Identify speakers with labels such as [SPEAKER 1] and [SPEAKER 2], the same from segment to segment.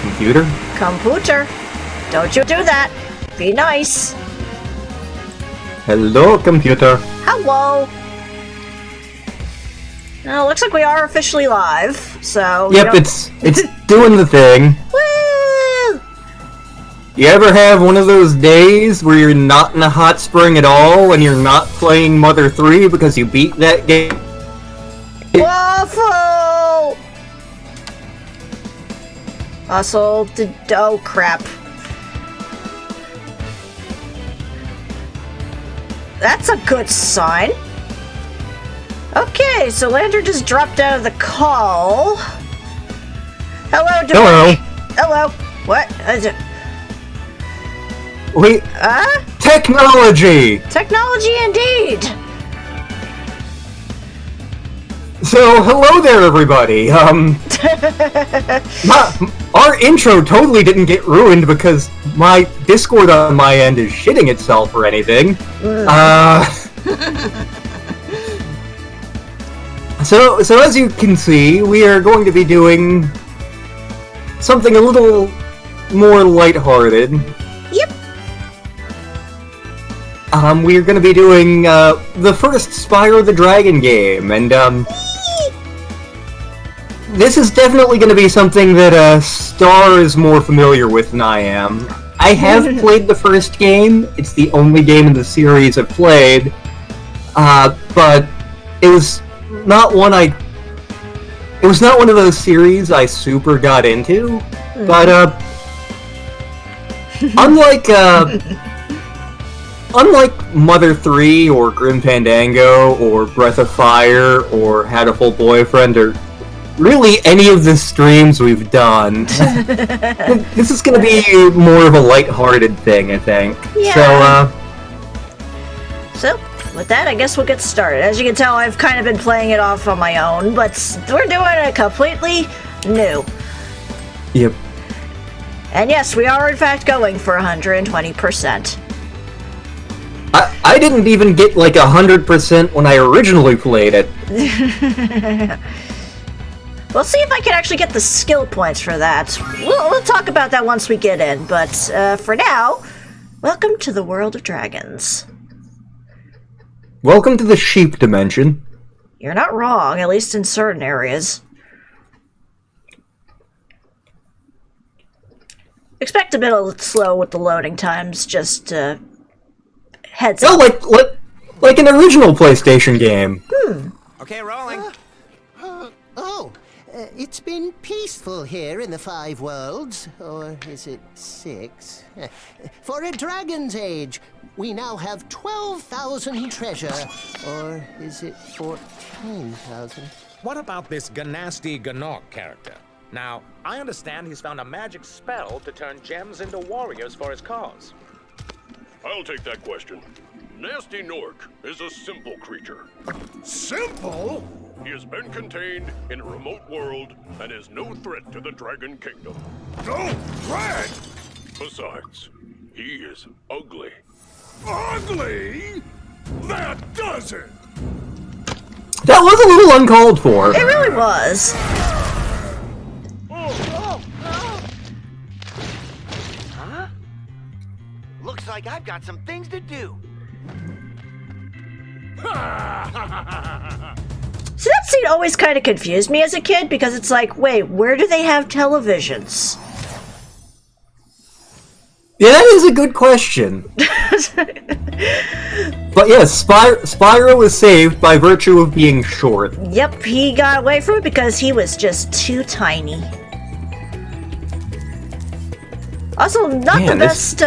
[SPEAKER 1] Computer?
[SPEAKER 2] Computer. Don't you do that. Be nice.
[SPEAKER 1] Hello, computer.
[SPEAKER 2] Hello. Well, looks like we are officially live, so...
[SPEAKER 1] Yep, it's doing the thing.
[SPEAKER 2] Woo!
[SPEAKER 1] You ever have one of those days where you're not in a hot spring at all and you're not playing Mother 3 because you beat that game?
[SPEAKER 2] Waffle! Also, oh crap. That's a good sign. Okay, so Lantern just dropped out of the call. Hello,
[SPEAKER 1] Hello.
[SPEAKER 2] Hello. What?
[SPEAKER 1] Wait. Technology!
[SPEAKER 2] Technology indeed!
[SPEAKER 1] So, hello there, everybody. Our intro totally didn't get ruined because my Discord on my end is shitting itself or anything. So as you can see, we are going to be doing something a little more lighthearted.
[SPEAKER 2] Yep.
[SPEAKER 1] We're going to be doing the first Spyro the Dragon game, and this is definitely going to be something that Star is more familiar with than I am. I have played the first game. It's the only game in the series I've played, but it was not one It was not one of those series I super got into. But unlike Mother 3 or Grim Fandango or Breath of Fire or Had a Full Boyfriend or really any of the streams we've done, this is going to be more of a lighthearted thing, I think.
[SPEAKER 2] Yeah. So, with that, I guess we'll get started. As you can tell, I've kind of been playing it off on my own, but we're doing it completely new.
[SPEAKER 1] Yep.
[SPEAKER 2] And yes, we are in fact going for 120%.
[SPEAKER 1] I didn't even get like 100% when I originally played it.
[SPEAKER 2] We'll see if I can actually get the skill points for that. We'll talk about that once we get in, but for now, welcome to the world of dragons.
[SPEAKER 1] Welcome to the sheep dimension.
[SPEAKER 2] You're not wrong, at least in certain areas. Expect a bit slow with the loading times, just heads up.
[SPEAKER 1] Oh, like an original PlayStation game.
[SPEAKER 3] Okay, rolling.
[SPEAKER 4] It's been peaceful here in the 5 worlds, or is it 6? For a dragon's age, we now have 12,000 treasure, or is it 14,000?
[SPEAKER 3] What about this Ganasty Ganok character? Now, I understand he's found a magic spell to turn gems into warriors for his cause.
[SPEAKER 5] I'll take that question. Nasty Nork is a simple creature.
[SPEAKER 6] Simple?
[SPEAKER 5] He has been contained in a remote world and is no threat to the Dragon Kingdom.
[SPEAKER 6] No threat?
[SPEAKER 5] Besides, he is ugly.
[SPEAKER 6] Ugly? That does it!
[SPEAKER 1] That was a little uncalled for.
[SPEAKER 2] It really was.
[SPEAKER 7] Huh? Looks like I've got some things to do.
[SPEAKER 2] So that scene always kind of confused me as a kid, because it's like, wait, where do they have televisions?
[SPEAKER 1] Yeah, that is a good question. But yes, Spyro was saved by virtue of being short.
[SPEAKER 2] Yep, he got away from it because he was just too tiny. Also, not the best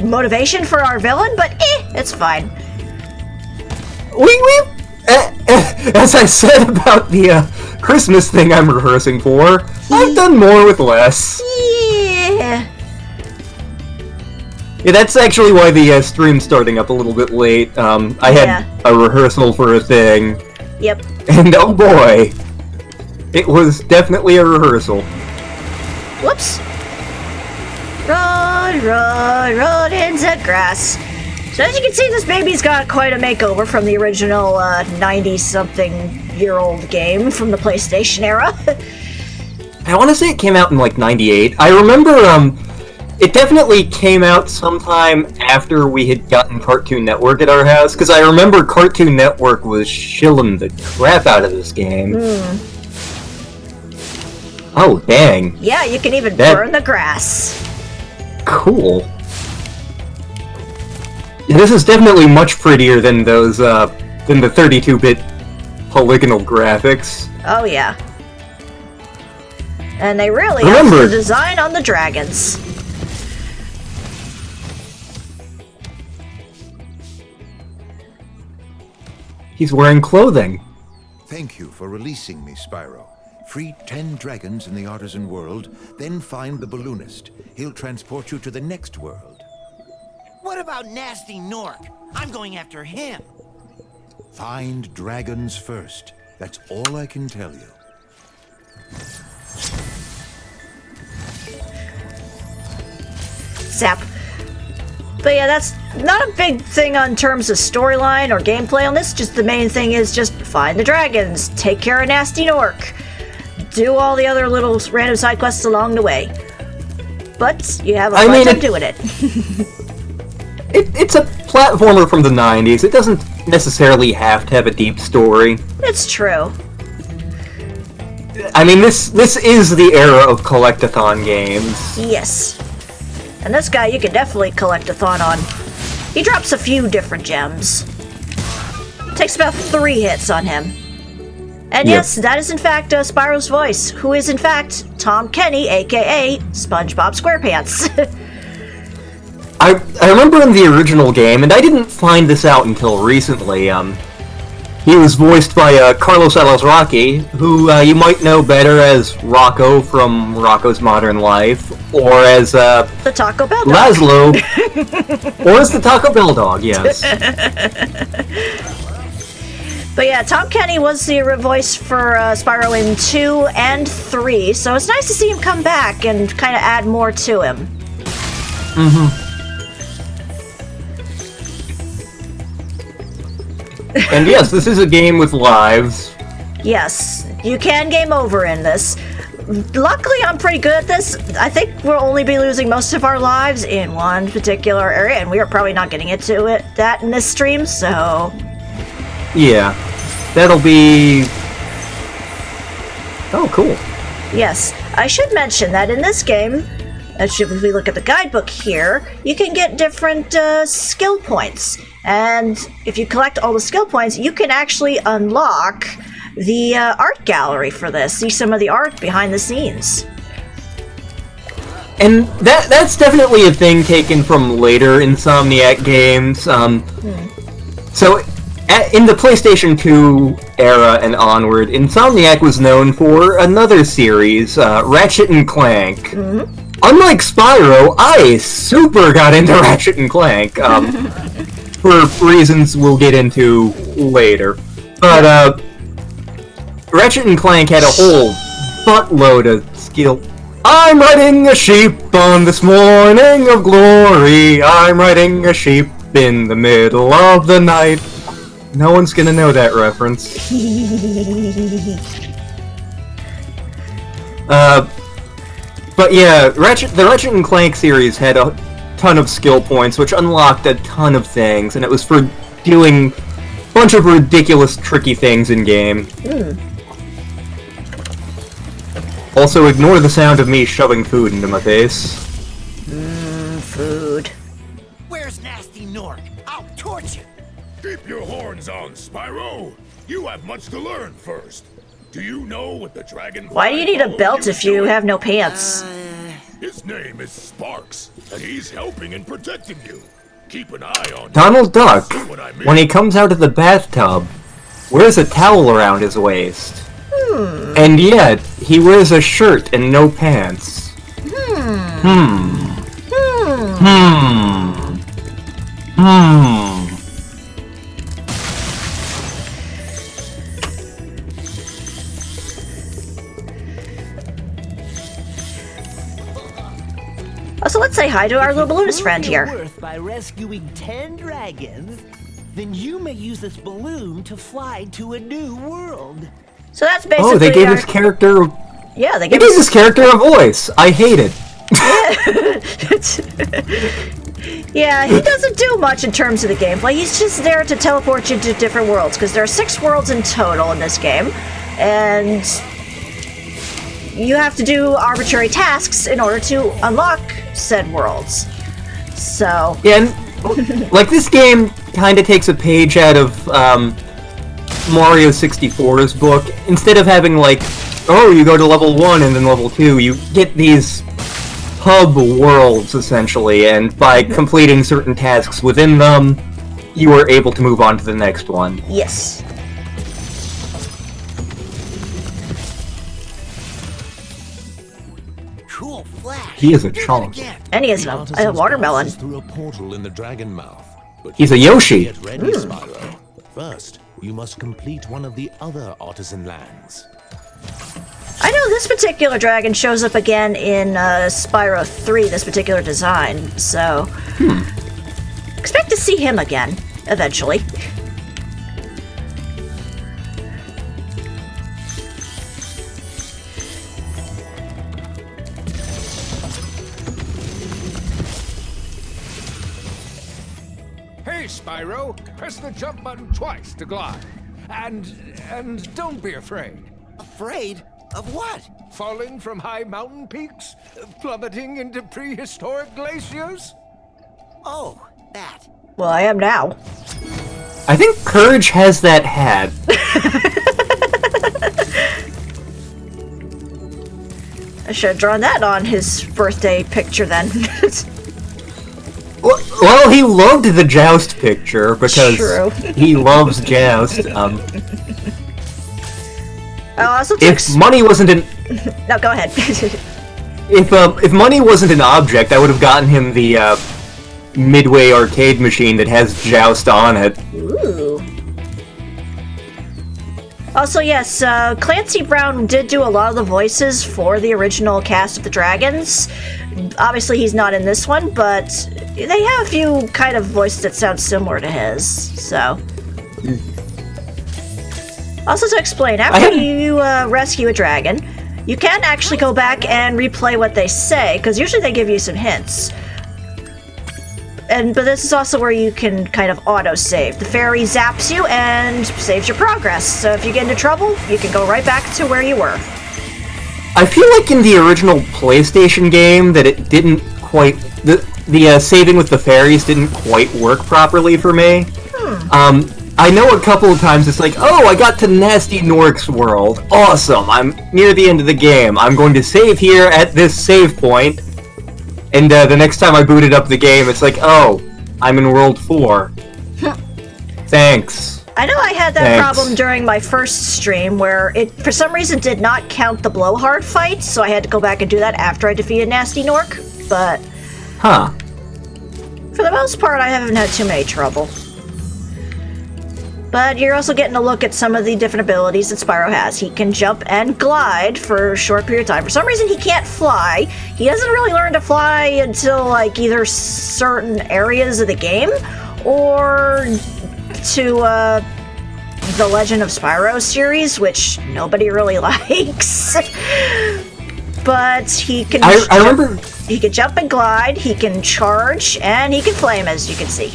[SPEAKER 2] motivation for our villain, but it's fine.
[SPEAKER 1] As I said about the Christmas thing I'm rehearsing for, I've done more with less.
[SPEAKER 2] Yeah.
[SPEAKER 1] Yeah, that's actually why the stream's starting up a little bit late. I had a rehearsal for a thing.
[SPEAKER 2] Yep.
[SPEAKER 1] And oh boy, it was definitely a rehearsal.
[SPEAKER 2] Whoops. Run in the grass. So as you can see, this baby's got quite a makeover from the original 90-something-year-old game from the PlayStation era.
[SPEAKER 1] I want to say it came out in like '98. I remember it definitely came out sometime after we had gotten Cartoon Network at our house, because I remember Cartoon Network was shilling the crap out of this game. Oh, dang.
[SPEAKER 2] Yeah, you can even burn the grass.
[SPEAKER 1] Cool. This is definitely much prettier than those, than the 32-bit polygonal graphics.
[SPEAKER 2] Oh, yeah. And they really upped the design on the dragons.
[SPEAKER 1] He's wearing clothing.
[SPEAKER 8] Thank you for releasing me, Spyro. Free 10 dragons in the artisan world, then find the balloonist. He'll transport you to the next world.
[SPEAKER 7] What about Nasty Nork? I'm going after him.
[SPEAKER 8] Find dragons first. That's all I can tell you.
[SPEAKER 2] Zap. But yeah, that's not a big thing on terms of storyline or gameplay on this. Just the main thing is just find the dragons, take care of Nasty Nork, do all the other little random side quests along the way. But you have a fun time doing it.
[SPEAKER 1] It's a platformer from the 90s. It doesn't necessarily have to have a deep story.
[SPEAKER 2] It's true.
[SPEAKER 1] I mean, this is the era of collect-a-thon games.
[SPEAKER 2] Yes. And this guy you can definitely collect-a-thon on. He drops a few different gems. Takes about 3 hits on him. And yes, that is in fact Spyro's voice, who is in fact Tom Kenny, aka SpongeBob SquarePants.
[SPEAKER 1] I remember in the original game, and I didn't find this out until recently, he was voiced by Carlos Alazraqui, who you might know better as Rocco from Rocco's Modern Life, or as
[SPEAKER 2] the Taco Bell dog.
[SPEAKER 1] Laszlo, or as the Taco Bell dog, yes.
[SPEAKER 2] But yeah, Tom Kenny was the voice for Spyro in 2 and 3, so it's nice to see him come back and kind of add more to him.
[SPEAKER 1] And yes, this is a game with lives.
[SPEAKER 2] Yes, you can game over in this. Luckily, I'm pretty good at this. I think we'll only be losing most of our lives in one particular area, and we are probably not getting into that in this stream, so...
[SPEAKER 1] Yeah, that'll be... Oh, cool.
[SPEAKER 2] Yes, I should mention that in this game, if we look at the guidebook here, you can get different skill points. And if you collect all the skill points, you can actually unlock the art gallery for this. See some of the art behind the scenes.
[SPEAKER 1] And that's definitely a thing taken from later Insomniac games. So, in the PlayStation 2 era and onward, Insomniac was known for another series, Ratchet and Clank. Unlike Spyro, I super got into Ratchet and Clank, for reasons we'll get into later. But, Ratchet and Clank had a whole buttload of skill. I'm riding a sheep on this morning of glory. I'm riding a sheep in the middle of the night. No one's gonna know that reference. But yeah, the Ratchet and Clank series had a ton of skill points, which unlocked a ton of things, and it was for doing a bunch of ridiculous, tricky things in-game. Also, ignore the sound of me shoving food into my face.
[SPEAKER 2] Food.
[SPEAKER 7] Where's Nasty Nork? I'll torch him.
[SPEAKER 6] Keep your horns on, Spyro. You have much to learn first. Do you know what the dragon...
[SPEAKER 2] Why do you need a belt if you have no pants?
[SPEAKER 6] His name is Sparks, and he's helping and protecting you. Keep an eye on
[SPEAKER 1] Donald Duck,
[SPEAKER 6] See what I mean?
[SPEAKER 1] when he comes out of the bathtub, wears a towel around his waist. And yet, he wears a shirt and no pants.
[SPEAKER 2] So let's say hi to our little balloonist friend here.
[SPEAKER 9] Worth by rescuing 10 dragons, then you may use this balloon to fly to a new world.
[SPEAKER 2] So that's basically
[SPEAKER 1] Oh, they gave his character
[SPEAKER 2] Yeah, they
[SPEAKER 1] gave this character a voice. I hate it.
[SPEAKER 2] Yeah, he doesn't do much in terms of the gameplay. He's just there to teleport you to different worlds, because there are 6 worlds in total in this game, and you have to do arbitrary tasks in order to unlock said worlds. So...
[SPEAKER 1] Yeah, and, like, this game kind of takes a page out of Mario 64's book. Instead of having, like, oh, you go to level 1 and then level 2, you get these hub worlds, essentially, and by completing certain tasks within them, you are able to move on to the next one.
[SPEAKER 2] Yes.
[SPEAKER 7] Cool flash.
[SPEAKER 1] He is a chunk.
[SPEAKER 2] And he has a watermelon.
[SPEAKER 10] Through a portal in the dragon mouth. But
[SPEAKER 1] he's a Yoshi.
[SPEAKER 10] Get ready, Spyro. First, you must complete one of the other artisan lands.
[SPEAKER 2] I know this particular dragon shows up again in Spyro 3, this particular design, so... Expect to see him again, eventually.
[SPEAKER 3] Hey, Spyro! Press the jump button twice to glide. And don't be afraid.
[SPEAKER 7] Afraid? Of what?
[SPEAKER 3] Falling from high mountain peaks? Plummeting into prehistoric glaciers?
[SPEAKER 7] Oh, that.
[SPEAKER 2] Well, I am now.
[SPEAKER 1] I think Courage has that hat.
[SPEAKER 2] I should have drawn that on his birthday picture then.
[SPEAKER 1] Well, he loved the Joust picture because
[SPEAKER 2] True.
[SPEAKER 1] he loves Joust. If money wasn't an
[SPEAKER 2] no, go ahead.
[SPEAKER 1] if money wasn't an object, I would have gotten him the Midway arcade machine that has Joust on it.
[SPEAKER 2] Ooh. Also, yes, Clancy Brown did do a lot of the voices for the original cast of the Dragons. Obviously, he's not in this one, but they have a few kind of voices that sound similar to his, so... Also, to explain, after you rescue a dragon, you can actually go back and replay what they say, because usually they give you some hints. But this is also where you can kind of auto-save. The fairy zaps you and saves your progress, so if you get into trouble, you can go right back to where you were.
[SPEAKER 1] I feel like in the original PlayStation game that it didn't quite... The saving with the fairies didn't quite work properly for me. I know a couple of times it's like, oh, I got to Nasty Nork's world. Awesome, I'm near the end of the game. I'm going to save here at this save point. And the next time I booted up the game, it's like, oh, I'm in World 4. Thanks.
[SPEAKER 2] I know I had that problem during my first stream, where it, for some reason, did not count the blowhard fight, so I had to go back and do that after I defeated Nasty Nork, but...
[SPEAKER 1] Huh.
[SPEAKER 2] For the most part, I haven't had too many trouble. But you're also getting a look at some of the different abilities that Spyro has. He can jump and glide for a short period of time. For some reason, he can't fly. He doesn't really learn to fly until, like, either certain areas of the game, or to, the Legend of Spyro series, which nobody really likes. But he can
[SPEAKER 1] I remember...
[SPEAKER 2] He can jump and glide, he can charge, and he can flame, as you can see.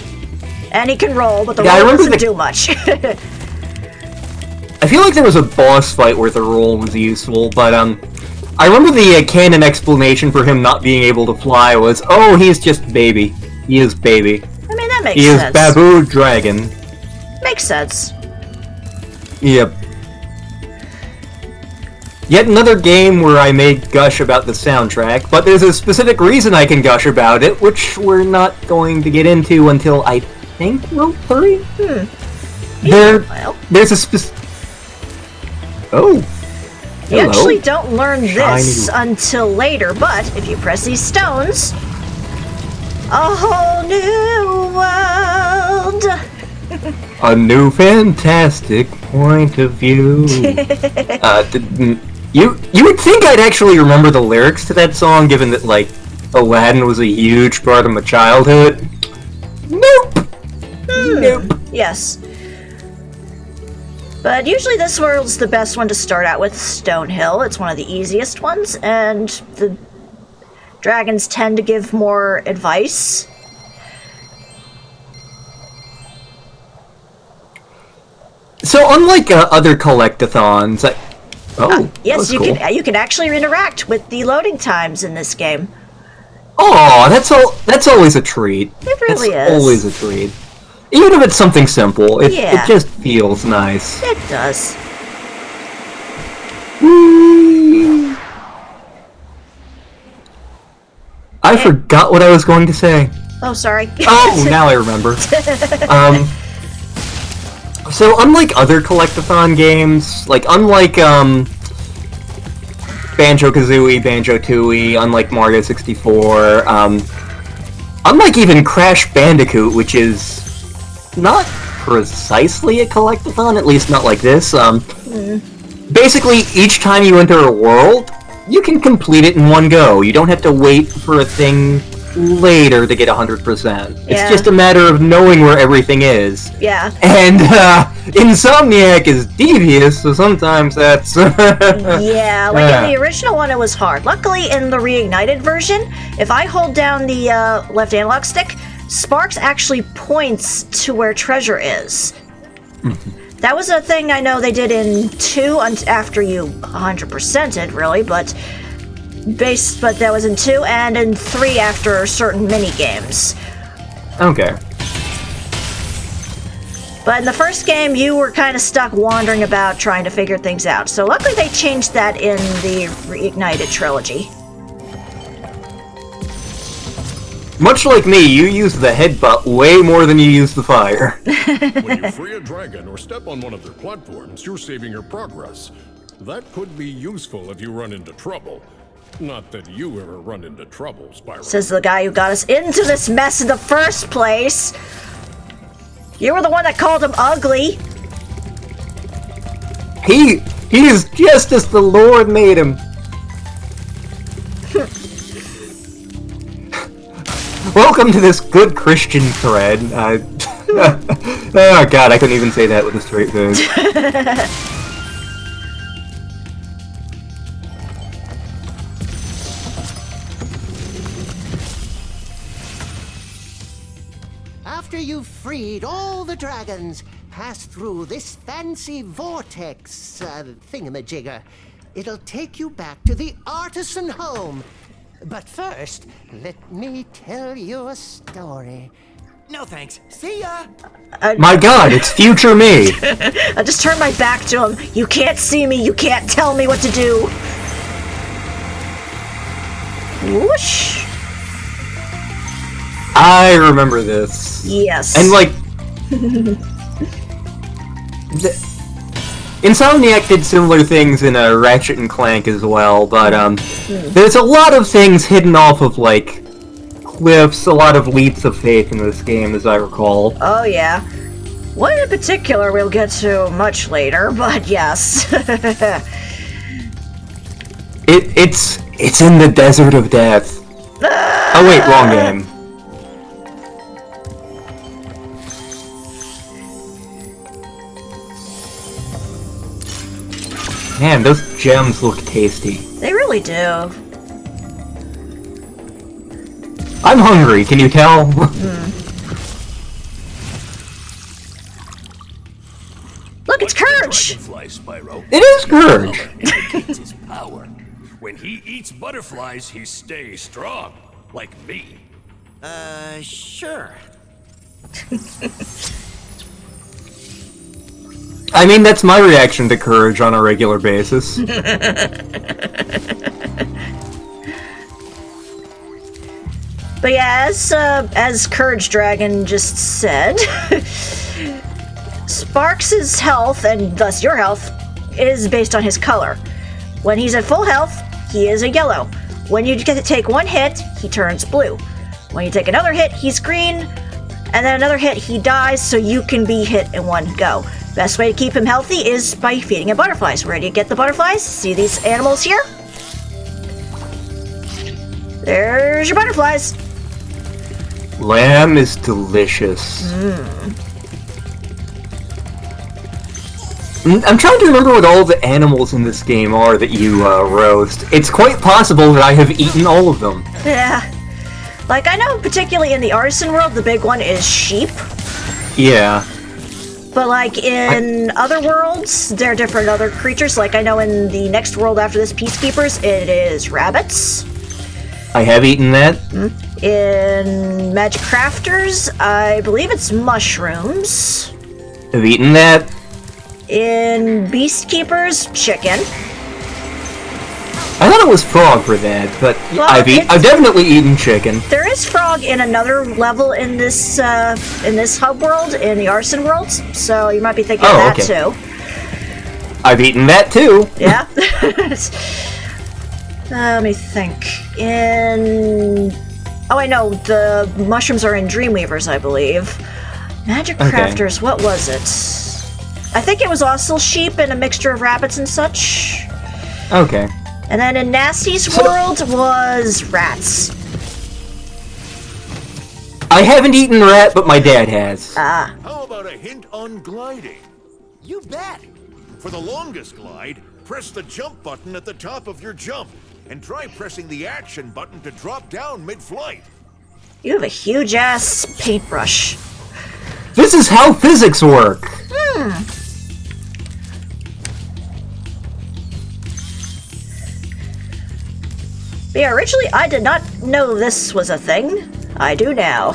[SPEAKER 2] And he can roll, but the roll doesn't do much.
[SPEAKER 1] I feel like there was a boss fight where the roll was useful, but I remember the canon explanation for him not being able to fly was, oh, he's just baby. He is baby.
[SPEAKER 2] I mean, that makes sense.
[SPEAKER 1] He is Babu Dragon.
[SPEAKER 2] Makes sense.
[SPEAKER 1] Yep. Yet another game where I made gush about the soundtrack, but there's a specific reason I can gush about it, which we're not going to get into until I think World 3? There's a specific... Oh.
[SPEAKER 2] You actually don't learn this until later, but if you press these stones, a whole new world!
[SPEAKER 1] A new fantastic point of view. You would think I'd actually remember the lyrics to that song, given that, like, Aladdin was a huge part of my childhood. Nope! Nope.
[SPEAKER 2] Yes. But usually this world's the best one to start out with, Stonehill. It's one of the easiest ones, and the dragons tend to give more advice.
[SPEAKER 1] So unlike other collectathons,
[SPEAKER 2] yes,
[SPEAKER 1] you
[SPEAKER 2] you can actually interact with the loading times in this game.
[SPEAKER 1] Oh, that's always a treat.
[SPEAKER 2] It really is.
[SPEAKER 1] Always a treat. Even if it's something simple, it just feels nice.
[SPEAKER 2] It does.
[SPEAKER 1] Whee! I forgot what I was going to say.
[SPEAKER 2] Oh, sorry.
[SPEAKER 1] Oh, now I remember. So unlike other collectathon games, like unlike Banjo-Kazooie, Banjo-Tooie, unlike Mario 64, unlike even Crash Bandicoot, which is not precisely a collectathon, at least not like this. Basically, each time you enter a world, you can complete it in one go. You don't have to wait for a thing later to get 100%. It's just a matter of knowing where everything is.
[SPEAKER 2] Yeah.
[SPEAKER 1] And Insomniac is devious, so sometimes that's...
[SPEAKER 2] yeah, like in the original one it was hard. Luckily, in the Reignited version, if I hold down the left analog stick, Sparks actually points to where treasure is. That was a thing I know they did in 2 after you 100%ed, really, but that was in 2 and in 3 after certain mini games.
[SPEAKER 1] Okay.
[SPEAKER 2] But in the first game, you were kind of stuck wandering about trying to figure things out. So luckily they changed that in the Reignited Trilogy.
[SPEAKER 1] Much like me, you use the headbutt way more than you use the fire.
[SPEAKER 5] When you free a dragon or step on one of their platforms, you're saving your progress. That could be useful if you run into trouble. Not that you ever run into trouble, Spyro.
[SPEAKER 2] Says the guy who got us into this mess in the first place. You were the one that called him ugly.
[SPEAKER 1] He is just as the Lord made him. Welcome to this good Christian thread. Oh god, I couldn't even say that with a straight face.
[SPEAKER 4] After you've freed all the dragons, pass through this fancy vortex thingamajigger. It'll take you back to the artisan home. But first, let me tell you a story.
[SPEAKER 7] No thanks. See ya!
[SPEAKER 1] My god, it's future me!
[SPEAKER 2] I just turned my back to him. You can't see me, you can't tell me what to do. Whoosh!
[SPEAKER 1] I remember this.
[SPEAKER 2] Yes.
[SPEAKER 1] And like... Insomniac did similar things in Ratchet and Clank as well, but there's a lot of things hidden off of, like, cliffs, a lot of leaps of faith in this game, as I recall.
[SPEAKER 2] Oh, yeah. One in particular we'll get to much later, but yes.
[SPEAKER 1] It's in the Desert of Death. Oh wait, wrong game. Man, those gems look tasty.
[SPEAKER 2] They really do.
[SPEAKER 1] I'm hungry, can you tell?
[SPEAKER 2] Look, it's Courage!
[SPEAKER 6] Spyro.
[SPEAKER 1] It is Courage!
[SPEAKER 6] Indicates his power. When he eats butterflies, he stays strong. Like me.
[SPEAKER 7] Sure.
[SPEAKER 1] I mean, that's my reaction to Courage on a regular basis.
[SPEAKER 2] But yeah, as Courage Dragon just said, Sparks' health, and thus your health, is based on his color. When he's at full health, he is a yellow. When you get to take one hit, he turns blue. When you take another hit, he's green, and then another hit, he dies, so you can be hit in one go. Best way to keep him healthy is by feeding him butterflies. Where do you get the butterflies? See these animals here? There's your butterflies.
[SPEAKER 1] Lamb is delicious. I'm trying to remember what all the animals in this game are that you roast. It's quite possible that I have eaten all of them.
[SPEAKER 2] Yeah. Like, I know particularly in the artisan world, the big one is sheep.
[SPEAKER 1] Yeah.
[SPEAKER 2] But, like, in other worlds, there are different other creatures. Like, I know in the next world after this, Peacekeepers, it is rabbits.
[SPEAKER 1] I have eaten that.
[SPEAKER 2] In Magic Crafters, I believe it's mushrooms.
[SPEAKER 1] I've eaten that.
[SPEAKER 2] In Beastkeepers, chicken.
[SPEAKER 1] I thought it was frog for that, but
[SPEAKER 2] Well,
[SPEAKER 1] I've definitely eaten chicken.
[SPEAKER 2] There is frog in another level in this hub world, in the artisan world, so you might be thinking of that too.
[SPEAKER 1] I've eaten that too.
[SPEAKER 2] Yeah? Let me think. Oh, I know, the mushrooms are in Dreamweavers, I believe. Magic Crafters, what was it? I think it was also sheep and a mixture of rabbits and such.
[SPEAKER 1] Okay.
[SPEAKER 2] And then in Nasty's world was rats.
[SPEAKER 1] I haven't eaten rat, but my dad has.
[SPEAKER 2] Ah.
[SPEAKER 6] How about a hint on gliding?
[SPEAKER 4] You bet.
[SPEAKER 6] For the longest glide, press the jump button at the top of your jump, and try pressing the action button to drop down mid-flight.
[SPEAKER 2] You have a huge-ass paintbrush.
[SPEAKER 1] This is how physics work.
[SPEAKER 2] But yeah, originally I did not know this was a thing. I do now.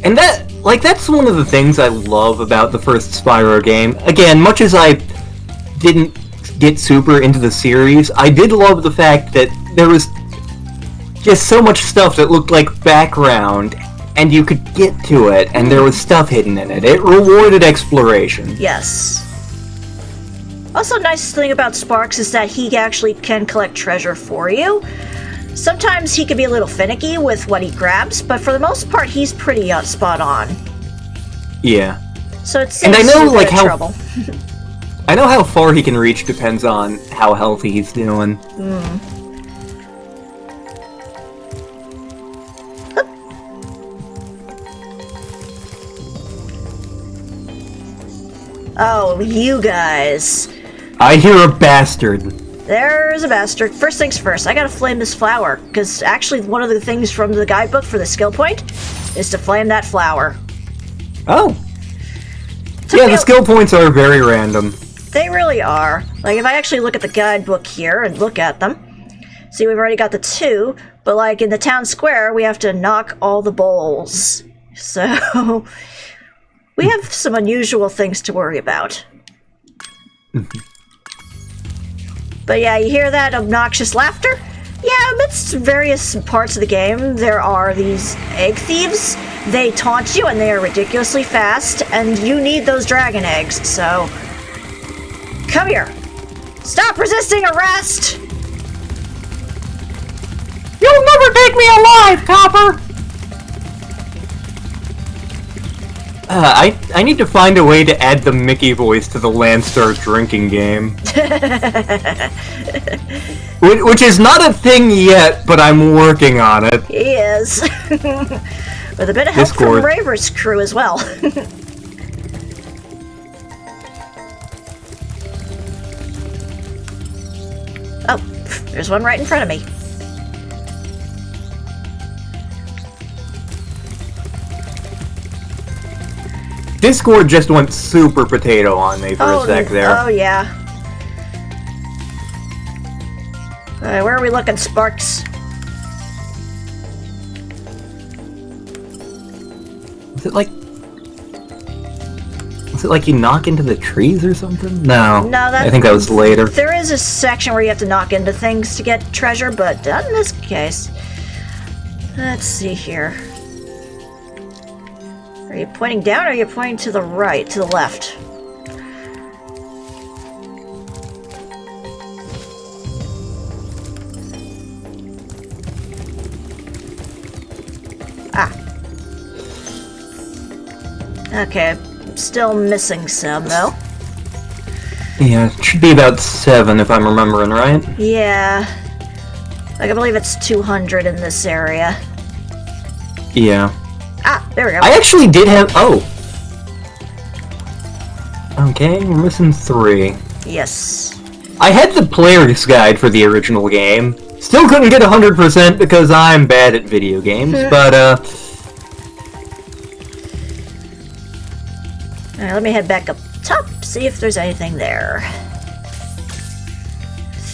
[SPEAKER 1] And that's one of the things I love about the first Spyro game. Again, much as I didn't get super into the series, I did love the fact that there was just so much stuff that looked like background, and you could get to it, and there was stuff hidden in it. It rewarded exploration.
[SPEAKER 2] Yes. Also, nice thing about Sparks is that he actually can collect treasure for you. Sometimes he can be a little finicky with what he grabs, but for the most part, he's pretty spot on.
[SPEAKER 1] Yeah.
[SPEAKER 2] So it's
[SPEAKER 1] and I know
[SPEAKER 2] you
[SPEAKER 1] like how
[SPEAKER 2] trouble.
[SPEAKER 1] I know how far he can reach depends on how healthy he's doing. Oh, you guys. I hear a bastard.
[SPEAKER 2] There's a bastard. First things first, I gotta flame this flower, because actually one of the things from the guidebook for the skill point is to flame that flower.
[SPEAKER 1] Oh. Yeah, the skill points are very random.
[SPEAKER 2] They really are. Like, if I actually look at the guidebook here and look at them, see, we've already got the 2, but like in the town square, we have to knock all the bowls. So, we have some unusual things to worry about. But yeah, you hear that obnoxious laughter? Yeah, amidst various parts of the game, there are these egg thieves. They taunt you, and they are ridiculously fast, and you need those dragon eggs, so... Come here! Stop resisting arrest!
[SPEAKER 1] You'll never take me alive, Copper! I need to find a way to add the Mickey voice to the Landstar drinking game. Which is not a thing yet, but I'm working on it.
[SPEAKER 2] He is. With a bit of help from Raver's crew as well. Oh, there's one right in front of me.
[SPEAKER 1] Discord just went super potato on me for a sec there.
[SPEAKER 2] Oh, yeah. Alright, where are we looking, Sparks?
[SPEAKER 1] Is it like you knock into the trees or something? No. I think that was later.
[SPEAKER 2] There is a section where you have to knock into things to get treasure, but not in this case. Let's see here. Are you pointing down or are you pointing to the right, to the left? Ah. Okay, I'm still missing some though.
[SPEAKER 1] Yeah, it should be about 7 if I'm remembering right.
[SPEAKER 2] Yeah. Like, I believe it's 200 in this area.
[SPEAKER 1] Yeah.
[SPEAKER 2] Ah, there we go.
[SPEAKER 1] I actually did have... Oh! Okay, we're missing 3.
[SPEAKER 2] Yes.
[SPEAKER 1] I had the player's guide for the original game. Still couldn't get 100% because I'm bad at video games, but
[SPEAKER 2] Alright, let me head back up top, see if there's anything there.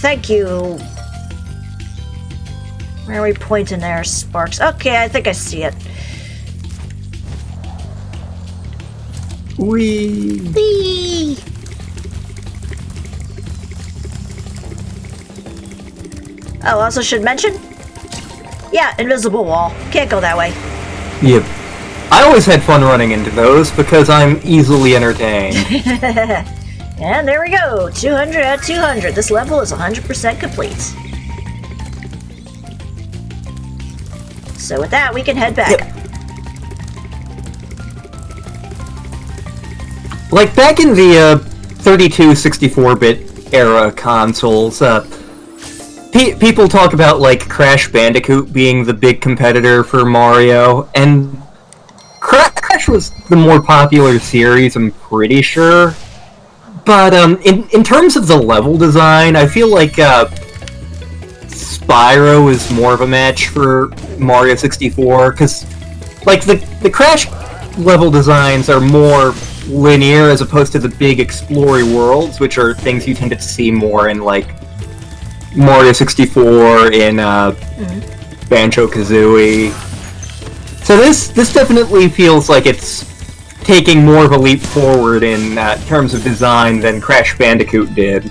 [SPEAKER 2] Thank you. Where are we pointing there, Sparks? Okay, I think I see it.
[SPEAKER 1] Whee!
[SPEAKER 2] Whee! Oh, also should mention? Yeah, invisible wall. Can't go that way.
[SPEAKER 1] Yep. I always had fun running into those because I'm easily entertained.
[SPEAKER 2] And there we go. 200 out of 200. This level is 100% complete. So with that, we can head back.
[SPEAKER 1] Yep. Like back in the 32, 64-bit era consoles, people talk about like Crash Bandicoot being the big competitor for Mario, and Crash was the more popular series, I'm pretty sure. But in terms of the level design, I feel like Spyro is more of a match for Mario 64, because like the Crash level designs are more linear as opposed to the big exploring worlds, which are things you tend to see more in like Mario 64, in Banjo-Kazooie. So this definitely feels like it's taking more of a leap forward in terms of design than Crash Bandicoot did.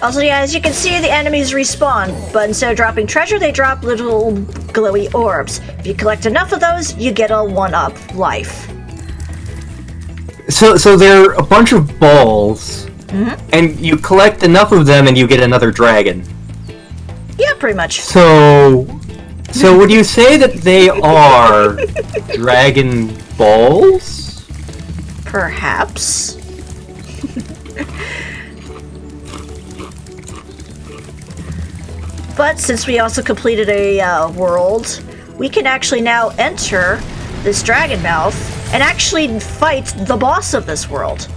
[SPEAKER 2] Also, yeah, as you can see, the enemies respawn, but instead of dropping treasure, they drop little glowy orbs. If you collect enough of those, you get a 1-up life.
[SPEAKER 1] So they're a bunch of balls, and you collect enough of them and you get another dragon.
[SPEAKER 2] Yeah, pretty much.
[SPEAKER 1] So would you say that they are Dragon Balls?
[SPEAKER 2] Perhaps. But since we also completed a world, we can actually now enter this dragon mouth and actually fight the boss of this world.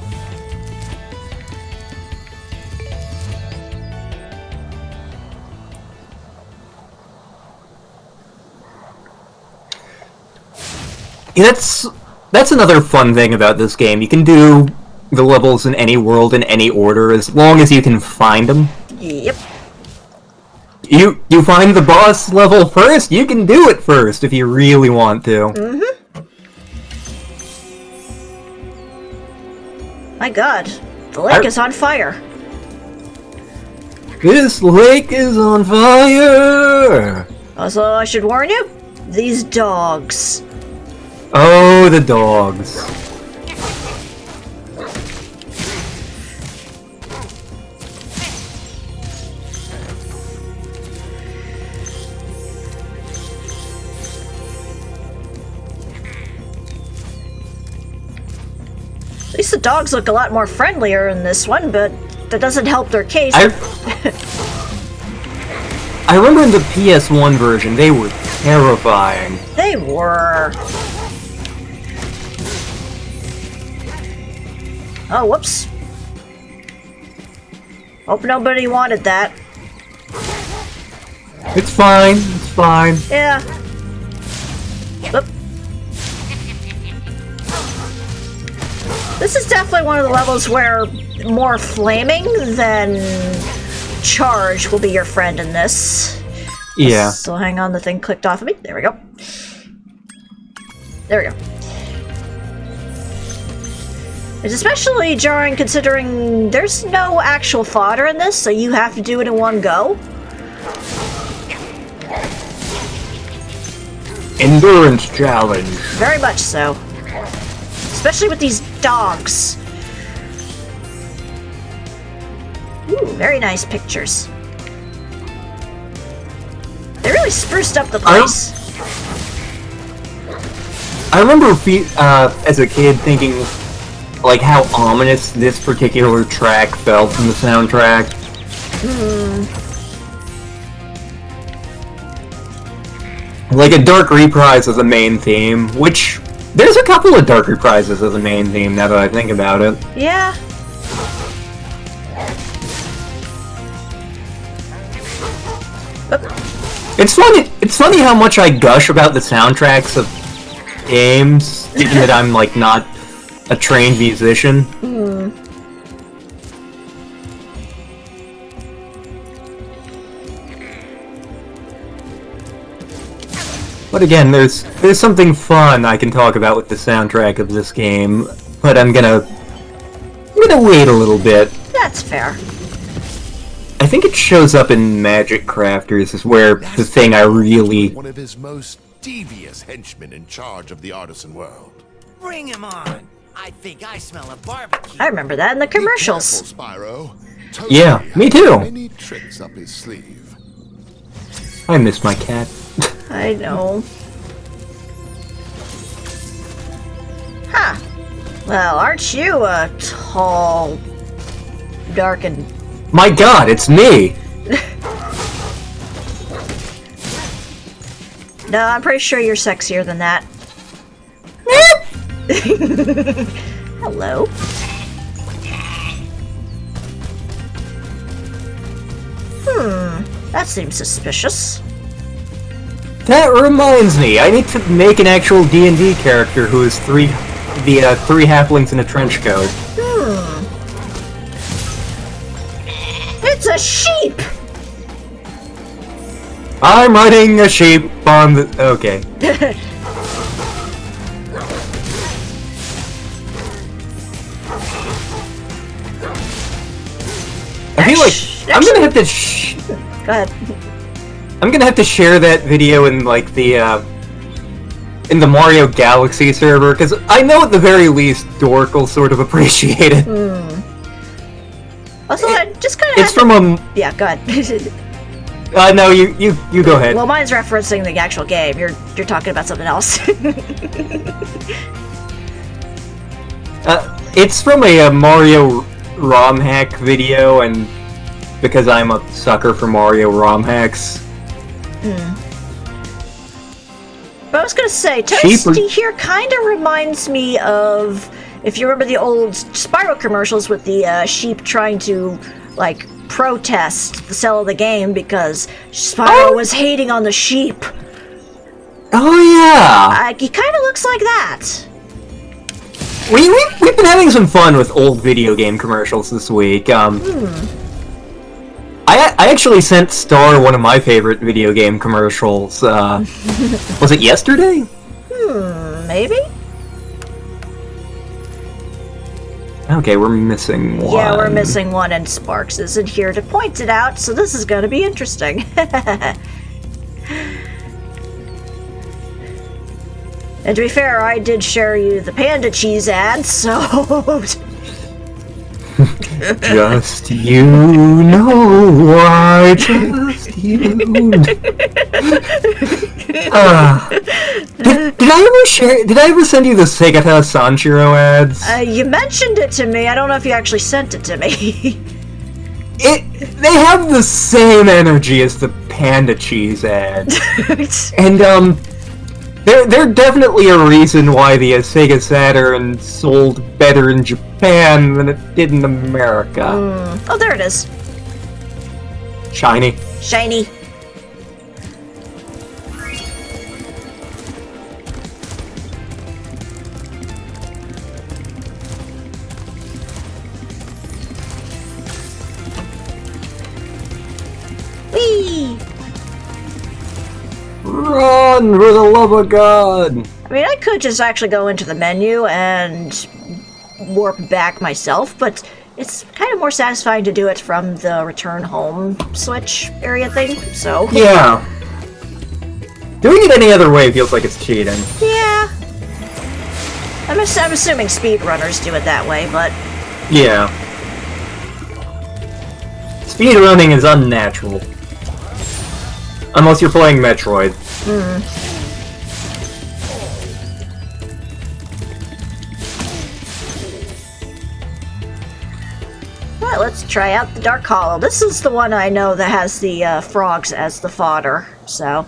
[SPEAKER 1] That's another fun thing about this game. You can do the levels in any world in any order as long as you can find them.
[SPEAKER 2] Yep.
[SPEAKER 1] You find the boss level first, you can do it first if you really want to.
[SPEAKER 2] My god, the lake is on fire.
[SPEAKER 1] This lake is on fire!
[SPEAKER 2] Also, I should warn you, these dogs.
[SPEAKER 1] Oh, the dogs.
[SPEAKER 2] At least the dogs look a lot more friendlier in this one, but that doesn't help their case.
[SPEAKER 1] I remember in the PS1 version, they were terrifying.
[SPEAKER 2] They were. Oh, whoops. Hope nobody wanted that.
[SPEAKER 1] It's fine, it's fine.
[SPEAKER 2] Yeah. Oop. This is definitely one of the levels where more flaming than charge will be your friend in this.
[SPEAKER 1] Yeah.
[SPEAKER 2] So hang on, the thing clicked off of me. There we go. There we go. It's especially jarring considering there's no actual fodder in this, so you have to do it in one go.
[SPEAKER 1] Endurance challenge.
[SPEAKER 2] Very much so. Especially with these dogs. Ooh, very nice pictures. They really spruced up the place.
[SPEAKER 1] I remember as a kid thinking like how ominous this particular track felt from the soundtrack. Like a dark reprise of the main theme, which There's a couple of Dark Reprises as a main theme, now that I think about it.
[SPEAKER 2] Yeah.
[SPEAKER 1] It's funny how much I gush about the soundtracks of games, given that I'm, like, not a trained musician. But again, there's something fun I can talk about with the soundtrack of this game, but I'm gonna wait a little bit.
[SPEAKER 2] That's fair.
[SPEAKER 1] I think it shows up in Magic Crafters, is where the thing I really...
[SPEAKER 11] One of his most devious henchmen in charge of the artisan world.
[SPEAKER 7] Bring him on. I think I smell a barbecue.
[SPEAKER 2] I remember that in the commercials.
[SPEAKER 11] Be careful, Spyro.
[SPEAKER 1] Yeah, me too.
[SPEAKER 11] Many tricks up his sleeve.
[SPEAKER 1] I miss my cat.
[SPEAKER 2] I know. Huh. Well, aren't you a tall, dark, and...
[SPEAKER 1] My god, it's me!
[SPEAKER 2] No, I'm pretty sure you're sexier than that. Hello. That seems suspicious.
[SPEAKER 1] That reminds me, I need to make an actual D&D character who is three halflings in a trench coat.
[SPEAKER 2] It's a sheep!
[SPEAKER 1] I'm riding a sheep on the... Okay. I feel like I'm gonna have to
[SPEAKER 2] Go ahead.
[SPEAKER 1] I'm gonna have to share that video in, like, the, in the Mario Galaxy server, because I know at the very least Dork will sort of appreciate it.
[SPEAKER 2] Also, I just kind of...
[SPEAKER 1] It's from a...
[SPEAKER 2] Yeah, go ahead.
[SPEAKER 1] No, you go ahead.
[SPEAKER 2] Well, mine's referencing the actual game. You're talking about something else.
[SPEAKER 1] It's from a Mario ROM hack video, and because I'm a sucker for Mario ROM hacks.
[SPEAKER 2] But I was gonna say, Toasty here kind of reminds me of, if you remember the old Spyro commercials with the sheep trying to, like, protest the sale of the game because Spyro was hating on the sheep.
[SPEAKER 1] Oh yeah!
[SPEAKER 2] He kind of looks like that.
[SPEAKER 1] We've been having some fun with old video game commercials this week. I actually sent Star one of my favorite video game commercials. Was it yesterday?
[SPEAKER 2] Maybe?
[SPEAKER 1] Okay, we're missing one.
[SPEAKER 2] Yeah, we're missing one, and Sparks isn't here to point it out, so this is going to be interesting. And to be fair, I did share you the Panda Cheese ad, so...
[SPEAKER 1] Just you know, I just you know. Did I ever send you the Segata Sanshiro ads?
[SPEAKER 2] You mentioned it to me. I don't know if you actually sent it to me.
[SPEAKER 1] They have the same energy as the Panda Cheese ads. And, they're definitely a reason why the Sega Saturn sold better in Japan than it did in America.
[SPEAKER 2] Oh, there it is.
[SPEAKER 1] Shiny.
[SPEAKER 2] Shiny. Whee!
[SPEAKER 1] Run, for the love of God!
[SPEAKER 2] I mean, I could just actually go into the menu and warp back myself, but it's kind of more satisfying to do it from the return home switch area thing, so...
[SPEAKER 1] Yeah. Doing it any other way feels like it's cheating.
[SPEAKER 2] Yeah. I'm assuming speedrunners do it that way, but...
[SPEAKER 1] Yeah. Speedrunning is unnatural. Unless you're playing Metroid.
[SPEAKER 2] Alright, let's try out the Dark Hollow. This is the one I know that has the frogs as the fodder, so...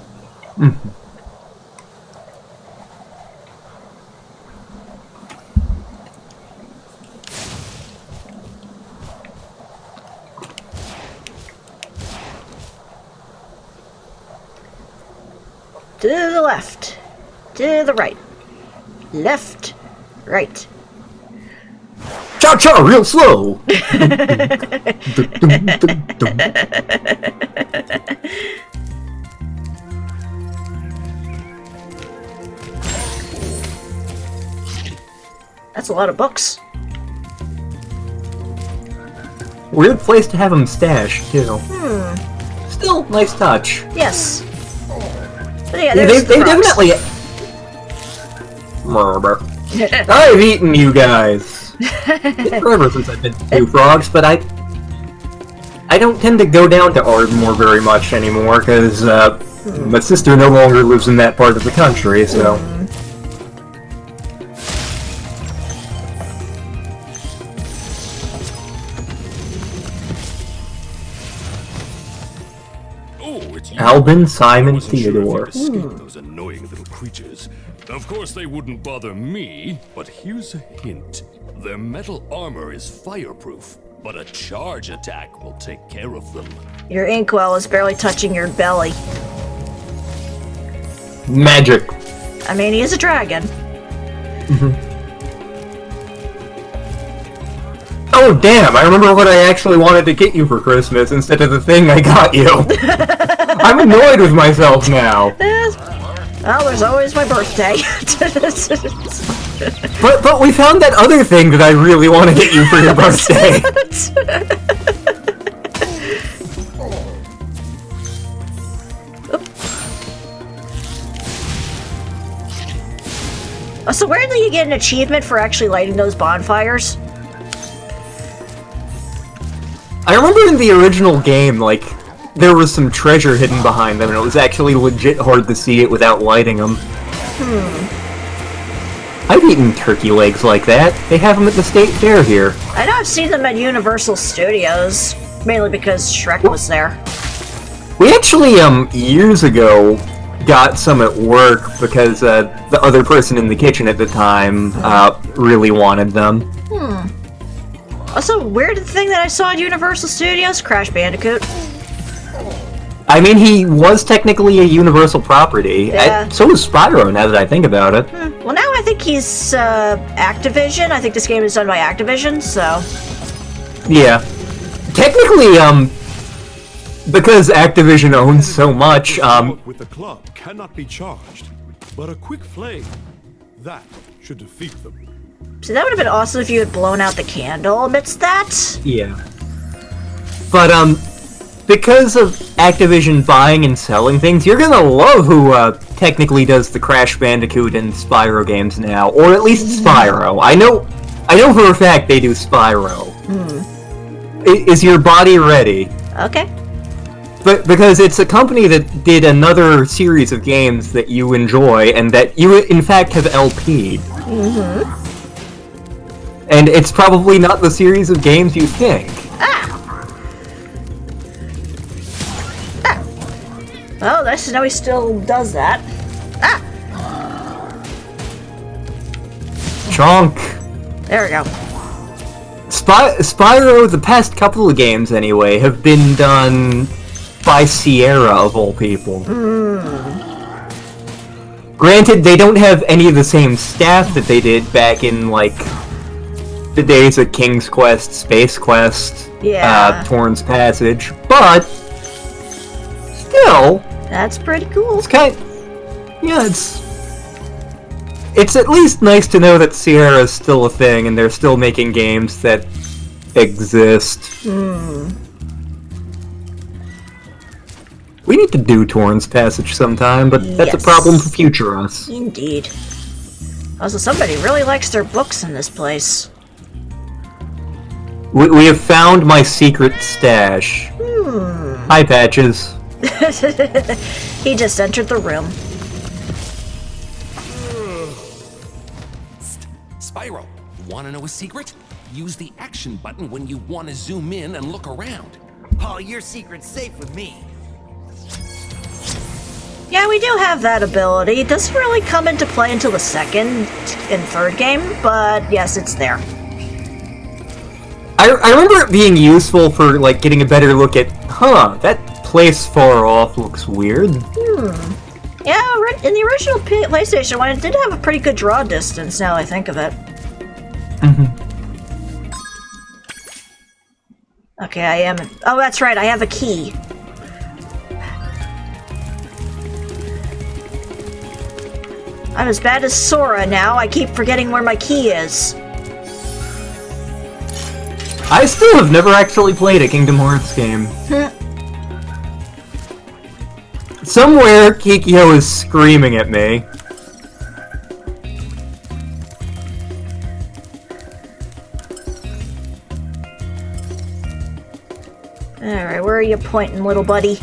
[SPEAKER 2] To the left. To the right. Left. Right.
[SPEAKER 1] Cha-cha, real slow!
[SPEAKER 2] That's a lot of books.
[SPEAKER 1] Weird place to have them stashed, too. Still, nice touch.
[SPEAKER 2] Yes. But yeah, there's
[SPEAKER 1] they
[SPEAKER 2] the frogs.
[SPEAKER 1] definitely... Murmur. I've eaten you guys. It's been forever since I've been to Two Frogs, but I don't tend to go down to Ardmore very much anymore, because my sister no longer lives in that part of the country, so... Albin, Simon, Theodore.
[SPEAKER 5] Those annoying little creatures. Of course they wouldn't bother me, but here's a hint. Their metal armor is fireproof, but a charge attack will take care of them.
[SPEAKER 2] Your inkwell is barely touching your belly.
[SPEAKER 1] Magic.
[SPEAKER 2] I mean, he is a dragon.
[SPEAKER 1] Oh damn, I remember what I actually wanted to get you for Christmas instead of the thing I got you. I'm annoyed with myself now.
[SPEAKER 2] Well, there's always my birthday.
[SPEAKER 1] But we found that other thing that I really want to get you for your birthday.
[SPEAKER 2] Oh, so where do you get an achievement for actually lighting those bonfires?
[SPEAKER 1] I remember in the original game, like, there was some treasure hidden behind them, and it was actually legit hard to see it without lighting them. I've eaten turkey legs like that. They have them at the state fair here.
[SPEAKER 2] I know I've seen them at Universal Studios, mainly because Shrek was there.
[SPEAKER 1] We actually, years ago, got some at work because the other person in the kitchen at the time really wanted them.
[SPEAKER 2] Also, weird thing that I saw at Universal Studios, Crash Bandicoot.
[SPEAKER 1] I mean, he was technically a Universal property.
[SPEAKER 2] Yeah.
[SPEAKER 1] So was Spyro, now that I think about it.
[SPEAKER 2] Well, now I think he's Activision. I think this game is done by Activision, so...
[SPEAKER 1] Yeah. Technically, because Activision owns so much,
[SPEAKER 12] with the club cannot be charged, but a quick flame, that should defeat them.
[SPEAKER 2] So that would have been awesome if you had blown out the candle amidst that.
[SPEAKER 1] Yeah. But, because of Activision buying and selling things, you're gonna love who, technically does the Crash Bandicoot and Spyro games now. Or at least Spyro. I know for a fact they do Spyro. Is your body ready?
[SPEAKER 2] Okay.
[SPEAKER 1] But because it's a company that did another series of games that you enjoy, and that you, in fact, have LP'd. And it's probably not the series of games you think.
[SPEAKER 2] Oh, nice to know he still does that.
[SPEAKER 1] Chonk.
[SPEAKER 2] There we go.
[SPEAKER 1] Spyro, the past couple of games anyway, have been done by Sierra, of all people. Granted, they don't have any of the same staff that they did back in, like, the days of King's Quest, Space Quest, Torrens Passage, but still,
[SPEAKER 2] that's pretty cool.
[SPEAKER 1] It's it's at least nice to know that Sierra is still a thing and they're still making games that exist. We need to do Torrens Passage sometime, but that's a problem for future us.
[SPEAKER 2] Indeed. Also, somebody really likes their books in this place.
[SPEAKER 1] We have found my secret stash. Hi, Patches.
[SPEAKER 2] He just entered the room.
[SPEAKER 10] Spyro, wanna know a secret? Use the action button when you want to zoom in and look around.
[SPEAKER 7] Oh, your secret's safe with me.
[SPEAKER 2] Yeah, we do have that ability. It doesn't really come into play until the second and third game, but yes, it's there.
[SPEAKER 1] I remember it being useful for, like, getting a better look at, that place far off looks weird.
[SPEAKER 2] Yeah, in the original PlayStation one, it did have a pretty good draw distance, now I think of it. Okay, I am... Oh, that's right, I have a key. I'm as bad as Sora now, I keep forgetting where my key is.
[SPEAKER 1] I still have never actually played a Kingdom Hearts game. Somewhere, Kikyo is screaming at me.
[SPEAKER 2] Alright, where are you pointing, little buddy?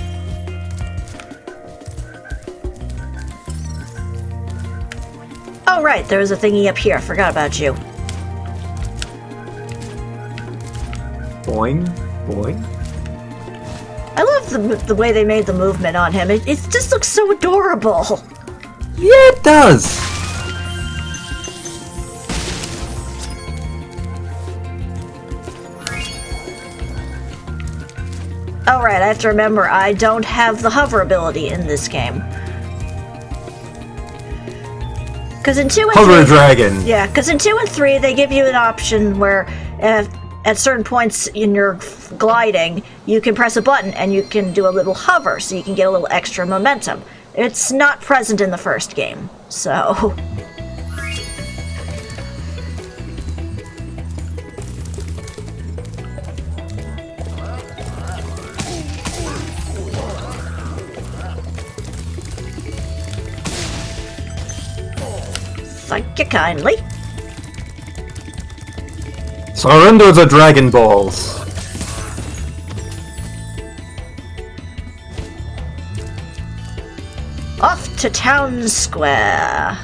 [SPEAKER 2] Oh, right, there was a thingy up here. I forgot about you.
[SPEAKER 1] Boing, boing.
[SPEAKER 2] I love the way they made the movement on him. It just looks so adorable.
[SPEAKER 1] Yeah, it does.
[SPEAKER 2] Oh, right, I have to remember, I don't have the hover ability in this game. Because in 2 and 3...
[SPEAKER 1] Hover Dragon.
[SPEAKER 2] Yeah, because in 2 and 3, they give you an option where at certain points in your gliding, you can press a button and you can do a little hover, so you can get a little extra momentum. It's not present in the first game, so... Thank you kindly.
[SPEAKER 1] Surrender the Dragon Balls.
[SPEAKER 2] Off to Town Square.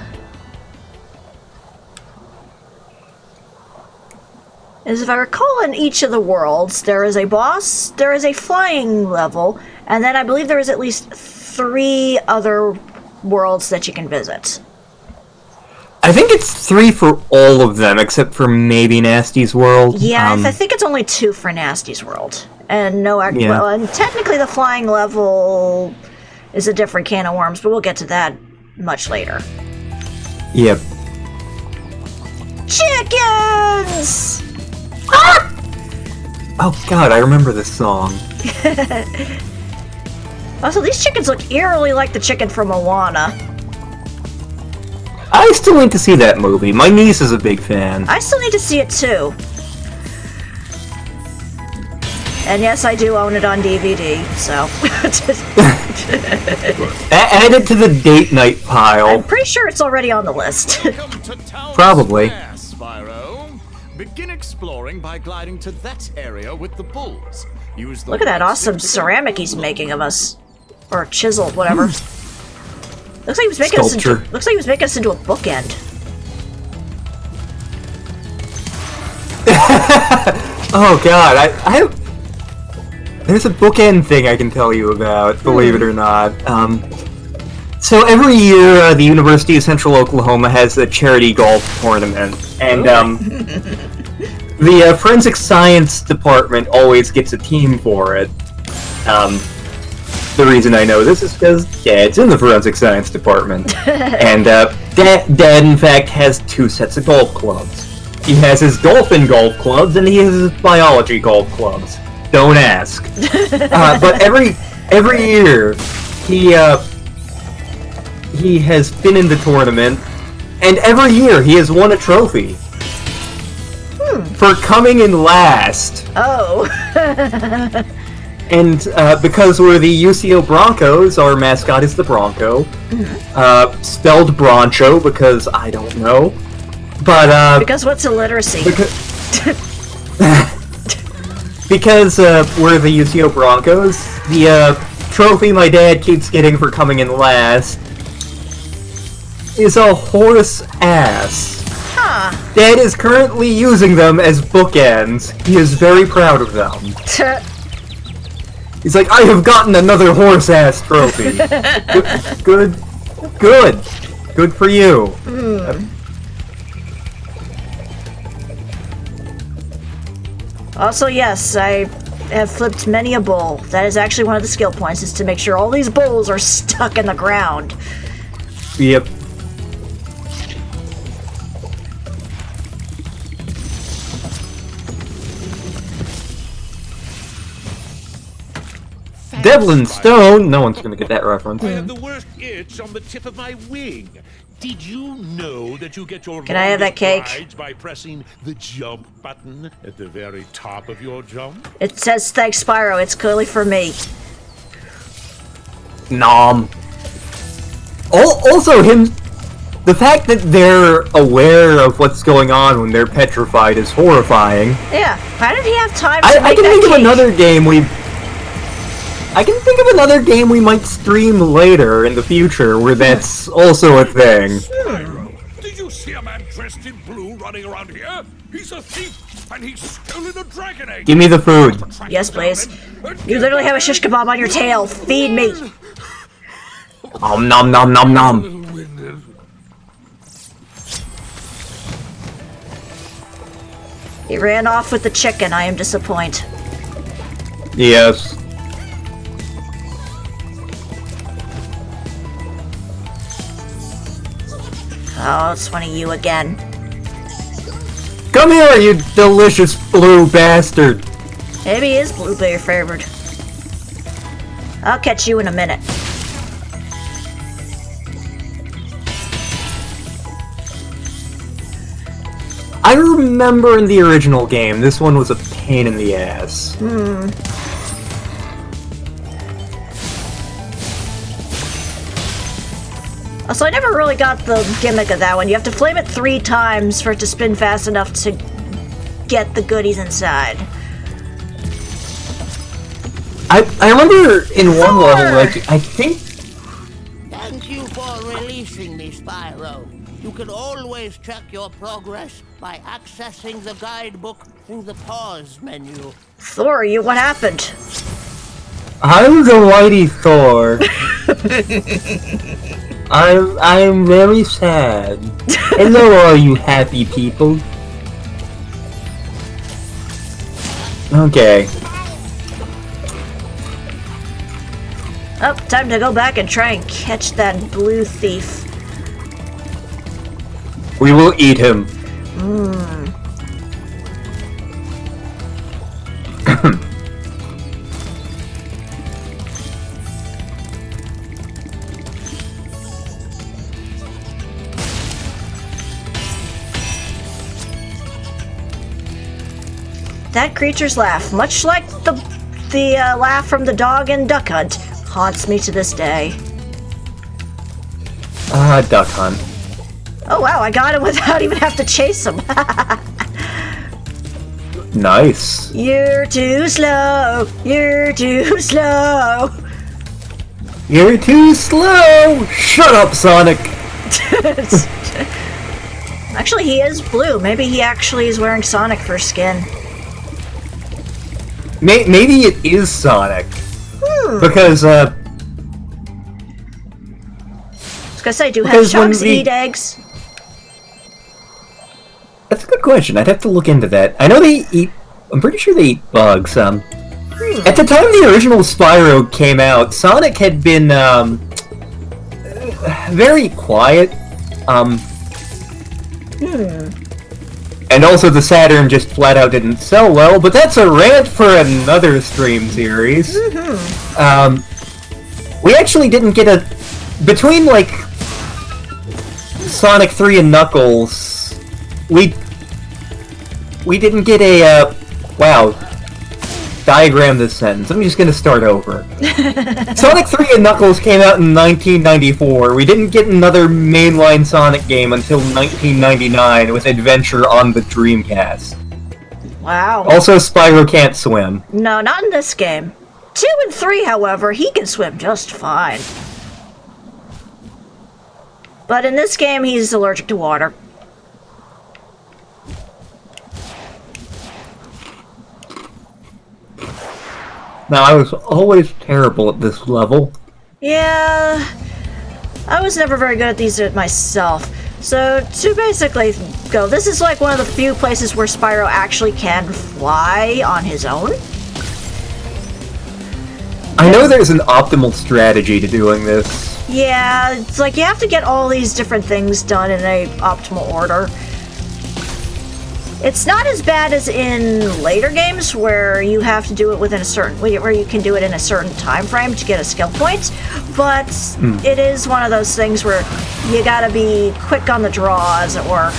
[SPEAKER 2] As if I recall, in each of the worlds, there is a boss, there is a flying level, and then I believe there is at least 3 other worlds that you can visit.
[SPEAKER 1] I think it's 3 for all of them, except for maybe Nasty's World.
[SPEAKER 2] Yeah, I think it's only 2 for Nasty's World. And well, and technically the flying level is a different can of worms, but we'll get to that much later.
[SPEAKER 1] Yep.
[SPEAKER 2] Chickens!
[SPEAKER 1] Ah! Oh god, I remember this song.
[SPEAKER 2] Also, these chickens look eerily like the chicken from Moana.
[SPEAKER 1] I still need to see that movie. My niece is a big fan.
[SPEAKER 2] I still need to see it too. And yes, I do own it on DVD, so...
[SPEAKER 1] Add it to the date night pile.
[SPEAKER 2] I'm pretty sure it's already on the list.
[SPEAKER 1] Probably.
[SPEAKER 13] Spyro. Begin exploring by gliding to that area with the bulls. Use the
[SPEAKER 2] Look at that awesome ceramic he's making of us. Or chiseled, whatever. Looks like he was making us into a bookend.
[SPEAKER 1] Oh god, I there's a bookend thing I can tell you about, believe it or not. So every year, the University of Central Oklahoma has a charity golf tournament, and the Forensic Science Department always gets a team for it. The reason I know this is because Dad's in the Forensic Science Department. And Dad, in fact, has 2 sets of golf clubs. He has his dolphin golf clubs, and he has his biology golf clubs. Don't ask. But every year, he has been in the tournament, and every year he has won a trophy. For coming in last.
[SPEAKER 2] Oh.
[SPEAKER 1] And because we're the UCO Broncos, our mascot is the Bronco. Spelled Broncho because I don't know. But
[SPEAKER 2] because what's illiteracy?
[SPEAKER 1] Because we're the UCO Broncos, the trophy my dad keeps getting for coming in last is a horse ass.
[SPEAKER 2] Huh.
[SPEAKER 1] Dad is currently using them as bookends. He is very proud of them. He's like, I have gotten another horse-ass trophy. Good for you.
[SPEAKER 2] Also, yes, I have flipped many a bull. That is actually one of the skill points, is to make sure all these bulls are stuck in the ground.
[SPEAKER 1] Yep. Devlin Stone? No one's gonna get that reference.
[SPEAKER 11] I have the worst itch on the tip of my wing. Did you know that you get your
[SPEAKER 2] Can I have that cake?
[SPEAKER 11] rides by pressing the jump button at the very top of your jump?
[SPEAKER 2] It says thanks, Spyro. It's clearly for me.
[SPEAKER 1] Nom. Also, the fact that they're aware of what's going on when they're petrified is horrifying.
[SPEAKER 2] Yeah. Why did he have time to
[SPEAKER 1] I
[SPEAKER 2] make
[SPEAKER 1] can
[SPEAKER 2] that
[SPEAKER 1] think
[SPEAKER 2] cake?
[SPEAKER 1] of another game I can think of another game we might stream later in the future where that's also a thing.
[SPEAKER 11] Spyro, did you see a man dressed in blue running around here? He's a thief, and he's stolen a dragon egg.
[SPEAKER 1] Give me the food.
[SPEAKER 2] Yes, please. You literally have a shish kebab on your tail. Feed me.
[SPEAKER 1] Nom nom nom nom nom.
[SPEAKER 2] He ran off with the chicken. I am disappointed.
[SPEAKER 1] Yes.
[SPEAKER 2] Oh, it's one of you again.
[SPEAKER 1] Come here, you delicious blue bastard.
[SPEAKER 2] Maybe is blueberry flavored. I'll catch you in a minute.
[SPEAKER 1] I remember in the original game, this one was a pain in the ass.
[SPEAKER 2] Also, I never really got the gimmick of that one. You have to flame it 3 times for it to spin fast enough to get the goodies inside.
[SPEAKER 1] I remember in one level, like, I think...
[SPEAKER 14] Thank you for releasing me, Spyro. You can always check your progress by accessing the guidebook through the pause menu.
[SPEAKER 2] Thor, what happened?
[SPEAKER 1] I'm the mighty Thor. I'm very sad. Hello, all you happy people. Okay.
[SPEAKER 2] Oh, time to go back and try and catch that blue thief.
[SPEAKER 1] We will eat him.
[SPEAKER 2] That creature's laugh, much like the laugh from the dog in Duck Hunt, haunts me to this day.
[SPEAKER 1] Duck Hunt.
[SPEAKER 2] Oh wow, I got him without even have to chase him.
[SPEAKER 1] Nice.
[SPEAKER 2] You're too slow. You're too slow.
[SPEAKER 1] You're too slow. Shut up, Sonic.
[SPEAKER 2] Actually, he is blue. Maybe he actually is wearing Sonic for skin.
[SPEAKER 1] Maybe it is Sonic. Because,
[SPEAKER 2] I was gonna say, do hedgehogs eat eggs?
[SPEAKER 1] That's a good question. I'd have to look into that. I know they eat... I'm pretty sure they eat bugs. At the time the original Spyro came out, Sonic had been, very quiet. And also the Saturn just flat out didn't sell well, but that's a rant for another stream series. We actually didn't get a... Between, like, Sonic 3 and Knuckles, we didn't get a, wow. Diagram this sentence. I'm just gonna start over. Sonic 3 and Knuckles came out in 1994. We didn't get another mainline Sonic game until 1999 with Adventure on the Dreamcast.
[SPEAKER 2] Wow.
[SPEAKER 1] Also, Spyro can't swim.
[SPEAKER 2] No, not in this game. 2 and 3, however, he can swim just fine. But in this game, he's allergic to water.
[SPEAKER 1] Now, I was always terrible at this level.
[SPEAKER 2] Yeah, I was never very good at these myself. So, to basically go, this is like one of the few places where Spyro actually can fly on his own.
[SPEAKER 1] I know there's an optimal strategy to doing this.
[SPEAKER 2] Yeah, it's like you have to get all these different things done in a optimal order. It's not as bad as in later games where you have to do it within a certain, where you can do it in a certain time frame to get a skill point, but it is one of those things where you gotta be quick on the draw, as it were.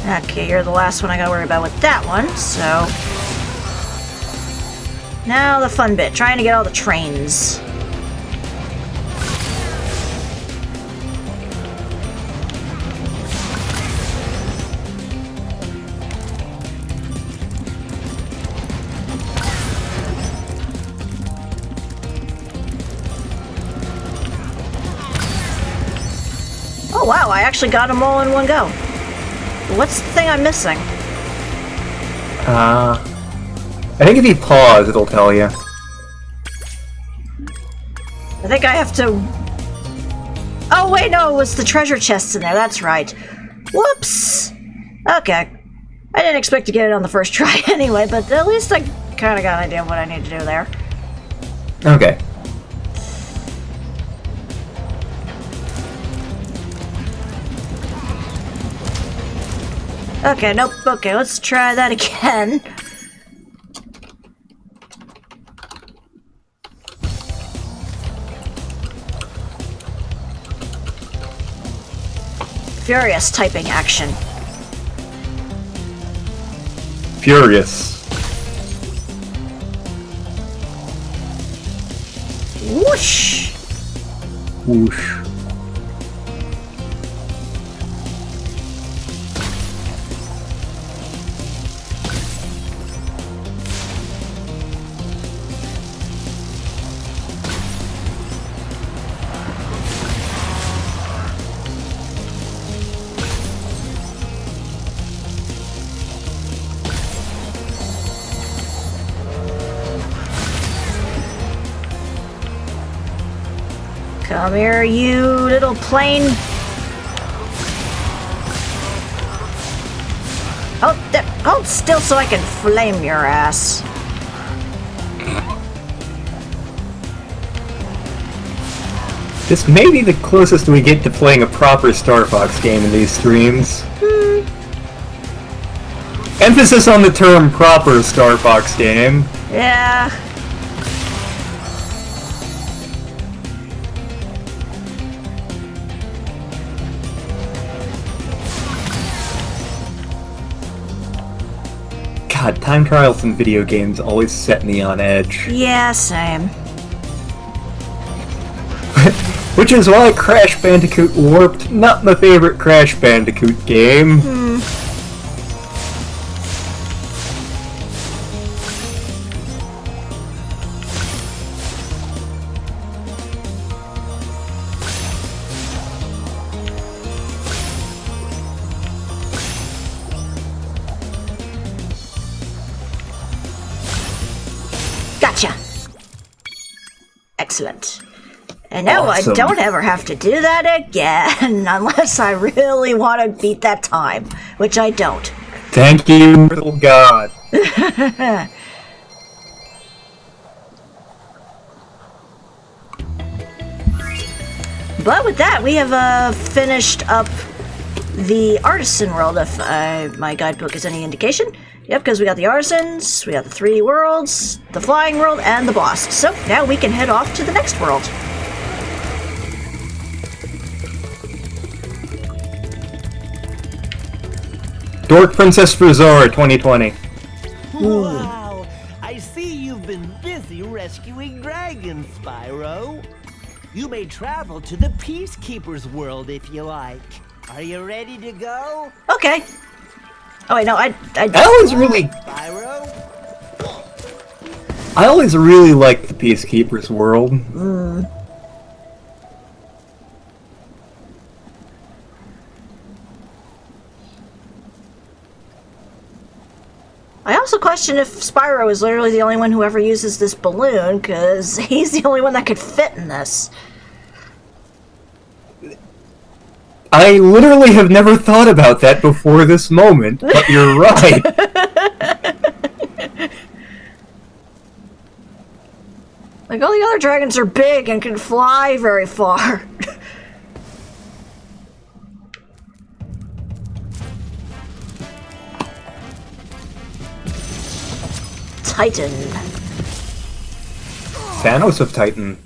[SPEAKER 2] Okay, you're the last one I gotta worry about with that one, so... Now the fun bit, trying to get all the trains. Oh wow, I actually got them all in one go. What's the thing I'm missing?
[SPEAKER 1] I think if you pause, it'll tell you.
[SPEAKER 2] I think I have to... Oh wait, no, it was the treasure chests in there, that's right. Whoops! Okay. I didn't expect to get it on the first try anyway, but at least I kinda got an idea of what I need to do there.
[SPEAKER 1] Okay.
[SPEAKER 2] Okay, nope, okay, let's try that again. Furious typing action.
[SPEAKER 1] Furious.
[SPEAKER 2] Whoosh!
[SPEAKER 1] Whoosh.
[SPEAKER 2] Come here, you little plane. Hold still so I can flame your ass.
[SPEAKER 1] This may be the closest we get to playing a proper Star Fox game in these streams. Emphasis on the term proper Star Fox game.
[SPEAKER 2] Yeah.
[SPEAKER 1] God, time trials in video games always set me on edge.
[SPEAKER 2] Yeah, same.
[SPEAKER 1] Which is why Crash Bandicoot Warped, not my favorite Crash Bandicoot game.
[SPEAKER 2] Gotcha. Excellent. And now
[SPEAKER 1] Awesome.
[SPEAKER 2] I don't ever have to do that again, unless I really want to beat that time, which I don't.
[SPEAKER 1] Thank you, little god.
[SPEAKER 2] But with that, we have finished up the Artisan World, if my guidebook is any indication. Yep, because we got the Artisans, we got the 3 worlds, the Flying World, and the boss. So now we can head off to the next world.
[SPEAKER 1] Dork Princess Fuzora 2020.
[SPEAKER 9] Wow! I see you've been busy rescuing dragons, Spyro. You may travel to the Peacekeeper's world if you like. Are you ready to go?
[SPEAKER 2] Okay. Oh wait, no, I
[SPEAKER 1] always really liked the Peacekeeper's world.
[SPEAKER 2] question if Spyro is literally the only one who ever uses this balloon, because he's the only one that could fit in this.
[SPEAKER 1] I literally have never thought about that before this moment, but you're right.
[SPEAKER 2] Like, all the other dragons are big and can fly very far. Titan.
[SPEAKER 1] Thanos of Titan.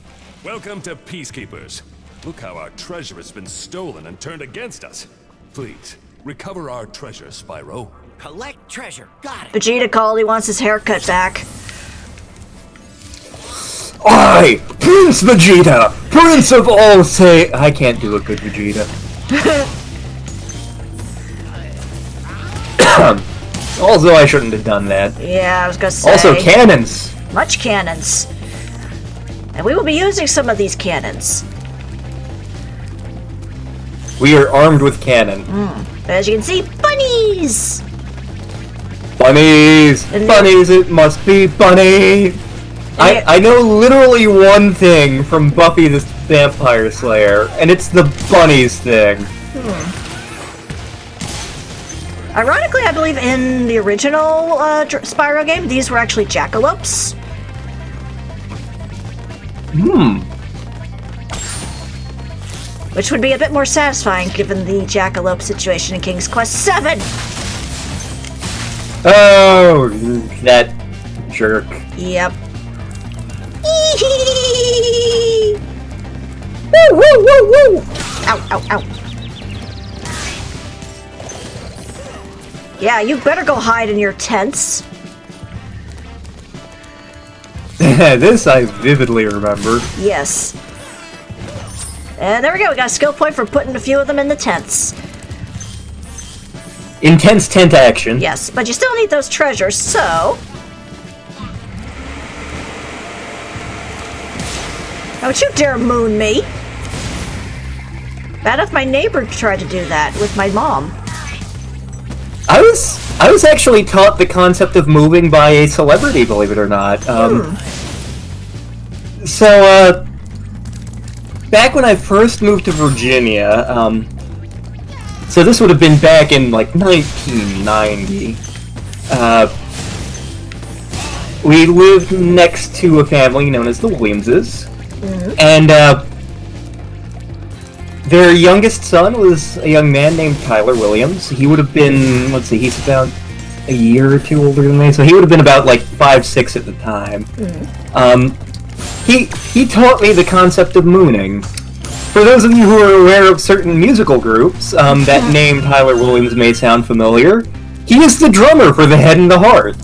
[SPEAKER 5] Welcome to Peacekeepers. Look how our treasure has been stolen and turned against us. Please, recover our treasure, Spyro.
[SPEAKER 7] Collect treasure. Got it.
[SPEAKER 2] Vegeta called. He wants his haircut back.
[SPEAKER 1] I, Prince Vegeta, Prince of all say... I can't do a good Vegeta. Also, I shouldn't have done that.
[SPEAKER 2] Yeah, I was gonna say.
[SPEAKER 1] Also, cannons!
[SPEAKER 2] Much cannons. And we will be using some of these cannons.
[SPEAKER 1] We are armed with cannon.
[SPEAKER 2] As you can see, bunnies!
[SPEAKER 1] Bunnies! Bunnies, it must be bunny! I know literally one thing from Buffy the Vampire Slayer, and it's the bunnies thing.
[SPEAKER 2] Ironically, I believe in the original Spyro game, these were actually jackalopes. Which would be a bit more satisfying given the jackalope situation in King's Quest VII.
[SPEAKER 1] Oh, that jerk.
[SPEAKER 2] Yep.
[SPEAKER 1] Woo, woo, woo, woo!
[SPEAKER 2] Ow, ow, ow. Yeah, you better go hide in your tents.
[SPEAKER 1] This I vividly remember.
[SPEAKER 2] Yes. And there we go, we got a skill point for putting a few of them in the tents.
[SPEAKER 1] Intense tent action.
[SPEAKER 2] Yes, but you still need those treasures, so... Don't you dare moon me! Bad if my neighbor tried to do that with my mom.
[SPEAKER 1] I was actually taught the concept of moving by a celebrity, believe it or not. So, back when I first moved to Virginia, so this would have been back in, like, 1990, we lived next to a family known as the Williamses, and, their youngest son was a young man named Tyler Williams. He would have been, let's see, he's about a year or two older than me, so he would have been about, like, 5, 6 at the time. He taught me the concept of mooning. For those of you who are aware of certain musical groups, that name Tyler Williams may sound familiar. He is the drummer for The Head and the Heart.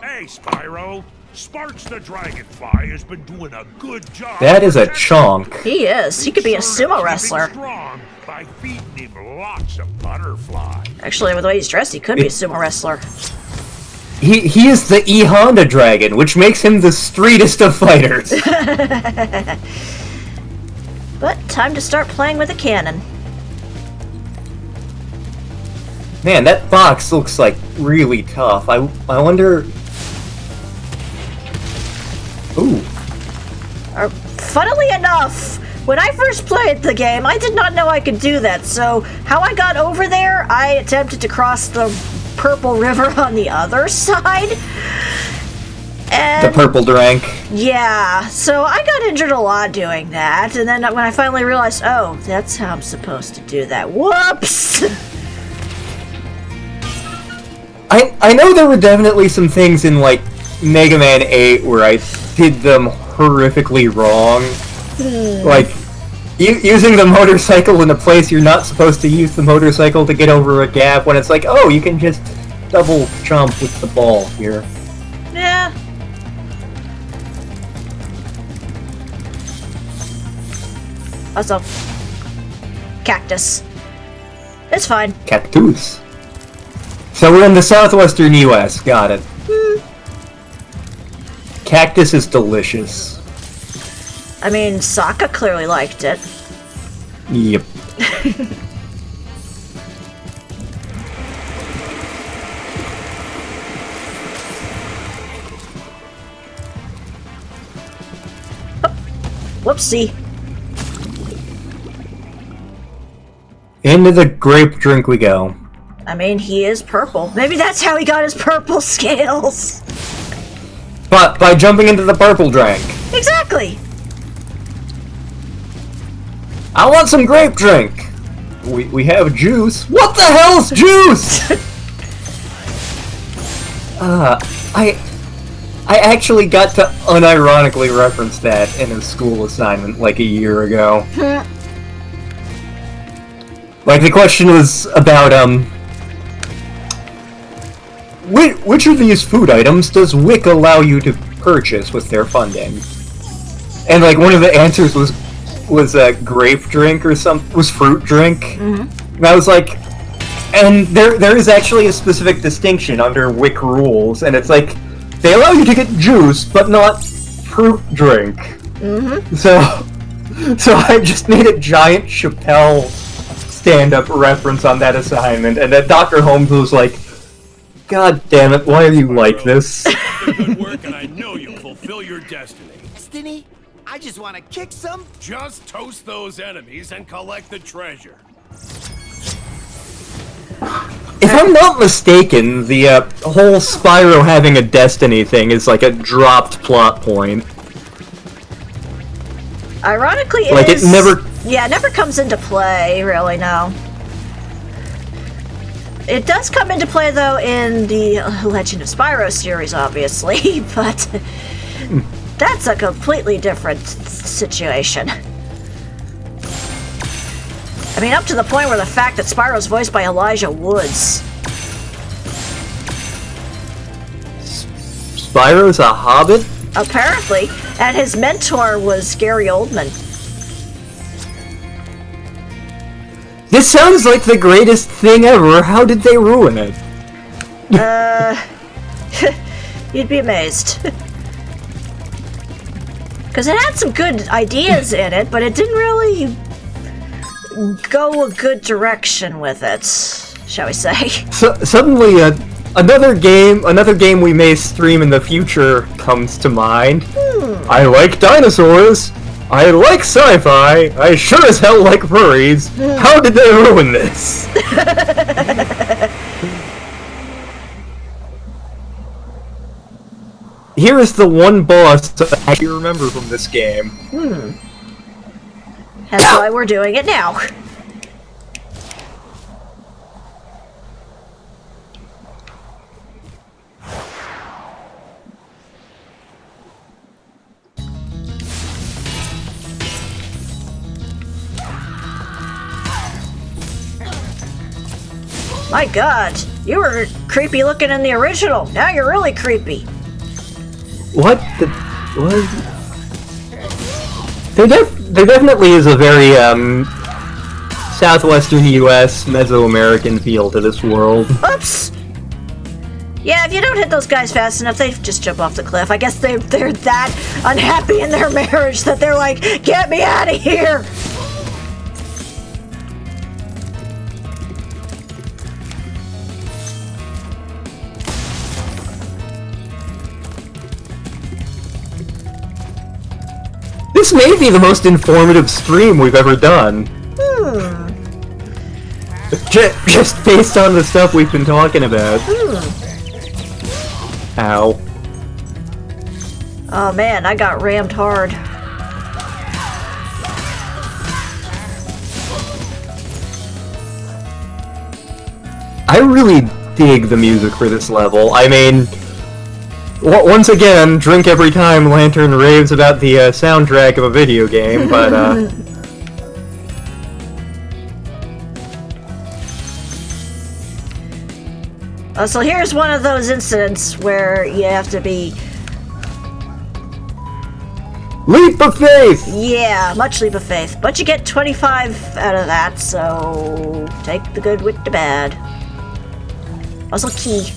[SPEAKER 11] Hey, Spyro. Sparks the Dragonfly has been doing a good job.
[SPEAKER 1] That is a chonk.
[SPEAKER 2] He is. He could be a sumo wrestler.
[SPEAKER 11] Strong by feeding him lots of butterflies.
[SPEAKER 2] Actually, with the way he's dressed, he could be a sumo wrestler.
[SPEAKER 1] He is the E Honda Dragon, which makes him the streetest of fighters.
[SPEAKER 2] But time to start playing with a cannon.
[SPEAKER 1] Man, that box looks like really tough. I wonder. Ooh.
[SPEAKER 2] Funnily enough, when I first played the game, I did not know I could do that, so how I got over there, I attempted to cross the purple river on the other side. And
[SPEAKER 1] The purple drank.
[SPEAKER 2] yeah, so I got injured a lot doing that, and then when I finally realized, oh, that's how I'm supposed to do that. Whoops!
[SPEAKER 1] I know there were definitely some things in, like, Mega Man 8 where I did them horrifically wrong. Like, using the motorcycle in a place you're not supposed to use the motorcycle to get over a gap, when it's like, oh, you can just double jump with the ball here.
[SPEAKER 2] Yeah. Also, cactus. It's fine.
[SPEAKER 1] Cactus. So we're in the southwestern U.S. Got it. Cactus is delicious.
[SPEAKER 2] I mean, Sokka clearly liked it.
[SPEAKER 1] Yep.
[SPEAKER 2] Whoopsie.
[SPEAKER 1] Into the grape drink we go.
[SPEAKER 2] I mean, he is purple. Maybe that's how he got his purple scales.
[SPEAKER 1] But by jumping into the purple drink.
[SPEAKER 2] Exactly.
[SPEAKER 1] I want some grape drink. We have juice. What the hell's juice? I actually got to unironically reference that in a school assignment like a year ago. Like the question was about which of these food items does WIC allow you to purchase with their funding? And like one of the answers was a grape drink or something, was fruit drink. Mm-hmm. And I was like, and there is actually a specific distinction under WIC rules, and it's like they allow you to get juice, but not fruit drink. Mm-hmm. So I just made a giant Chappelle stand-up reference on that assignment, and then Dr. Holmes was like, "God damn it, why are you like this?"
[SPEAKER 11] Good work, and I know you'll fulfill your destiny.
[SPEAKER 7] Destiny? I just want to kick some.
[SPEAKER 11] Just toast those enemies and collect the treasure.
[SPEAKER 1] If I'm not mistaken, the whole Spyro having a destiny thing is like a dropped plot point.
[SPEAKER 2] Ironically,
[SPEAKER 1] like it never.
[SPEAKER 2] Yeah, it never comes into play, really. No. It does come into play though in the Legend of Spyro series, obviously, but that's a completely different situation. I mean, up to the point where the fact that Spyro's voiced by Elijah Woods.
[SPEAKER 1] Spyro's a hobbit?
[SPEAKER 2] Apparently, and his mentor was Gary Oldman.
[SPEAKER 1] This sounds like the greatest thing ever. How did they ruin it?
[SPEAKER 2] You'd be amazed. Because it had some good ideas in it, but it didn't really go a good direction with it, shall we say.
[SPEAKER 1] So, suddenly, another game we may stream in the future comes to mind. I like dinosaurs. I like sci-fi. I sure as hell like furries. How did they ruin this? Here is the one boss I actually remember from this game.
[SPEAKER 2] That's why we're doing it now. My god, you were creepy looking in the original. Now you're really creepy.
[SPEAKER 1] What? There definitely is a very, southwestern U.S. Mesoamerican feel to this world.
[SPEAKER 2] Oops! Yeah, if you don't hit those guys fast enough, they just jump off the cliff. I guess they're that unhappy in their marriage that they're like, get me out of here!
[SPEAKER 1] This may be the most informative stream we've ever done. Just based on the stuff we've been talking about. Ow.
[SPEAKER 2] Oh man, I got rammed hard.
[SPEAKER 1] I really dig the music for this level. I mean, once again, drink every time Lantern raves about the soundtrack of a video game, but
[SPEAKER 2] so here's one of those incidents where you have to be...
[SPEAKER 1] Leap of faith!
[SPEAKER 2] Yeah, much leap of faith. But you get 25 out of that, so take the good with the bad. Puzzle key.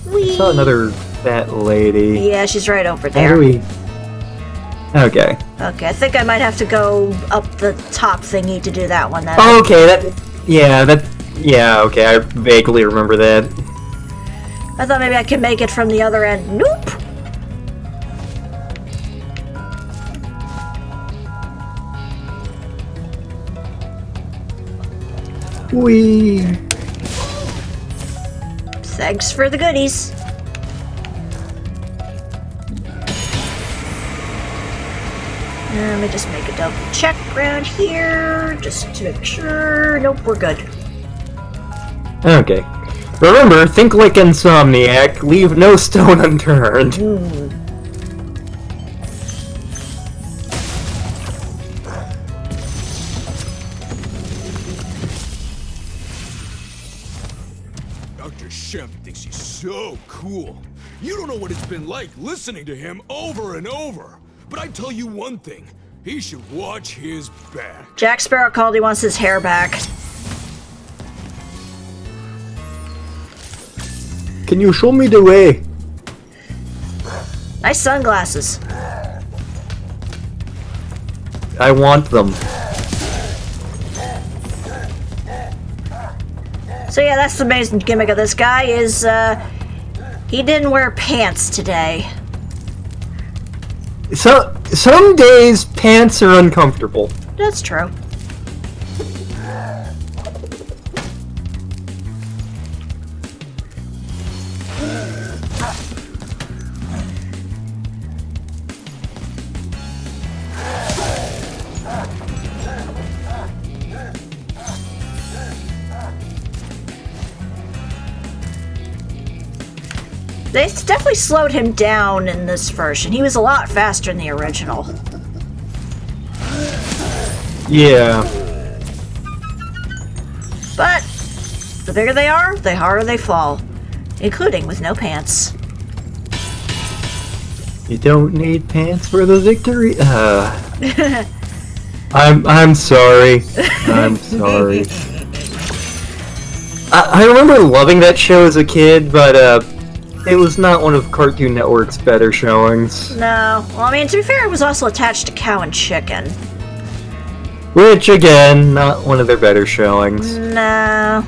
[SPEAKER 1] I saw another fat lady.
[SPEAKER 2] Yeah, she's right over
[SPEAKER 1] How
[SPEAKER 2] there.
[SPEAKER 1] do we... Okay.
[SPEAKER 2] Okay, I think I might have to go up the top thingy to do that one then.
[SPEAKER 1] Okay, yeah, okay, I vaguely remember that.
[SPEAKER 2] I thought maybe I could make it from the other end. Nope!
[SPEAKER 1] Whee!
[SPEAKER 2] Thanks for the goodies. Let me just make a double check around here, just to make sure. Nope, we're good.
[SPEAKER 1] Okay. Remember, think like Insomniac, leave no stone unturned.
[SPEAKER 11] Dr. Shem thinks he's so cool. You don't know what it's been like listening to him over and over. But I tell you one thing, he should watch his back.
[SPEAKER 2] Jack Sparrow called, he wants his hair back.
[SPEAKER 1] Can you show me the way?
[SPEAKER 2] Nice sunglasses.
[SPEAKER 1] I want them.
[SPEAKER 2] So yeah, that's the amazing gimmick of this guy is, he didn't wear pants today.
[SPEAKER 1] So, some days pants are uncomfortable.
[SPEAKER 2] That's true. They definitely slowed him down in this version. He was a lot faster in the original.
[SPEAKER 1] Yeah.
[SPEAKER 2] But the bigger they are, the harder they fall. Including with no pants.
[SPEAKER 1] You don't need pants for the victory? I'm sorry. I'm sorry. I remember loving that show as a kid, but it was not one of Cartoon Network's better showings.
[SPEAKER 2] No. Well, I mean, to be fair, it was also attached to Cow and Chicken.
[SPEAKER 1] Which, again, not one of their better showings.
[SPEAKER 2] No.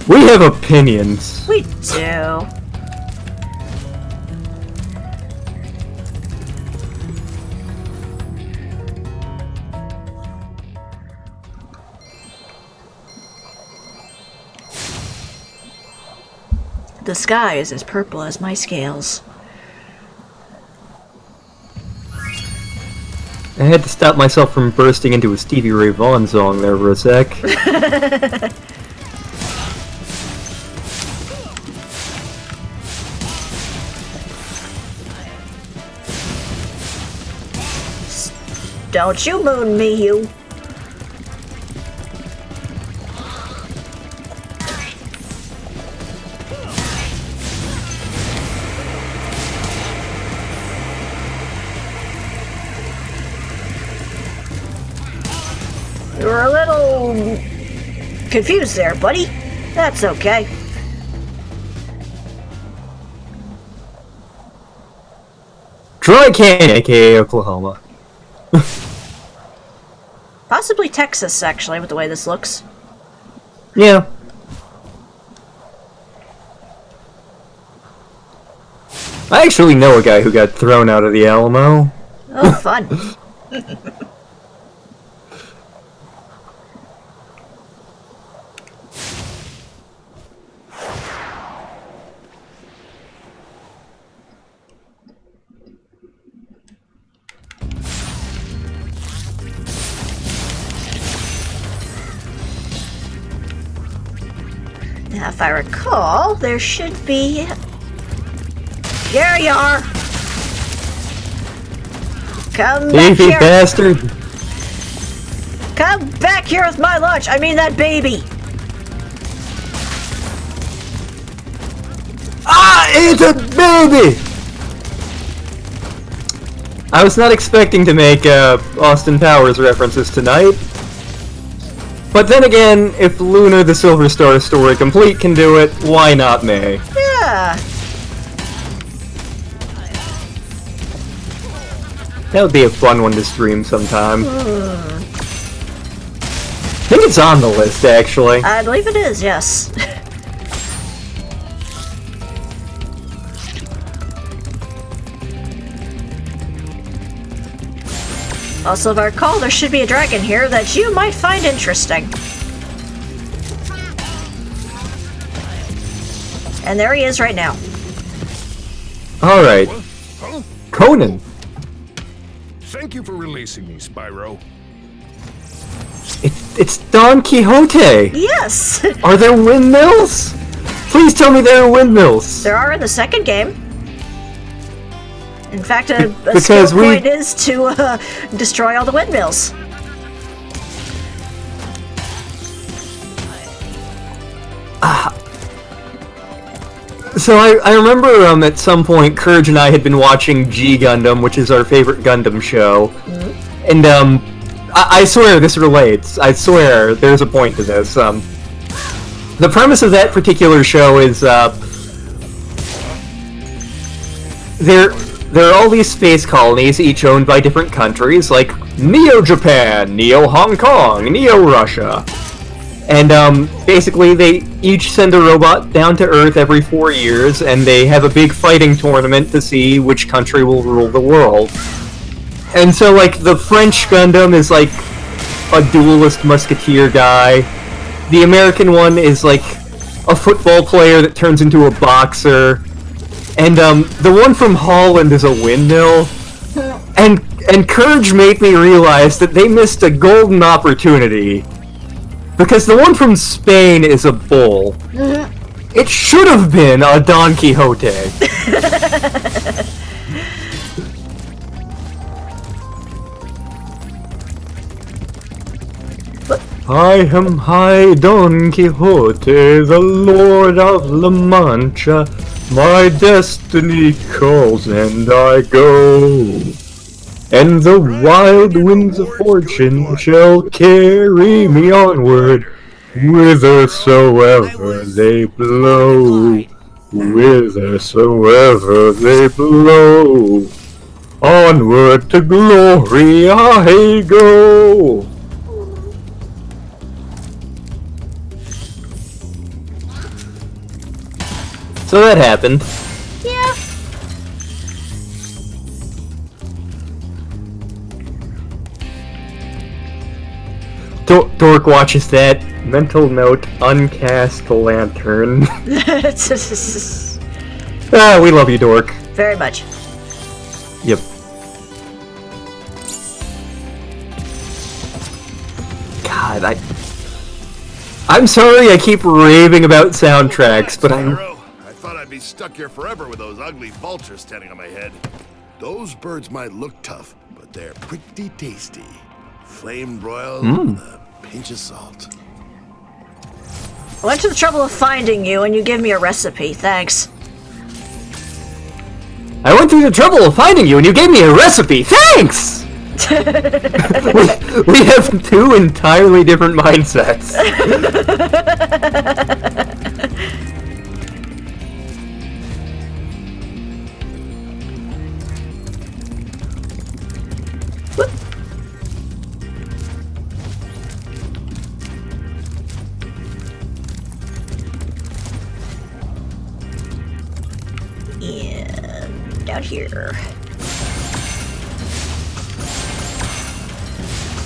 [SPEAKER 1] We have opinions.
[SPEAKER 2] We do. The sky is as purple as my scales.
[SPEAKER 1] I had to stop myself from bursting into a Stevie Ray Vaughan song there for a sec.
[SPEAKER 2] Don't you moon me, you. You were a little confused there, buddy. That's okay.
[SPEAKER 1] Troy Canyon, aka Oklahoma.
[SPEAKER 2] Possibly Texas, actually, with the way this looks.
[SPEAKER 1] Yeah. I actually know a guy who got thrown out of the Alamo.
[SPEAKER 2] Oh, fun. Now, if I recall, there should be... There you are! Come back
[SPEAKER 1] Easy
[SPEAKER 2] here!
[SPEAKER 1] bastard!
[SPEAKER 2] Come back here with my lunch! I mean that baby!
[SPEAKER 1] Ah! It's a baby! I was not expecting to make Austin Powers references tonight. But then again, if Luna the Silver Star story complete can do it, why not me?
[SPEAKER 2] Yeah.
[SPEAKER 1] That would be a fun one to stream sometime. I think it's on the list, actually.
[SPEAKER 2] I believe it is, yes. Also, if I recall, there should be a dragon here that you might find interesting. And there he is right now.
[SPEAKER 1] Alright. Conan.
[SPEAKER 15] Thank you for releasing me, Spyro.
[SPEAKER 1] It's Don Quixote!
[SPEAKER 2] Yes!
[SPEAKER 1] Are there windmills? Please tell me there are windmills!
[SPEAKER 2] There are in the second game. In fact, a skill point is to destroy all the windmills.
[SPEAKER 1] So I remember at some point Courage and I had been watching G Gundam, which is our favorite Gundam show. And I swear this relates. I swear there's a point to this. The premise of that particular show is there are all these space colonies, each owned by different countries, like Neo-Japan, Neo-Hong Kong, Neo-Russia. And basically they each send a robot down to Earth every 4 years, and they have a big fighting tournament to see which country will rule the world. And so, like, the French Gundam is like a duelist musketeer guy. The American one is like a football player that turns into a boxer. And the one from Holland is a windmill. And Courage made me realize that they missed a golden opportunity. Because the one from Spain is a bull. It should have been a Don Quixote. I am High Don Quixote, the Lord of La Mancha. My destiny calls and I go. And the wild winds of fortune shall carry me onward, whithersoever they blow. Whithersoever they blow. Onward to glory I go. So that happened.
[SPEAKER 2] Yeah.
[SPEAKER 1] Dork watches that. Mental note, uncast lantern. We love you, Dork.
[SPEAKER 2] Very much.
[SPEAKER 1] Yep. God, I'm sorry I keep raving about soundtracks, but
[SPEAKER 6] I thought I'd be stuck here forever with those ugly vultures standing on my head.
[SPEAKER 15] Those birds might look tough, but they're pretty tasty. Flame broiled with a pinch of salt.
[SPEAKER 2] I went to the trouble of finding you, and you gave me a recipe. Thanks.
[SPEAKER 1] I went through the trouble of finding you, and you gave me a recipe. Thanks! we have two entirely different mindsets.
[SPEAKER 2] And down here.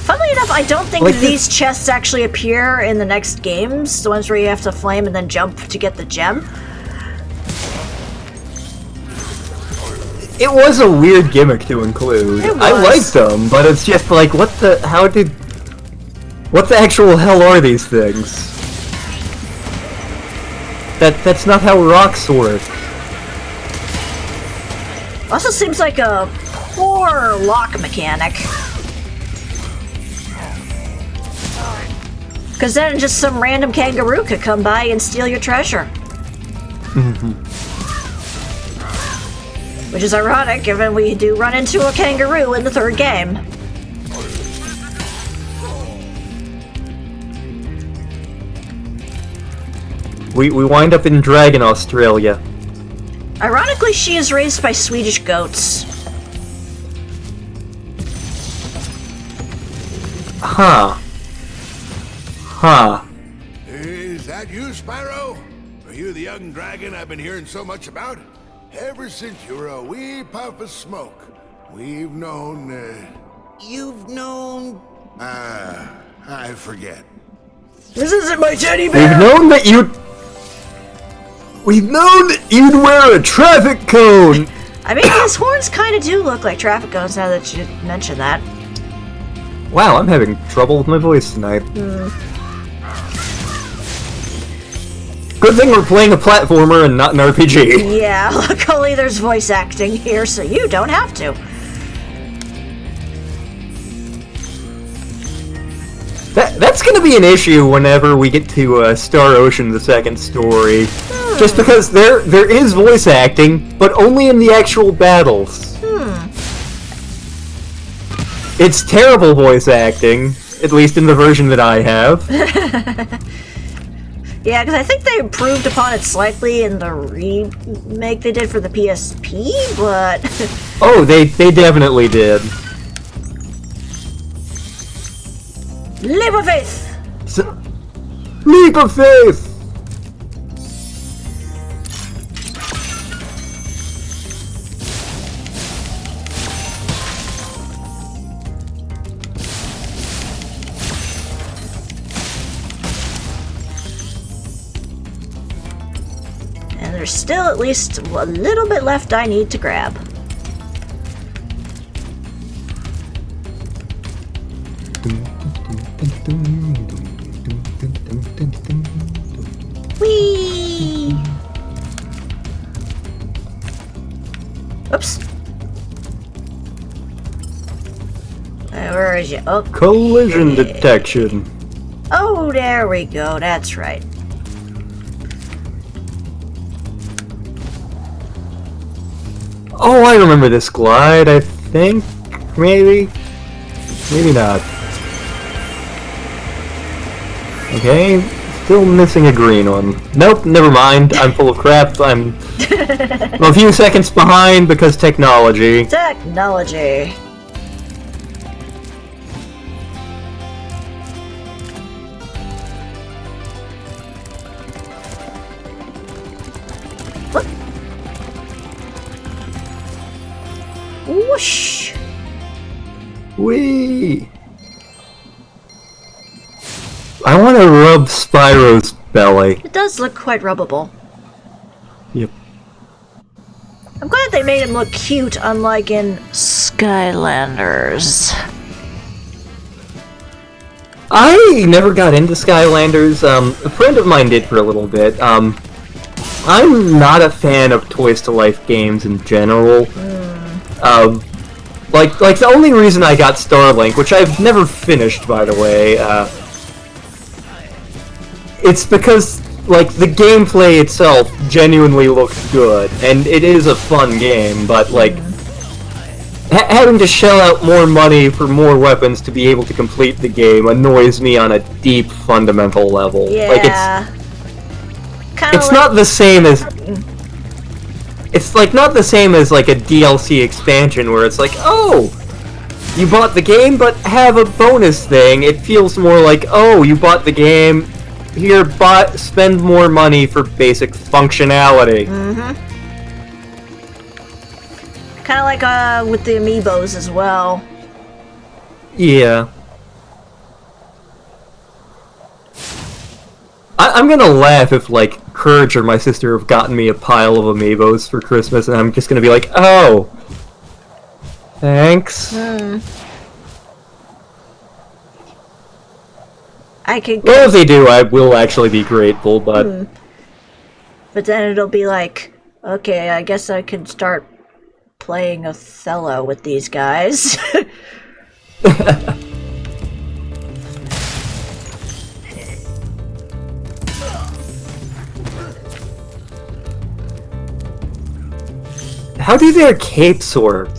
[SPEAKER 2] Funnily enough, I don't think these chests actually appear in the next games, the ones where you have to flame and then jump to get the gem.
[SPEAKER 1] It was a weird gimmick to include. I liked them, but it's just like, what the actual hell are these things? That's not how rocks work.
[SPEAKER 2] Also seems like a poor lock mechanic. Because then just some random kangaroo could come by and steal your treasure. Which is ironic, given we do run into a kangaroo in the third game.
[SPEAKER 1] We wind up in Dragon, Australia.
[SPEAKER 2] Ironically, she is raised by Swedish goats.
[SPEAKER 1] Huh. Huh.
[SPEAKER 15] Is that you, Spyro? Are you the young dragon I've been hearing so much about? Ever since you were a wee puff of smoke, we've known,
[SPEAKER 14] You've known...
[SPEAKER 15] I forget.
[SPEAKER 2] This isn't my teddy
[SPEAKER 1] bear! We've known that you'd wear a traffic cone!
[SPEAKER 2] I mean, his horns kind of do look like traffic cones now that you mention that.
[SPEAKER 1] Wow, I'm having trouble with my voice tonight. Good thing we're playing a platformer and not an RPG.
[SPEAKER 2] Yeah, luckily there's voice acting here, so you don't have to.
[SPEAKER 1] That's gonna be an issue whenever we get to Star Ocean: The Second Story. Just because there is voice acting, but only in the actual battles. It's terrible voice acting, at least in the version that I have.
[SPEAKER 2] Yeah, because I think they improved upon it slightly in the remake they did for the PSP, but...
[SPEAKER 1] Oh, they definitely did.
[SPEAKER 2] Leap of faith!
[SPEAKER 1] Leap of faith!
[SPEAKER 2] And there's still at least a little bit left I need to grab. Whee! Oops. Where is you? Oh.
[SPEAKER 1] Collision detection.
[SPEAKER 2] Oh, there we go. That's right.
[SPEAKER 1] Oh, I remember this glide, I think. Maybe. Maybe not. Okay, still missing a green one. Nope, never mind. I'm full of crap. I'm a few seconds behind because technology.
[SPEAKER 2] Technology. Whoosh!
[SPEAKER 1] Whee! I want to rub Spyro's belly.
[SPEAKER 2] It does look quite rubbable.
[SPEAKER 1] Yep.
[SPEAKER 2] I'm glad they made him look cute, unlike in Skylanders.
[SPEAKER 1] I never got into Skylanders. A friend of mine did for a little bit. I'm not a fan of Toys to Life games in general. Like the only reason I got Starlink, which I've never finished, by the way, it's because, like, the gameplay itself genuinely looks good, and it is a fun game, but, like, having to shell out more money for more weapons to be able to complete the game annoys me on a deep, fundamental level.
[SPEAKER 2] Yeah.
[SPEAKER 1] Like, it's not the same as... It's, like, not the same as, like, a DLC expansion where it's like, oh, you bought the game, but have a bonus thing. It feels more like, oh, you bought the game, here, spend more money for basic functionality.
[SPEAKER 2] Kind of like with the amiibos as well.
[SPEAKER 1] Yeah. I'm gonna laugh if, like, Courage or my sister have gotten me a pile of amiibos for Christmas, and I'm just gonna be like, oh, thanks.
[SPEAKER 2] I could.
[SPEAKER 1] Well, if they do, I will actually be grateful, but...
[SPEAKER 2] But then it'll be like, okay, I guess I can start playing Othello with these guys.
[SPEAKER 1] How do their capes work?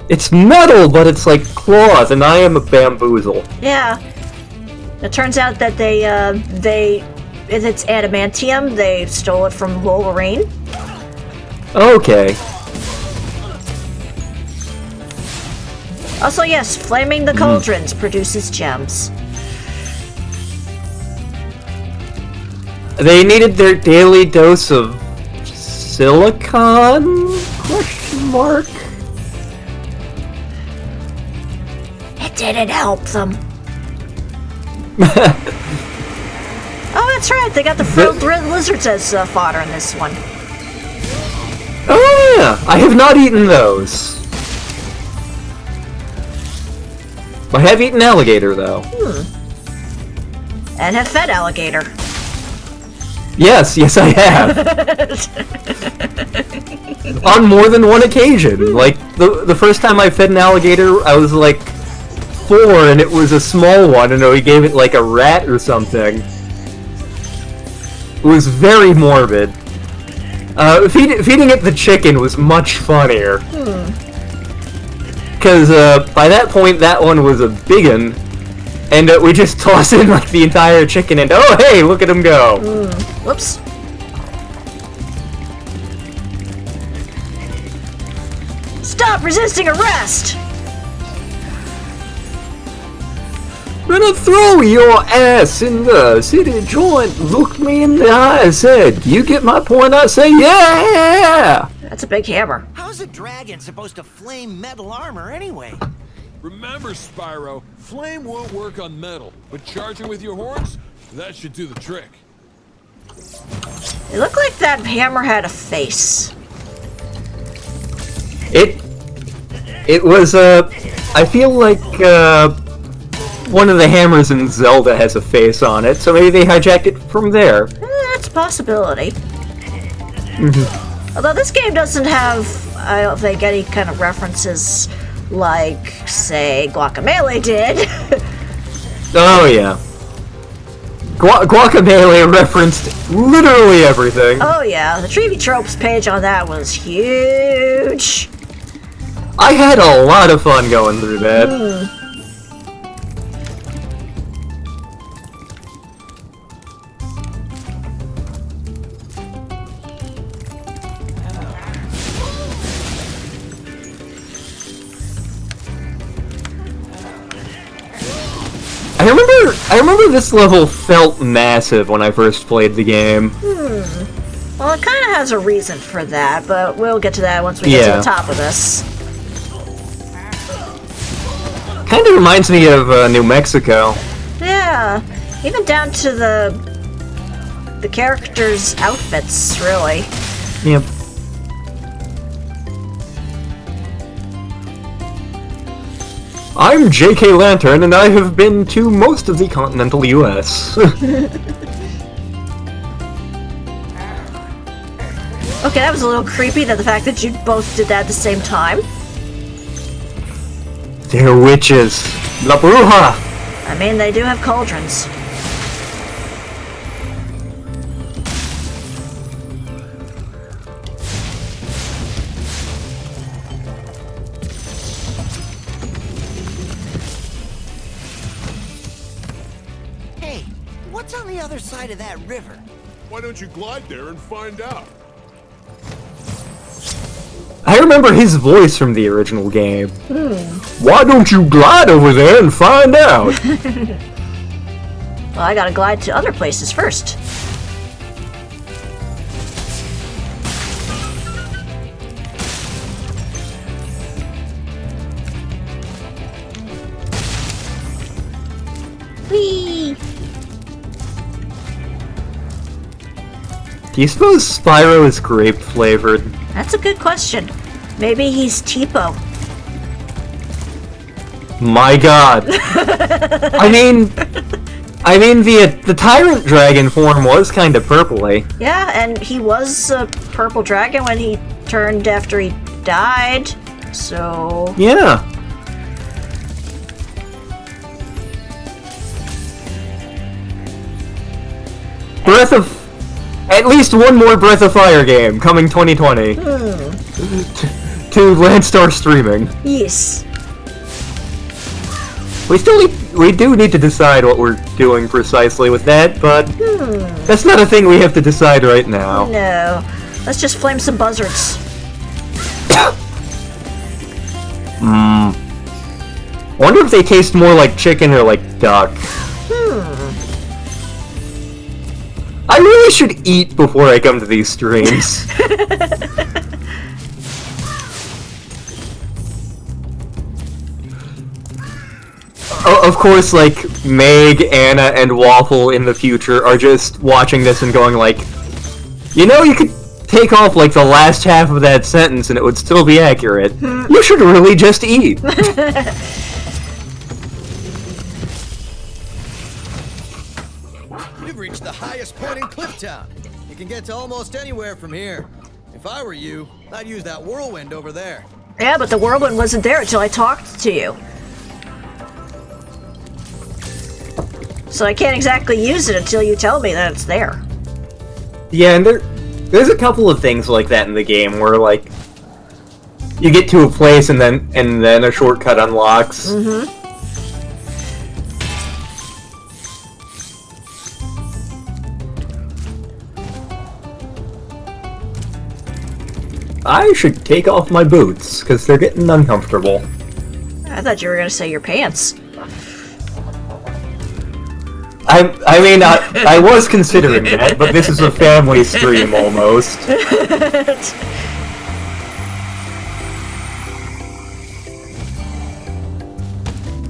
[SPEAKER 1] It's metal, but it's like cloth, and I am a bamboozle.
[SPEAKER 2] Yeah. It turns out that it's adamantium. They stole it from Wolverine.
[SPEAKER 1] Okay.
[SPEAKER 2] Also, yes, flaming the cauldrons produces gems.
[SPEAKER 1] They needed their daily dose of silicon? Question mark.
[SPEAKER 2] It didn't help them. Oh, that's right. They got the frilled lizards as fodder in this one.
[SPEAKER 1] Oh yeah, I have not eaten those. I have eaten alligator though.
[SPEAKER 2] And have fed alligator.
[SPEAKER 1] Yes, I have. On more than one occasion. Like the first time I fed an alligator, I was like 4, and it was a small one, and we gave it like a rat or something. It was very morbid. Feeding it the chicken was much funnier. Because by that point, that one was a biggin, and we just toss in like the entire chicken, and oh hey, look at him go.
[SPEAKER 2] Whoops. Stop resisting arrest!
[SPEAKER 1] Gonna throw your ass in the city joint. Look me in the eye and said, "You get my point?" I say, "Yeah."
[SPEAKER 2] That's a big hammer.
[SPEAKER 7] How's a dragon supposed to flame metal armor anyway?
[SPEAKER 11] Remember, Spyro, flame won't work on metal, but charging with your horns, that should do the trick.
[SPEAKER 2] It looked like that hammer had a face.
[SPEAKER 1] It was I feel like one of the hammers in Zelda has a face on it, so maybe they hijacked it from there.
[SPEAKER 2] That's a possibility. Although this game doesn't have, I don't think, any kind of references like, say, Guacamelee did.
[SPEAKER 1] Oh yeah. Guacamelee referenced literally everything.
[SPEAKER 2] Oh yeah, the Treevee Tropes page on that was huge.
[SPEAKER 1] I had a lot of fun going through that. I remember this level felt massive when I first played the game.
[SPEAKER 2] Well, it kind of has a reason for that, but we'll get to that once we get to the top of this.
[SPEAKER 1] Kind of reminds me of New Mexico.
[SPEAKER 2] Yeah, even down to the characters' outfits, really.
[SPEAKER 1] Yep. I'm JKLantern, and I have been to most of the continental U.S.
[SPEAKER 2] Okay, that was a little creepy, that the fact that you both did that at the same time.
[SPEAKER 1] They're witches. La Bruja!
[SPEAKER 2] I mean, they do have cauldrons.
[SPEAKER 7] Hey, what's on the other side of that river?
[SPEAKER 11] Why don't you glide there and find out?
[SPEAKER 1] I remember his voice from the original game. Why don't you glide over there and find out?
[SPEAKER 2] Well, I gotta glide to other places first. Whee!
[SPEAKER 1] Do you suppose Spyro is grape flavored?
[SPEAKER 2] That's a good question. Maybe he's Tipo.
[SPEAKER 1] My god. I mean the Tyrant Dragon form was kind of purpley.
[SPEAKER 2] Yeah, and he was a purple dragon when he turned after he died, so...
[SPEAKER 1] Yeah. At least one more Breath of Fire game coming 2020 to Landstar streaming.
[SPEAKER 2] Yes.
[SPEAKER 1] We do need to decide what we're doing precisely with that, but that's not a thing we have to decide right now.
[SPEAKER 2] No. Let's just flame some buzzards.
[SPEAKER 1] Wonder if they taste more like chicken or like duck. I really should eat before I come to these streams. Of course, like, Meg, Anna, and Waffle in the future are just watching this and going like, you know, you could take off like the last half of that sentence and it would still be accurate. You should really just eat.
[SPEAKER 16] You've reached the highest point in Clifftown. You can get to almost anywhere from here. If I were you, I'd use that whirlwind over there.
[SPEAKER 2] Yeah, but the whirlwind wasn't there until I talked to you. So I can't exactly use it until you tell me that it's there.
[SPEAKER 1] Yeah, and there's a couple of things like that in the game where, like, you get to a place and then a shortcut unlocks. I should take off my boots, because they're getting uncomfortable.
[SPEAKER 2] I thought you were going to say your pants.
[SPEAKER 1] I mean, I was considering that, but this is a family stream, almost.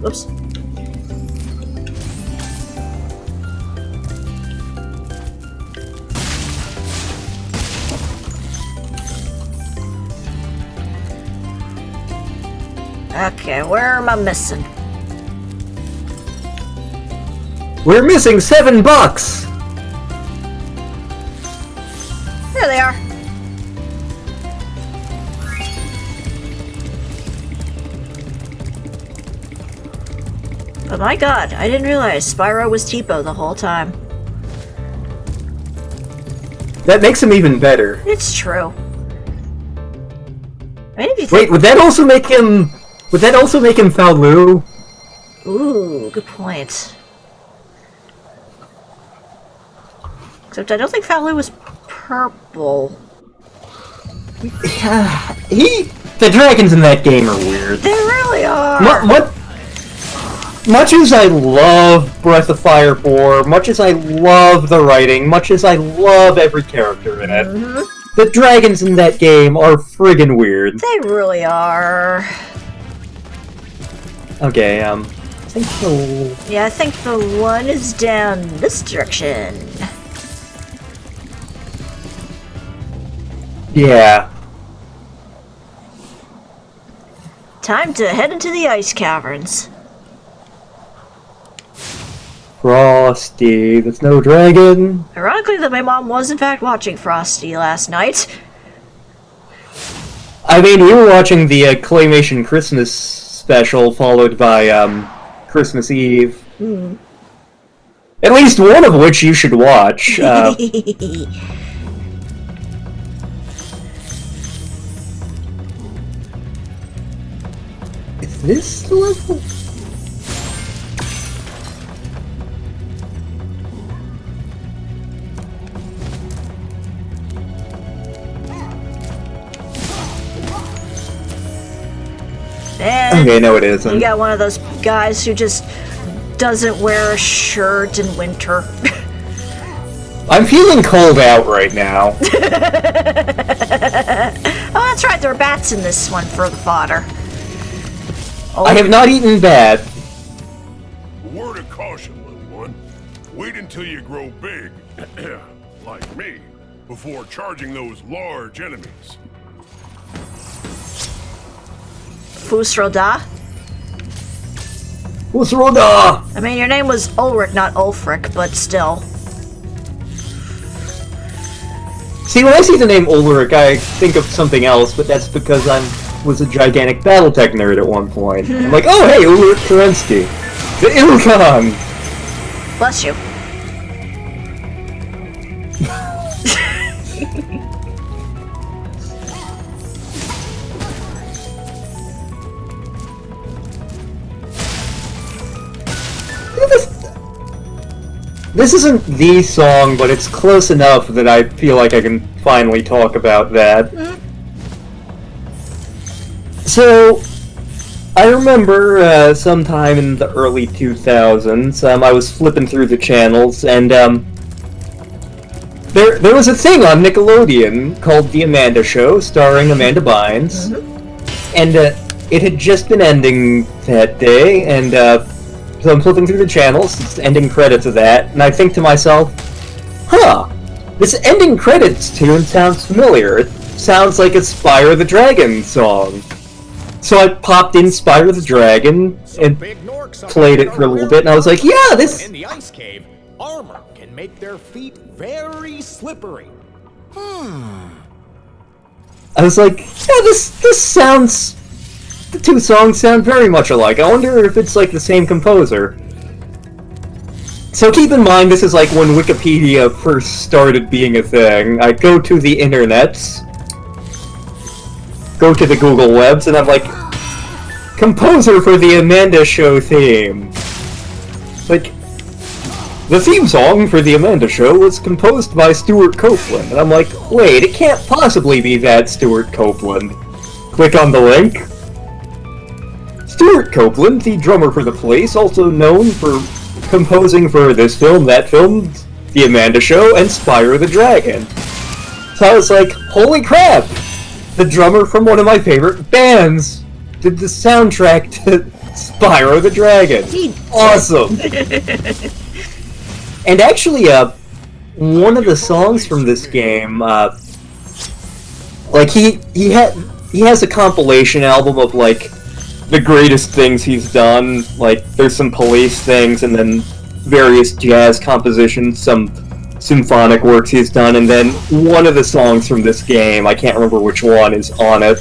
[SPEAKER 2] Oops. Okay, where am I missing?
[SPEAKER 1] We're missing $7!
[SPEAKER 2] There they are. But my god, I didn't realize Spyro was Tipo the whole time.
[SPEAKER 1] That makes him even better.
[SPEAKER 2] It's true.
[SPEAKER 1] Wait, would that also make him Faolu?
[SPEAKER 2] Ooh, good point. Except I don't think Faolu was purple.
[SPEAKER 1] The dragons in that game are weird.
[SPEAKER 2] They really are!
[SPEAKER 1] Much as I love Breath of Fire 4, much as I love the writing, much as I love every character in it, the dragons in that game are friggin' weird.
[SPEAKER 2] They really are.
[SPEAKER 1] Okay, I think the...
[SPEAKER 2] Yeah, I think the one is down this direction.
[SPEAKER 1] Yeah.
[SPEAKER 2] Time to head into the ice caverns.
[SPEAKER 1] Frosty, the snow dragon.
[SPEAKER 2] Ironically, that my mom was in fact watching Frosty last night.
[SPEAKER 1] I mean, we were watching the Claymation Christmas special, followed by Christmas Eve. At least one of which you should watch. Is this the level?
[SPEAKER 2] And
[SPEAKER 1] okay, no it isn't.
[SPEAKER 2] You got one of those guys who just doesn't wear a shirt in winter.
[SPEAKER 1] I'm feeling cold out right now.
[SPEAKER 2] Oh, that's right, there are bats in this one for the fodder. Oh.
[SPEAKER 1] I have not eaten bad.
[SPEAKER 17] A word of caution, little one. Wait until you grow big, like me, before charging those large enemies.
[SPEAKER 2] Fusroda?
[SPEAKER 1] Fusroda!
[SPEAKER 2] I mean, your name was Ulrich, not Ulfric, but still.
[SPEAKER 1] See, when I see the name Ulrich, I think of something else, but that's because I was a gigantic Battletech nerd at one point. I'm like, oh hey, Ulrich Kerensky. The Ilkhan!
[SPEAKER 2] Bless you.
[SPEAKER 1] this isn't the song, but it's close enough that I feel like I can finally talk about that. So, I remember sometime in the early 2000s, I was flipping through the channels, and there was a thing on Nickelodeon called The Amanda Show, starring Amanda Bynes, and it had just been ending that day, and so I'm flipping through the channels, it's the ending credits of that, and I think to myself, huh, this ending credits tune sounds familiar. It sounds like a Spyro the Dragon song. So I popped in Spyro the Dragon and played it for a little bit, and I was like, yeah, this...
[SPEAKER 3] In the ice cave, armor can make their feet very slippery.
[SPEAKER 1] I was like, yeah, this sounds... The two songs sound very much alike. I wonder if it's like the same composer. So keep in mind, this is like when Wikipedia first started being a thing. I go to the internets, go to the Google webs, and I'm like, composer for the Amanda Show theme. Like, the theme song for the Amanda Show was composed by Stuart Copeland. And I'm like, wait, it can't possibly be that Stuart Copeland. Click on the link. Stuart Copeland, the drummer for The Police, also known for composing for this film, that film, The Amanda Show, and Spyro the Dragon. So I was like, holy crap! The drummer from one of my favorite bands did the soundtrack to Spyro the Dragon. Awesome! And actually, one of the songs from this game, like he has a compilation album of like the greatest things he's done. Like there's some Police things, and then various jazz compositions, some symphonic works he's done, and then one of the songs from this game, I can't remember which one, is on it.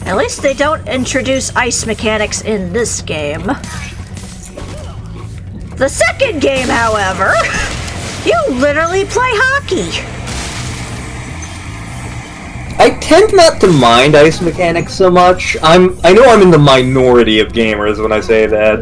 [SPEAKER 2] At least they don't introduce ice mechanics in this game. The second game, however, you literally play hockey.
[SPEAKER 1] I tend not to mind ice mechanics so much. I know I'm in the minority of gamers when I say that.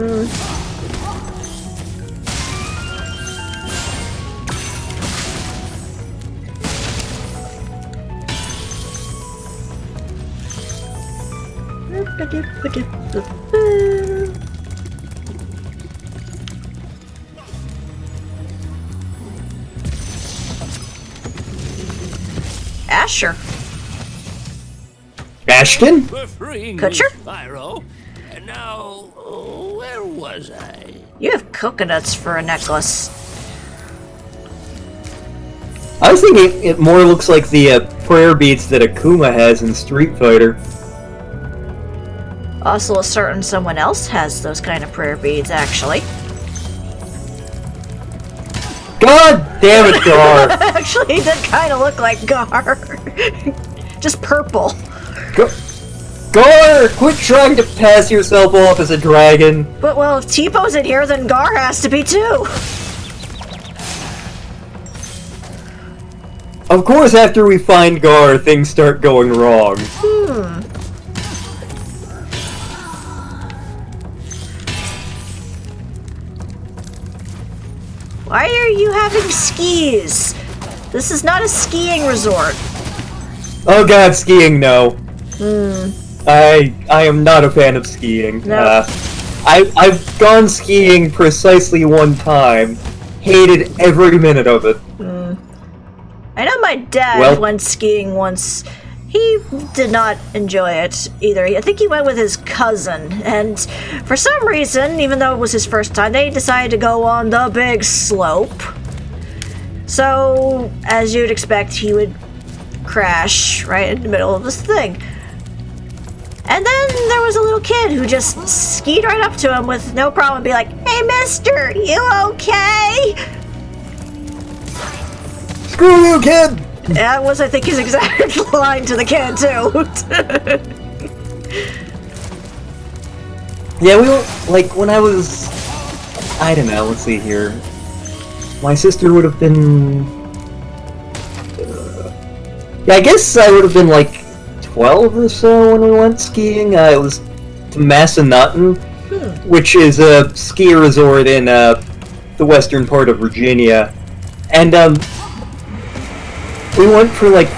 [SPEAKER 2] Asher.
[SPEAKER 1] Ashton?
[SPEAKER 2] Kutcher?
[SPEAKER 14] Spyro. And now, where was I?
[SPEAKER 2] You have coconuts for a necklace.
[SPEAKER 1] I was thinking it more looks like the prayer beads that Akuma has in Street Fighter.
[SPEAKER 2] Also, a certain someone else has those kind of prayer beads, actually.
[SPEAKER 1] God damn it, Gar!
[SPEAKER 2] Actually, he did kind of look like Gar. Just purple.
[SPEAKER 1] Gar, quit trying to pass yourself off as a dragon.
[SPEAKER 2] But, well, if T-Po's in here, then Gar has to be too.
[SPEAKER 1] Of course, after we find Gar, things start going wrong.
[SPEAKER 2] Why are you having skis? This is not a skiing resort.
[SPEAKER 1] Oh god, skiing, no. I am not a fan of skiing.
[SPEAKER 2] No.
[SPEAKER 1] I've gone skiing precisely one time. Hated every minute of it.
[SPEAKER 2] I know my dad went skiing once. He did not enjoy it either. I think he went with his cousin, and for some reason, even though it was his first time, they decided to go on the big slope. So, as you'd expect, he would crash right in the middle of this thing. And then there was a little kid who just skied right up to him with no problem and be like, "Hey mister, you okay?"
[SPEAKER 1] Screw you, kid!
[SPEAKER 2] That was, I think, his exact line to the kid, too.
[SPEAKER 1] Yeah, we were, like, when I was, I don't know, let's see here. my sister would have been... yeah, I guess I would have been like 12 or so when we went skiing. It was to Massanutten, which is a ski resort in the western part of Virginia. And we went for like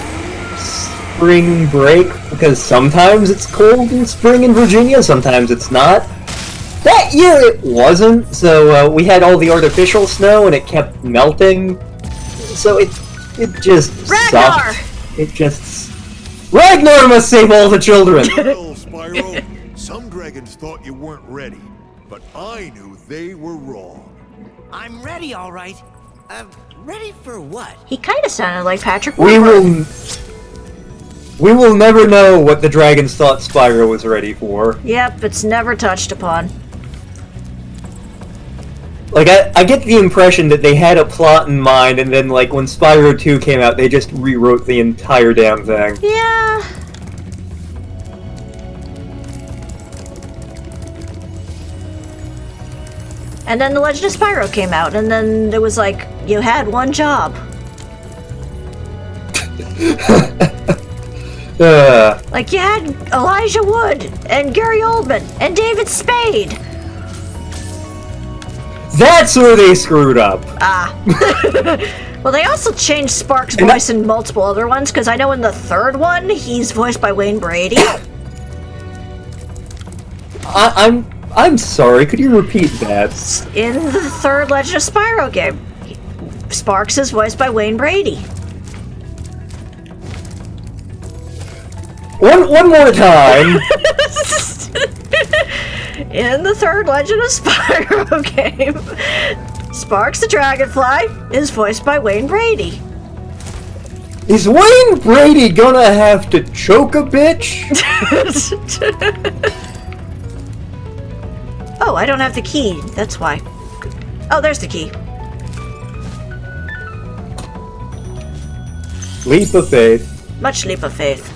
[SPEAKER 1] spring break, because sometimes it's cold in spring in Virginia, sometimes it's not. That year it wasn't, so we had all the artificial snow and it kept melting. So it just
[SPEAKER 2] Ragnar!
[SPEAKER 1] sucked. It just... Ragnar must save all the children!
[SPEAKER 6] Well, Spyro, some dragons thought you weren't ready, but I knew they were wrong.
[SPEAKER 7] I'm ready, all right. Ready for what?
[SPEAKER 2] He kind of sounded like Patrick
[SPEAKER 1] We
[SPEAKER 2] Warburton.
[SPEAKER 1] will never know what the dragons thought Spyro was ready for.
[SPEAKER 2] Yep, it's never touched upon.
[SPEAKER 1] Like, I get the impression that they had a plot in mind, and then, like, when Spyro 2 came out, they just rewrote the entire damn thing.
[SPEAKER 2] Yeah. And then The Legend of Spyro came out, and then it was like, you had one job. Like, you had Elijah Wood, and Gary Oldman, and David Spade.
[SPEAKER 1] That's where they screwed up.
[SPEAKER 2] Ah. Well, they also changed Spark's voice in multiple other ones, because I know in the third one, he's voiced by Wayne Brady.
[SPEAKER 1] I'm sorry, could you repeat that?
[SPEAKER 2] In the third Legend of Spyro game, Sparks is voiced by Wayne Brady.
[SPEAKER 1] One more time!
[SPEAKER 2] In the third Legend of Spyro game, Sparks the Dragonfly is voiced by Wayne Brady.
[SPEAKER 1] Is Wayne Brady gonna have to choke a bitch?
[SPEAKER 2] Oh, I don't have the key. That's why. Oh, there's the key.
[SPEAKER 1] Leap of faith.
[SPEAKER 2] Much leap of faith.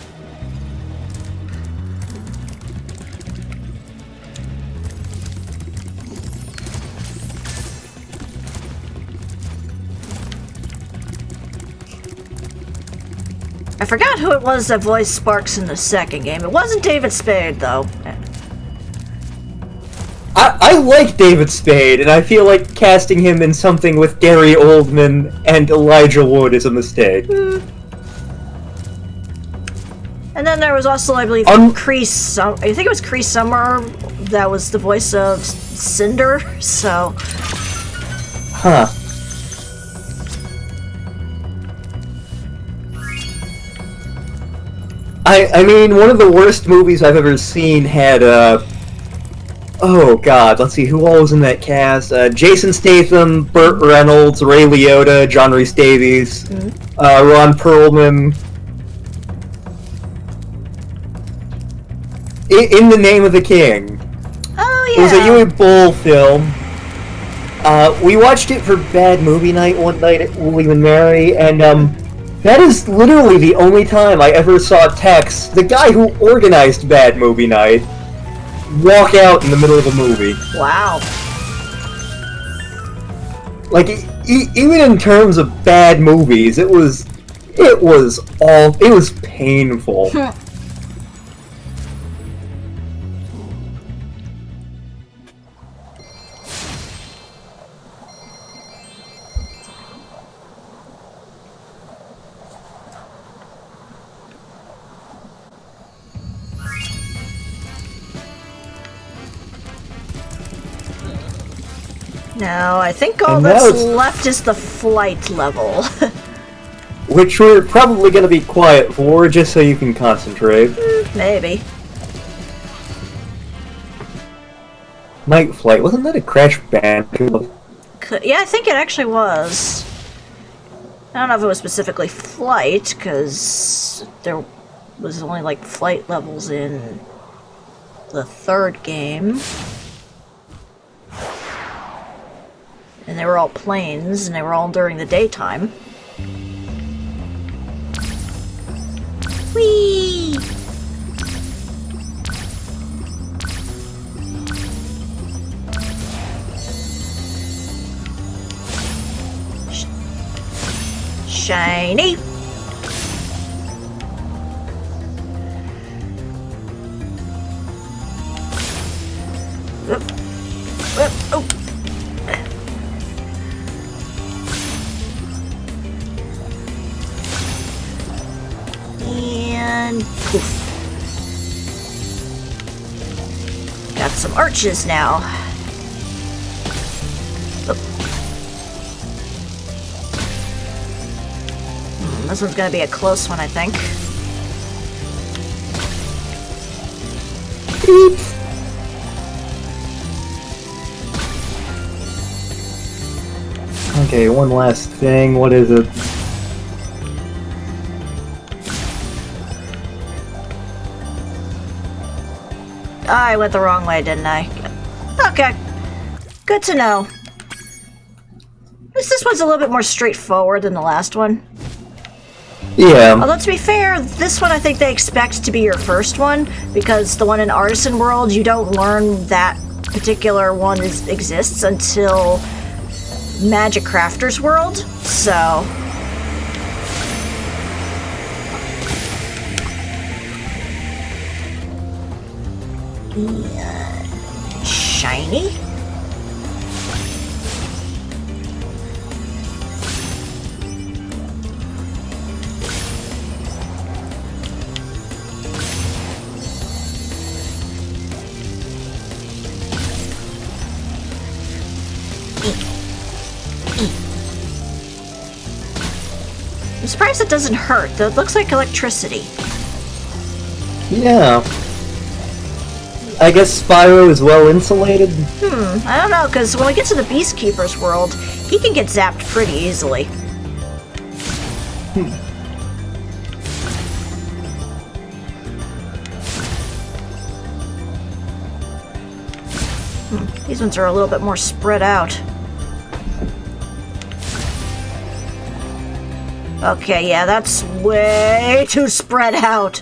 [SPEAKER 2] I forgot who it was that voiced Sparks in the second game. It wasn't David Spade, though.
[SPEAKER 1] I like David Spade, and I feel like casting him in something with Gary Oldman and Elijah Wood is a mistake.
[SPEAKER 2] And then there was also, I believe, I think it was Cree Summer that was the voice of Cinder, so...
[SPEAKER 1] Huh. I mean, one of the worst movies I've ever seen had, oh god, let's see, who all was in that cast? Jason Statham, Burt Reynolds, Ray Liotta, John Rhys Davies, Ron Perlman. In the Name of the King.
[SPEAKER 2] Oh,
[SPEAKER 1] yeah. It was a Yui Bowl film. We watched it for Bad Movie Night one night at William & Mary, and, that is literally the only time I ever saw Tex, the guy who organized Bad Movie Night, walk out in the middle of the movie.
[SPEAKER 2] Wow.
[SPEAKER 1] Like, even in terms of bad movies, it was painful.
[SPEAKER 2] Now, I think all that's left is the flight level.
[SPEAKER 1] Which we're probably going to be quiet for, just so you can concentrate.
[SPEAKER 2] Maybe.
[SPEAKER 1] Night Flight, wasn't that a Crash Bandicoot?
[SPEAKER 2] Yeah, I think it actually was. I don't know if it was specifically flight, because there was only, like, flight levels in the third game. And they were all planes, and they were all during the daytime. Whee! Shiny. Oh. And poof. Got some arches now. This one's gonna be a close one, I think. Oops.
[SPEAKER 1] Okay, one last thing. What is it?
[SPEAKER 2] I went the wrong way, didn't I? Okay. Good to know. At least this one's a little bit more straightforward than the last one.
[SPEAKER 1] Yeah.
[SPEAKER 2] Although, to be fair, this one I think they expect to be your first one, because the one in Artisan World, you don't learn that particular one exists until Magic Crafter's World, so... Shiny? I'm surprised it doesn't hurt, though it looks like electricity.
[SPEAKER 1] Yeah. I guess Spyro is well insulated?
[SPEAKER 2] I don't know, because when we get to the Beastkeeper's world, he can get zapped pretty easily. These ones are a little bit more spread out. Okay, yeah, that's way too spread out.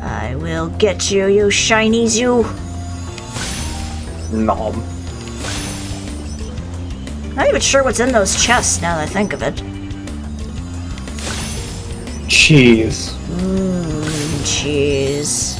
[SPEAKER 2] I will get you, you shinies, you.
[SPEAKER 1] Nom.
[SPEAKER 2] Not even sure what's in those chests now that I think of it.
[SPEAKER 1] Cheese.
[SPEAKER 2] Cheese.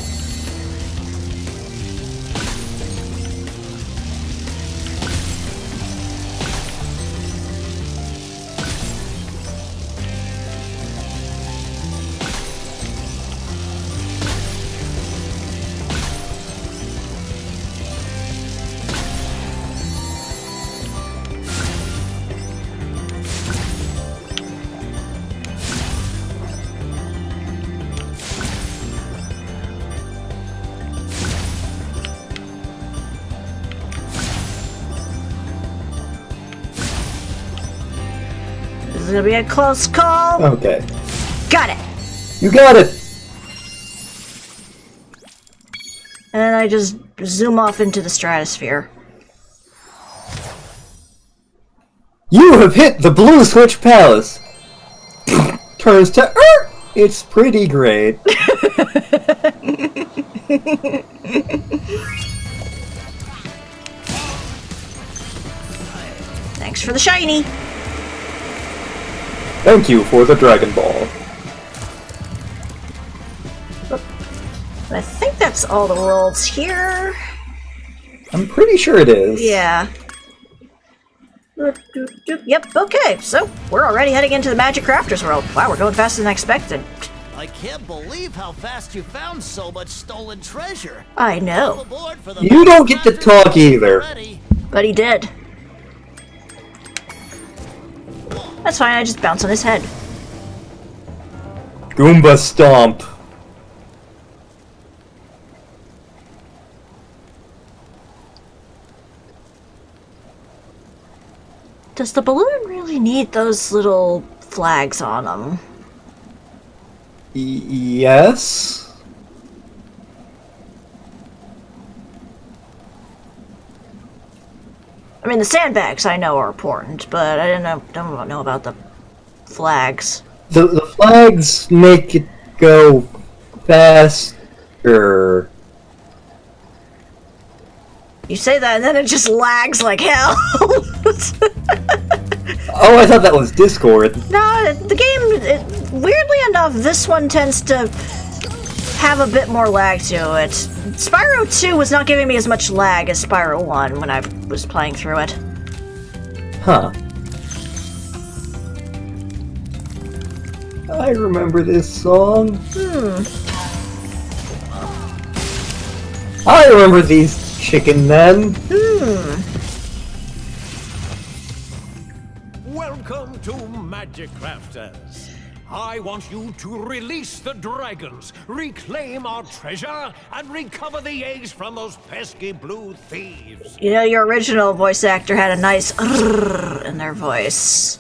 [SPEAKER 2] This is gonna be a close call.
[SPEAKER 1] Okay.
[SPEAKER 2] Got it.
[SPEAKER 1] You got it!
[SPEAKER 2] And I just zoom off into the stratosphere.
[SPEAKER 1] You have hit the Blue Switch Palace! Turns to It's pretty great.
[SPEAKER 2] Thanks for the shiny.
[SPEAKER 1] Thank you for the Dragon Ball.
[SPEAKER 2] I think that's all the worlds here.
[SPEAKER 1] I'm pretty sure it is.
[SPEAKER 2] Yeah. Yep, okay, so we're already heading into the Magic Crafter's world. Wow, we're going faster than I expected.
[SPEAKER 9] I can't believe how fast you found so much stolen treasure.
[SPEAKER 2] I know.
[SPEAKER 1] You don't get to talk either.
[SPEAKER 2] But he did. That's fine, I just bounce on his head.
[SPEAKER 1] Goomba Stomp.
[SPEAKER 2] Does the balloon really need those little flags on them?
[SPEAKER 1] Yes?
[SPEAKER 2] I mean, the sandbags I know are important, but I don't know about the flags.
[SPEAKER 1] The flags make it go faster.
[SPEAKER 2] You say that and then it just lags like hell.
[SPEAKER 1] Oh, I thought that was Discord.
[SPEAKER 2] No, the game, weirdly enough, this one tends to have a bit more lag to it. Spyro 2 was not giving me as much lag as Spyro 1 when I was playing through it.
[SPEAKER 1] Huh. I remember this song. I remember these chicken men.
[SPEAKER 13] Welcome to Magic Crafters. I want you to release the dragons, reclaim our treasure, and recover the eggs from those pesky blue thieves.
[SPEAKER 2] You know, your original voice actor had a nice "rrrr" in their voice.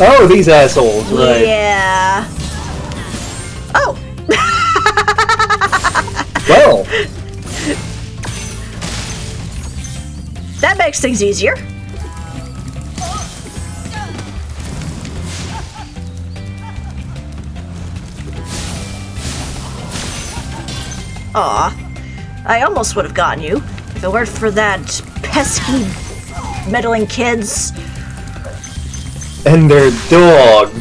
[SPEAKER 1] Oh, these assholes, right.
[SPEAKER 2] Yeah. Oh!
[SPEAKER 1] Well.
[SPEAKER 2] That makes things easier. Aw. I almost would have gotten you if it weren't for that pesky meddling kids.
[SPEAKER 1] And their dog.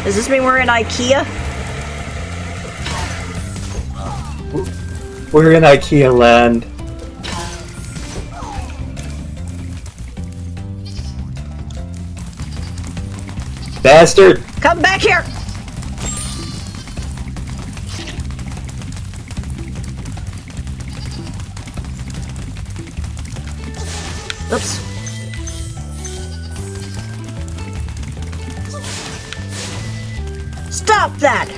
[SPEAKER 2] Does this mean we're in IKEA?
[SPEAKER 1] We're in IKEA land. Bastard!
[SPEAKER 2] Come back here! Oops. Stop that!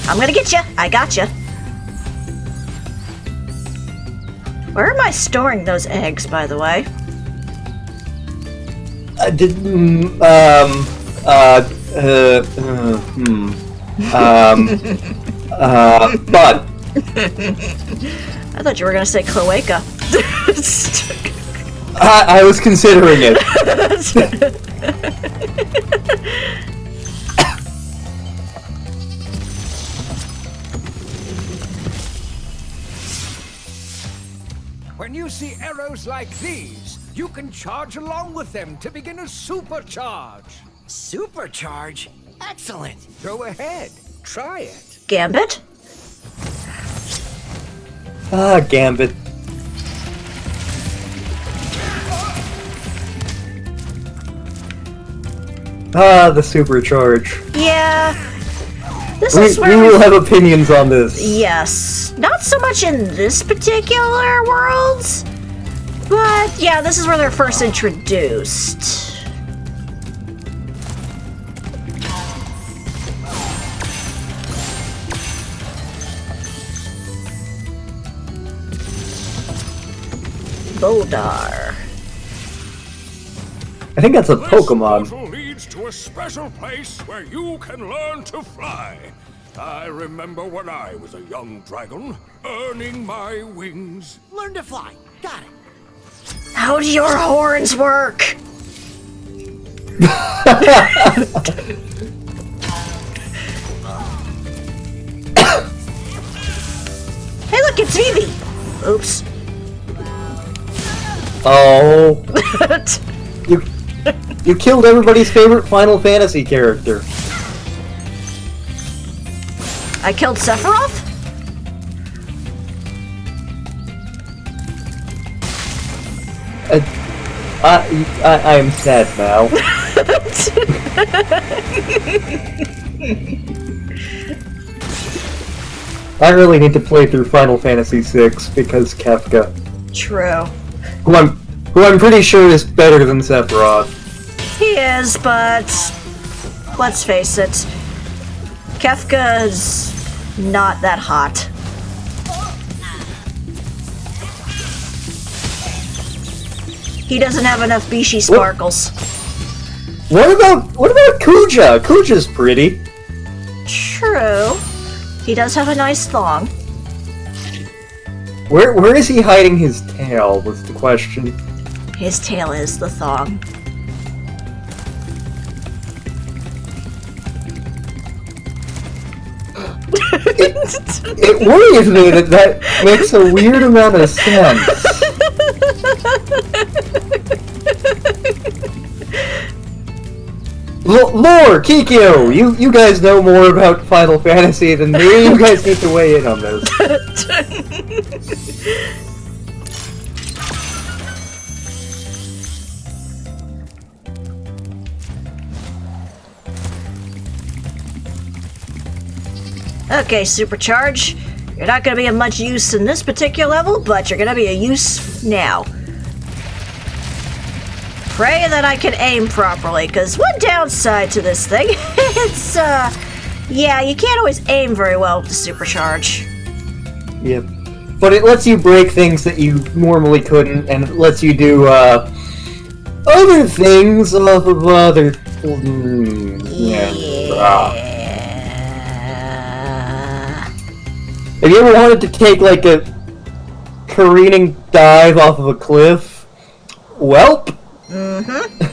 [SPEAKER 2] I'm gonna get you. I got you. Where am I storing those eggs, by the way?
[SPEAKER 1] But.
[SPEAKER 2] I thought you were gonna say cloaca.
[SPEAKER 1] I was considering it.
[SPEAKER 18] When you see arrows like these, you can charge along with them to begin a supercharge.
[SPEAKER 7] Supercharge? Excellent.
[SPEAKER 18] Go ahead. Try it.
[SPEAKER 2] Gambit?
[SPEAKER 1] Ah, Gambit. Ah, the supercharge.
[SPEAKER 2] Yeah. This
[SPEAKER 1] We
[SPEAKER 2] is where
[SPEAKER 1] will have opinions on this.
[SPEAKER 2] Yes. Not so much in this particular world, but yeah, this is where they're first introduced. Bodar.
[SPEAKER 1] I think that's a Pokemon.
[SPEAKER 17] Portal leads to a special place where you can learn to fly. I remember when I was a young dragon, earning my wings.
[SPEAKER 7] Learn to fly. Got it.
[SPEAKER 2] How do your horns work? Hey, look, it's Vivi. Oops.
[SPEAKER 1] Oh. You killed everybody's favorite Final Fantasy character.
[SPEAKER 2] I killed Sephiroth?
[SPEAKER 1] I am sad now. I really need to play through Final Fantasy VI because Kefka.
[SPEAKER 2] True.
[SPEAKER 1] Who I'm pretty sure is better than Sephiroth.
[SPEAKER 2] He is, but let's face it. Kefka's not that hot. He doesn't have enough Bishi sparkles.
[SPEAKER 1] What about Kuja? Kuja's pretty.
[SPEAKER 2] True. He does have a nice thong.
[SPEAKER 1] Where is he hiding his tail? Was the question.
[SPEAKER 2] His tail is the thong.
[SPEAKER 1] It worries me that makes a weird amount of sense. Lore, Kikyo, you guys know more about Final Fantasy than me. You guys need to weigh in on this.
[SPEAKER 2] Okay, Supercharge. You're not going to be of much use in this particular level, but you're going to be a use now. Pray that I can aim properly, because one downside to this thing, it's, yeah, you can't always aim very well with the Supercharge.
[SPEAKER 1] Yep. But it lets you break things that you normally couldn't, and it lets you do, other things off of other... Have you ever wanted to take, like, a careening dive off of a cliff? Welp!
[SPEAKER 2] Mm-hmm.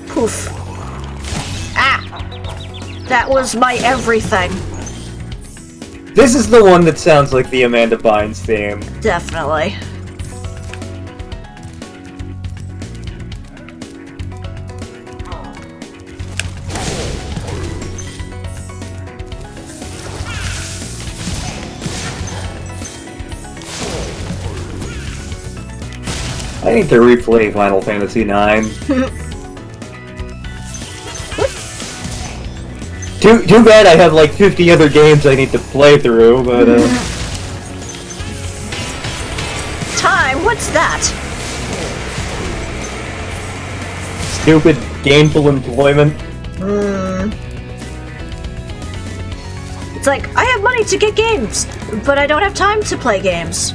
[SPEAKER 2] Poof. Ah! That was my everything.
[SPEAKER 1] This is the one that sounds like the Amanda Bynes theme.
[SPEAKER 2] Definitely.
[SPEAKER 1] I need to replay Final Fantasy IX. Too bad I have like 50 other games I need to play through, but
[SPEAKER 2] Time? What's that?
[SPEAKER 1] Stupid gainful employment.
[SPEAKER 2] It's like, I have money to get games, but I don't have time to play games.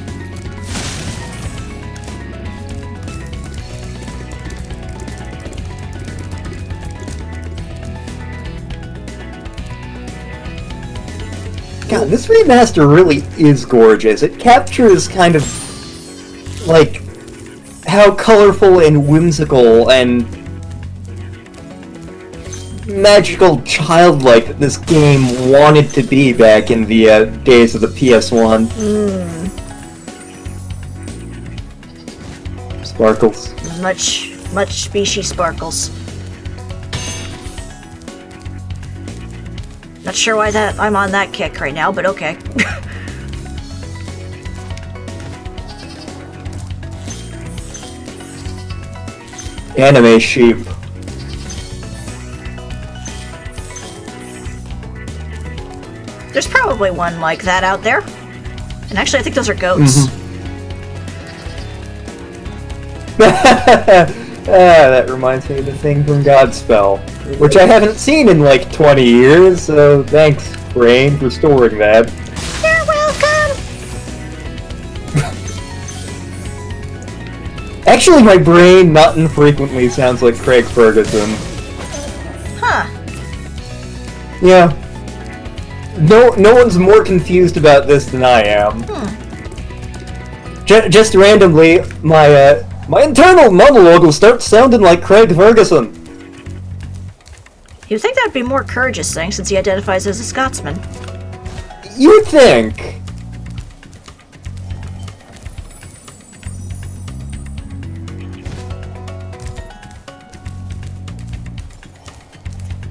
[SPEAKER 1] God, this remaster really is gorgeous. It captures kind of, like, how colorful and whimsical and magical childlike this game wanted to be back in the days of the PS1. Sparkles.
[SPEAKER 2] Much species sparkles. Not sure why I'm on that kick right now, but okay.
[SPEAKER 1] Anime sheep.
[SPEAKER 2] There's probably one like that out there. And actually, I think those are goats.
[SPEAKER 1] That reminds me of the thing from Godspell, which I haven't seen in like 20 years, so thanks, Brain, for storing that.
[SPEAKER 2] You're welcome!
[SPEAKER 1] Actually, my brain not infrequently sounds like Craig Ferguson.
[SPEAKER 2] Huh.
[SPEAKER 1] Yeah. No one's more confused about this than I am. Just randomly, my internal monologue will start sounding like Craig Ferguson.
[SPEAKER 2] You'd think that'd be more Courageous thing, since he identifies as a Scotsman.
[SPEAKER 1] You'd think.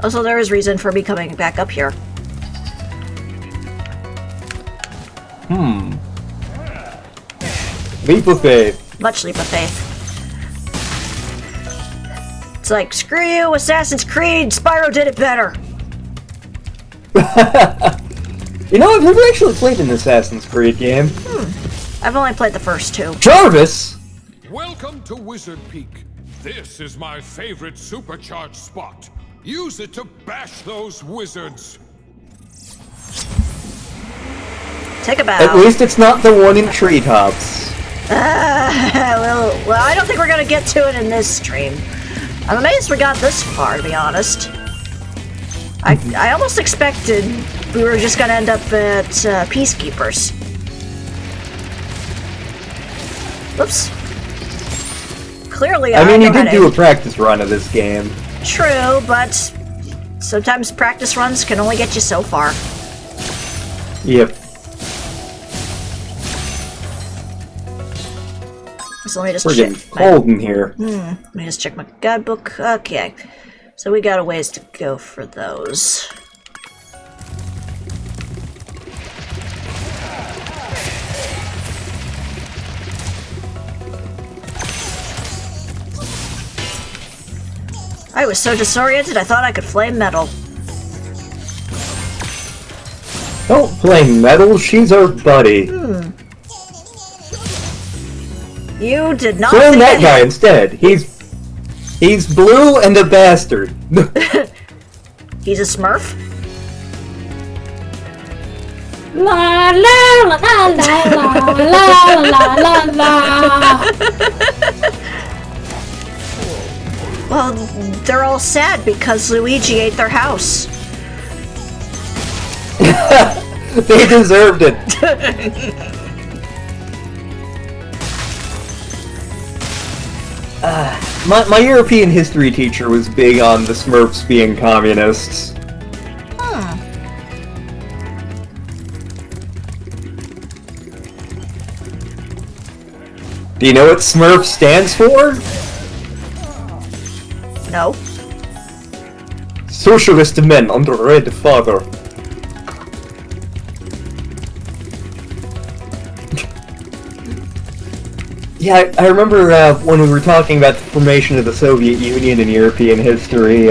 [SPEAKER 2] Also, there is reason for me coming back up here.
[SPEAKER 1] Leap of faith.
[SPEAKER 2] Much leap of faith. It's like, screw you, Assassin's Creed, Spyro did it better.
[SPEAKER 1] You know, I've never actually played an Assassin's Creed game.
[SPEAKER 2] I've only played the first 2.
[SPEAKER 1] Jarvis!
[SPEAKER 11] Welcome to Wizard Peak. This is my favorite supercharged spot. Use it to bash those wizards.
[SPEAKER 2] Take a bow.
[SPEAKER 1] At least it's not the one in treetops.
[SPEAKER 2] Well, I don't think we're gonna get to it in this stream. I'm amazed we got this far, to be honest. I almost expected we were just gonna end up at Peacekeepers. Whoops. Clearly,
[SPEAKER 1] I mean, you did do a
[SPEAKER 2] it.
[SPEAKER 1] practice run of this game.
[SPEAKER 2] True, but sometimes practice runs can only get you so far.
[SPEAKER 1] Yep.
[SPEAKER 2] So let me just
[SPEAKER 1] We're
[SPEAKER 2] check.
[SPEAKER 1] getting cold in here.
[SPEAKER 2] Let me just check my guidebook. Okay. So we got a ways to go for those. I was so disoriented I thought I could flame metal.
[SPEAKER 1] Don't flame metal, she's our buddy.
[SPEAKER 2] You did not
[SPEAKER 1] Flame
[SPEAKER 2] think
[SPEAKER 1] that guy instead. He's blue and a bastard.
[SPEAKER 2] He's a smurf?
[SPEAKER 19] La la la la la la la la.
[SPEAKER 2] Well, they're all sad because Luigi ate their house.
[SPEAKER 1] They deserved it. My European history teacher was big on the Smurfs being communists. Do you know what Smurf stands for?
[SPEAKER 2] No.
[SPEAKER 1] Socialist men under Red Father. Yeah, I remember when we were talking about the formation of the Soviet Union in European history,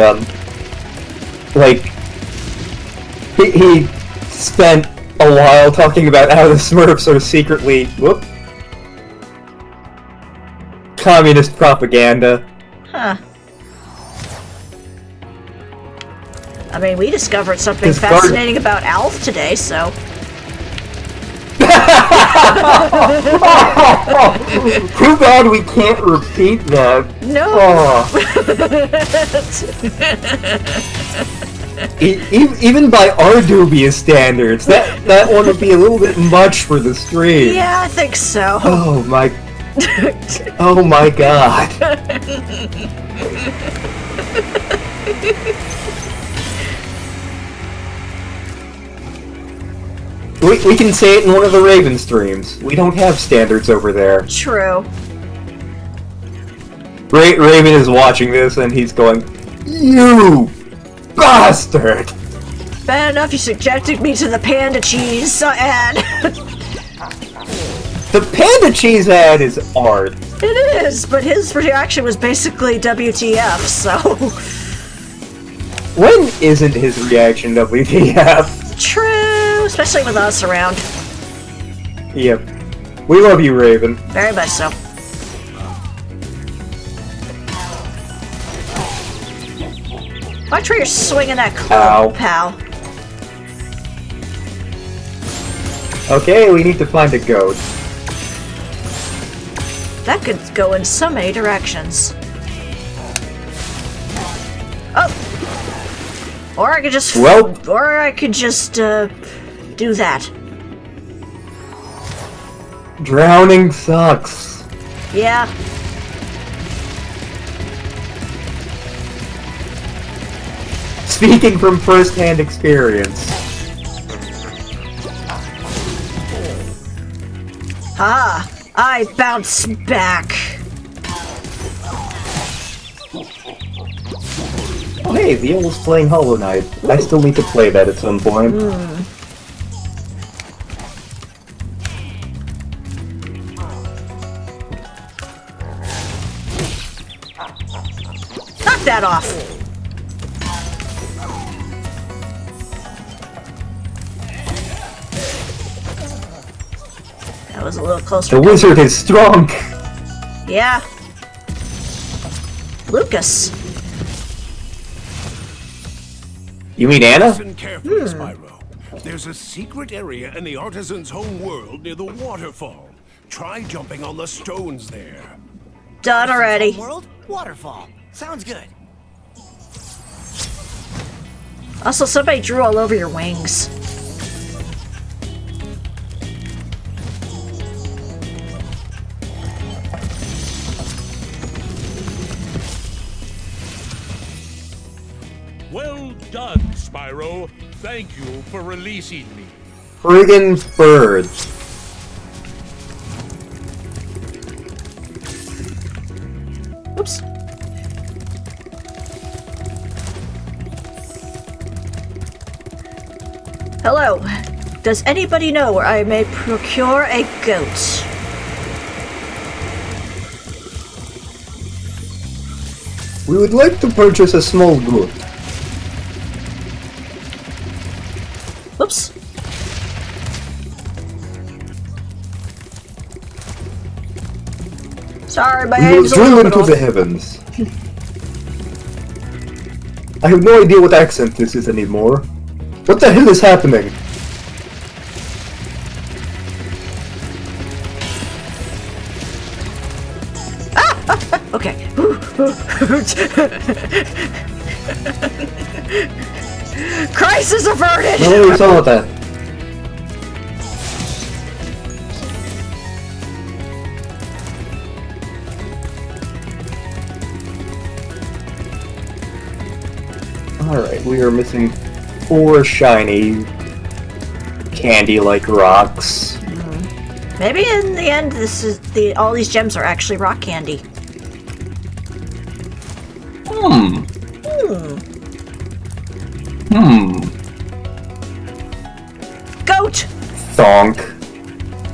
[SPEAKER 1] like, he spent a while talking about how the Smurfs are secretly, communist propaganda.
[SPEAKER 2] Huh. I mean, we discovered something fascinating about Alf today, so...
[SPEAKER 1] Too bad we can't repeat that.
[SPEAKER 2] No.
[SPEAKER 1] Even by our dubious standards, that one would be a little bit much for the stream.
[SPEAKER 2] Yeah, I think so.
[SPEAKER 1] Oh my... Oh my god. We can say it in one of the Raven streams. We don't have standards over there.
[SPEAKER 2] True.
[SPEAKER 1] Raven is watching this and he's going, "You bastard!"
[SPEAKER 2] Bad enough you subjected me to the panda cheese ad.
[SPEAKER 1] The panda cheese ad is art.
[SPEAKER 2] It is, but his reaction was basically WTF, so...
[SPEAKER 1] When isn't his reaction WTF?
[SPEAKER 2] True, especially with us around.
[SPEAKER 1] Yep. We love you, Raven.
[SPEAKER 2] Very much so. Watch where you're swinging that club, pal.
[SPEAKER 1] Okay, we need to find a goat.
[SPEAKER 2] That could go in so many directions. Oh! Or I could just... Or I could just, do that.
[SPEAKER 1] Drowning sucks.
[SPEAKER 2] Yeah.
[SPEAKER 1] Speaking from first-hand experience.
[SPEAKER 2] Ah! I bounce back!
[SPEAKER 1] Oh hey, Viole's playing Hollow Knight. I still need to play that at some point.
[SPEAKER 2] that off. That was a little closer.
[SPEAKER 1] The wizard is strong.
[SPEAKER 2] Yeah. Lucas.
[SPEAKER 1] You mean Anna?
[SPEAKER 17] Listen carefully, Spyro. There's a secret area in the artisan's home world near the waterfall. Try jumping on the stones there.
[SPEAKER 2] Done already.
[SPEAKER 7] World waterfall. Sounds good.
[SPEAKER 2] Also, somebody drew all over your wings.
[SPEAKER 3] Well done, Spyro. Thank you for releasing me.
[SPEAKER 1] Friggin' birds.
[SPEAKER 2] Oops. Hello. Does anybody know where I may procure a goat?
[SPEAKER 1] We would like to purchase a small goat.
[SPEAKER 2] Whoops. Sorry, my
[SPEAKER 1] We will
[SPEAKER 2] name's a
[SPEAKER 1] drill
[SPEAKER 2] little
[SPEAKER 1] into
[SPEAKER 2] bit
[SPEAKER 1] the
[SPEAKER 2] off.
[SPEAKER 1] heavens. I have no idea what accent this is anymore. What the hell is happening?
[SPEAKER 2] Okay. Crisis averted!
[SPEAKER 1] No, we saw that. Alright, we are missing 4 shiny candy-like rocks.
[SPEAKER 2] Maybe in the end, this is all these gems are actually rock candy.
[SPEAKER 1] Hmm.
[SPEAKER 2] Goat!
[SPEAKER 1] Thonk.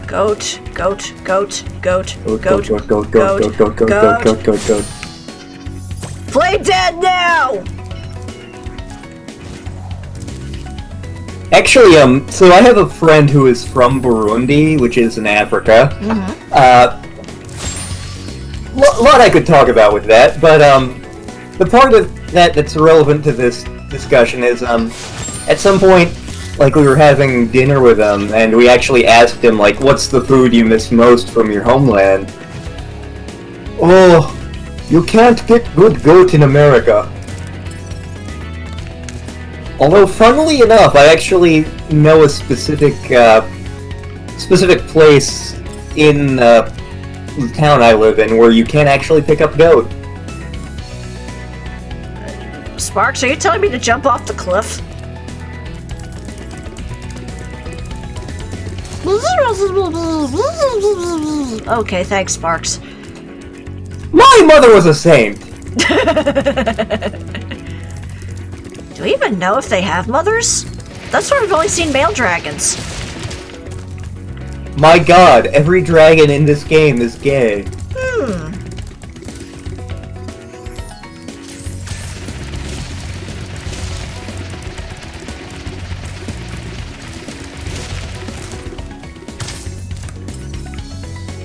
[SPEAKER 2] Goat, goat, goat, goat,
[SPEAKER 1] Goat,
[SPEAKER 2] goat,
[SPEAKER 1] goat, goat, goat, goat, goat, goat, goat, goat, goat.
[SPEAKER 2] Play dead now!
[SPEAKER 1] Actually, so I have a friend who is from Burundi, which is in Africa. Lot I could talk about with that, but the part of that that's relevant to this discussion is at some point, like, we were having dinner with him, and we actually asked him, like, what's the food you miss most from your homeland? Oh, you can't get good goat in America. Although, funnily enough, I actually know a specific place in the town I live in where you can actually pick up goat.
[SPEAKER 2] Sparks, are you telling me to jump off the cliff? Okay, thanks, Sparks.
[SPEAKER 1] My mother was a saint!
[SPEAKER 2] Do we even know if they have mothers? That's why we've only seen male dragons.
[SPEAKER 1] My god, every dragon in this game is gay.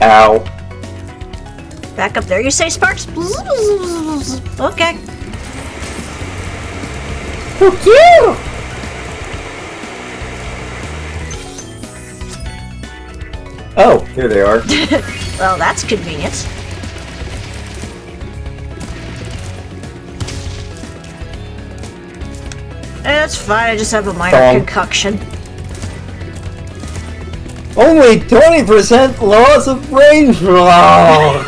[SPEAKER 1] Ow.
[SPEAKER 2] Back up there, you say, Sparks? Okay.
[SPEAKER 1] Fuck you! Oh, here they are.
[SPEAKER 2] Well, that's convenient. That's fine, I just have a minor concoction.
[SPEAKER 1] Only 20% loss of brain fog!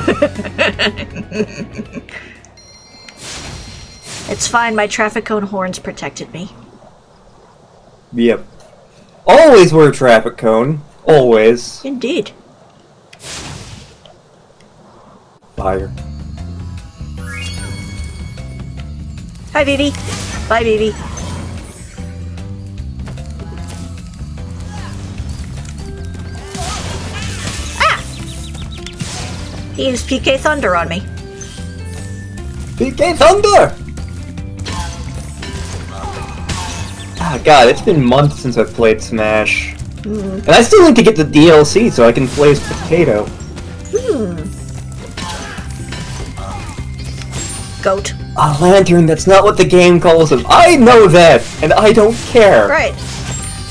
[SPEAKER 2] It's fine, my traffic cone horns protected me.
[SPEAKER 1] Yep. Always wear a traffic cone. Always.
[SPEAKER 2] Indeed.
[SPEAKER 1] Fire.
[SPEAKER 2] Hi, Vivi. Bye, Vivi. Ah! He used PK Thunder on me.
[SPEAKER 1] PK Thunder! God, it's been months since I've played Smash.
[SPEAKER 2] Hmm.
[SPEAKER 1] And I still need to get the DLC so I can play as Potato.
[SPEAKER 2] Goat.
[SPEAKER 1] A lantern, that's not what the game calls him. I know that, and I don't care.
[SPEAKER 2] Right.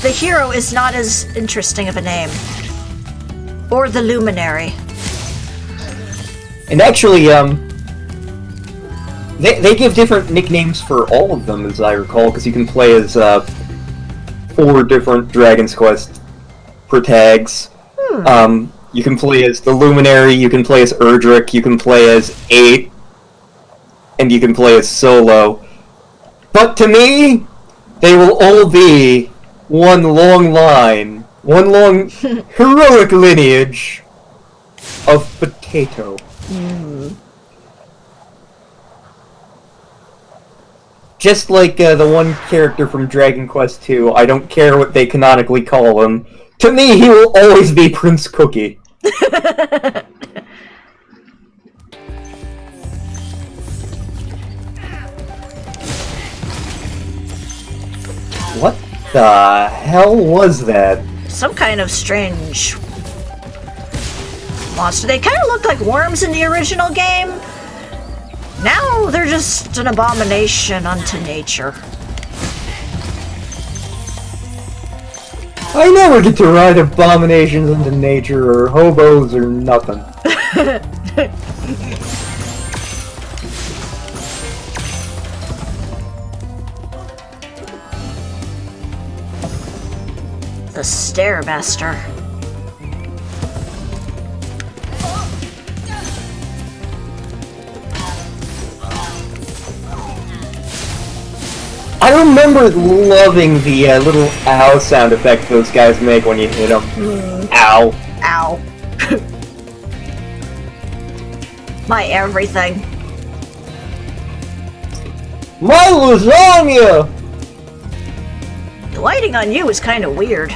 [SPEAKER 2] The hero is not as interesting of a name. Or the luminary.
[SPEAKER 1] And actually, they give different nicknames for all of them, as I recall, because you can play as 4 different Dragon's Quest protags. You can play as the Luminary, you can play as Erdrick, you can play as 8, and you can play as Solo. But to me, they will all be one long line, one long heroic lineage of Potato. Just like the one character from Dragon Quest II, I don't care what they canonically call him. To me, he will always be Prince Cookie. What the hell was that?
[SPEAKER 2] Some kind of strange monster. They kind of looked like worms in the original game. Now they're just an abomination unto nature.
[SPEAKER 1] I never get to ride abominations into nature or hobos or nothing.
[SPEAKER 2] The Stairmaster.
[SPEAKER 1] I remember loving the little ow sound effect those guys make when you hit them. Ow.
[SPEAKER 2] Ow. My everything.
[SPEAKER 1] My lasagna!
[SPEAKER 2] The lighting on you is kind of weird.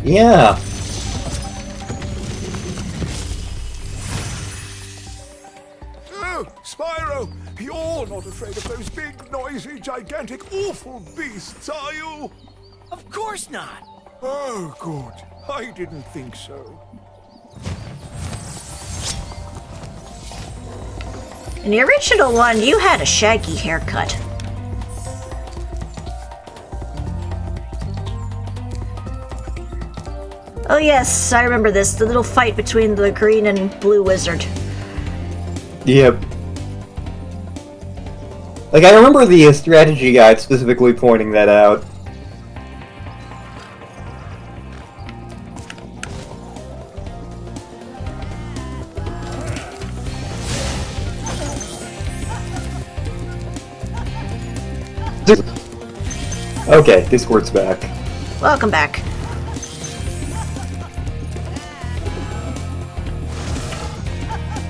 [SPEAKER 1] Yeah.
[SPEAKER 17] Oh, Spyro! You're not afraid of those big, noisy, gigantic, awful beasts, are you?
[SPEAKER 7] Of course not.
[SPEAKER 17] Oh, good. I didn't think so.
[SPEAKER 2] In the original one, you had a shaggy haircut. Oh yes, I remember this. The little fight between the green and blue wizard.
[SPEAKER 1] Yep. Like, I remember the strategy guide specifically pointing that out. Okay, Discord's back.
[SPEAKER 2] Welcome back.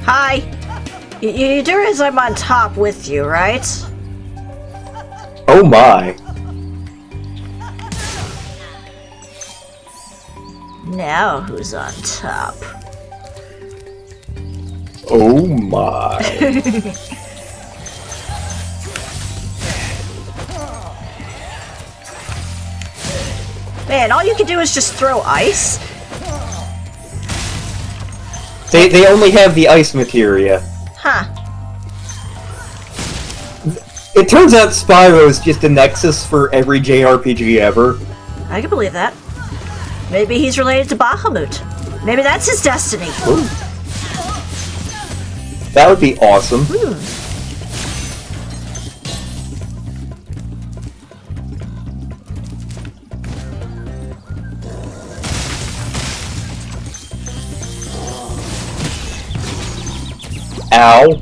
[SPEAKER 2] Hi. You do realize I'm on top with you, right?
[SPEAKER 1] Oh my.
[SPEAKER 2] Now who's on top?
[SPEAKER 1] Oh my.
[SPEAKER 2] Man, all you can do is just throw ice?
[SPEAKER 1] They only have the ice materia.
[SPEAKER 2] Huh.
[SPEAKER 1] It turns out Spyro is just a nexus for every JRPG ever.
[SPEAKER 2] I can believe that. Maybe he's related to Bahamut. Maybe that's his destiny.
[SPEAKER 1] Ooh. That would be awesome. Ow.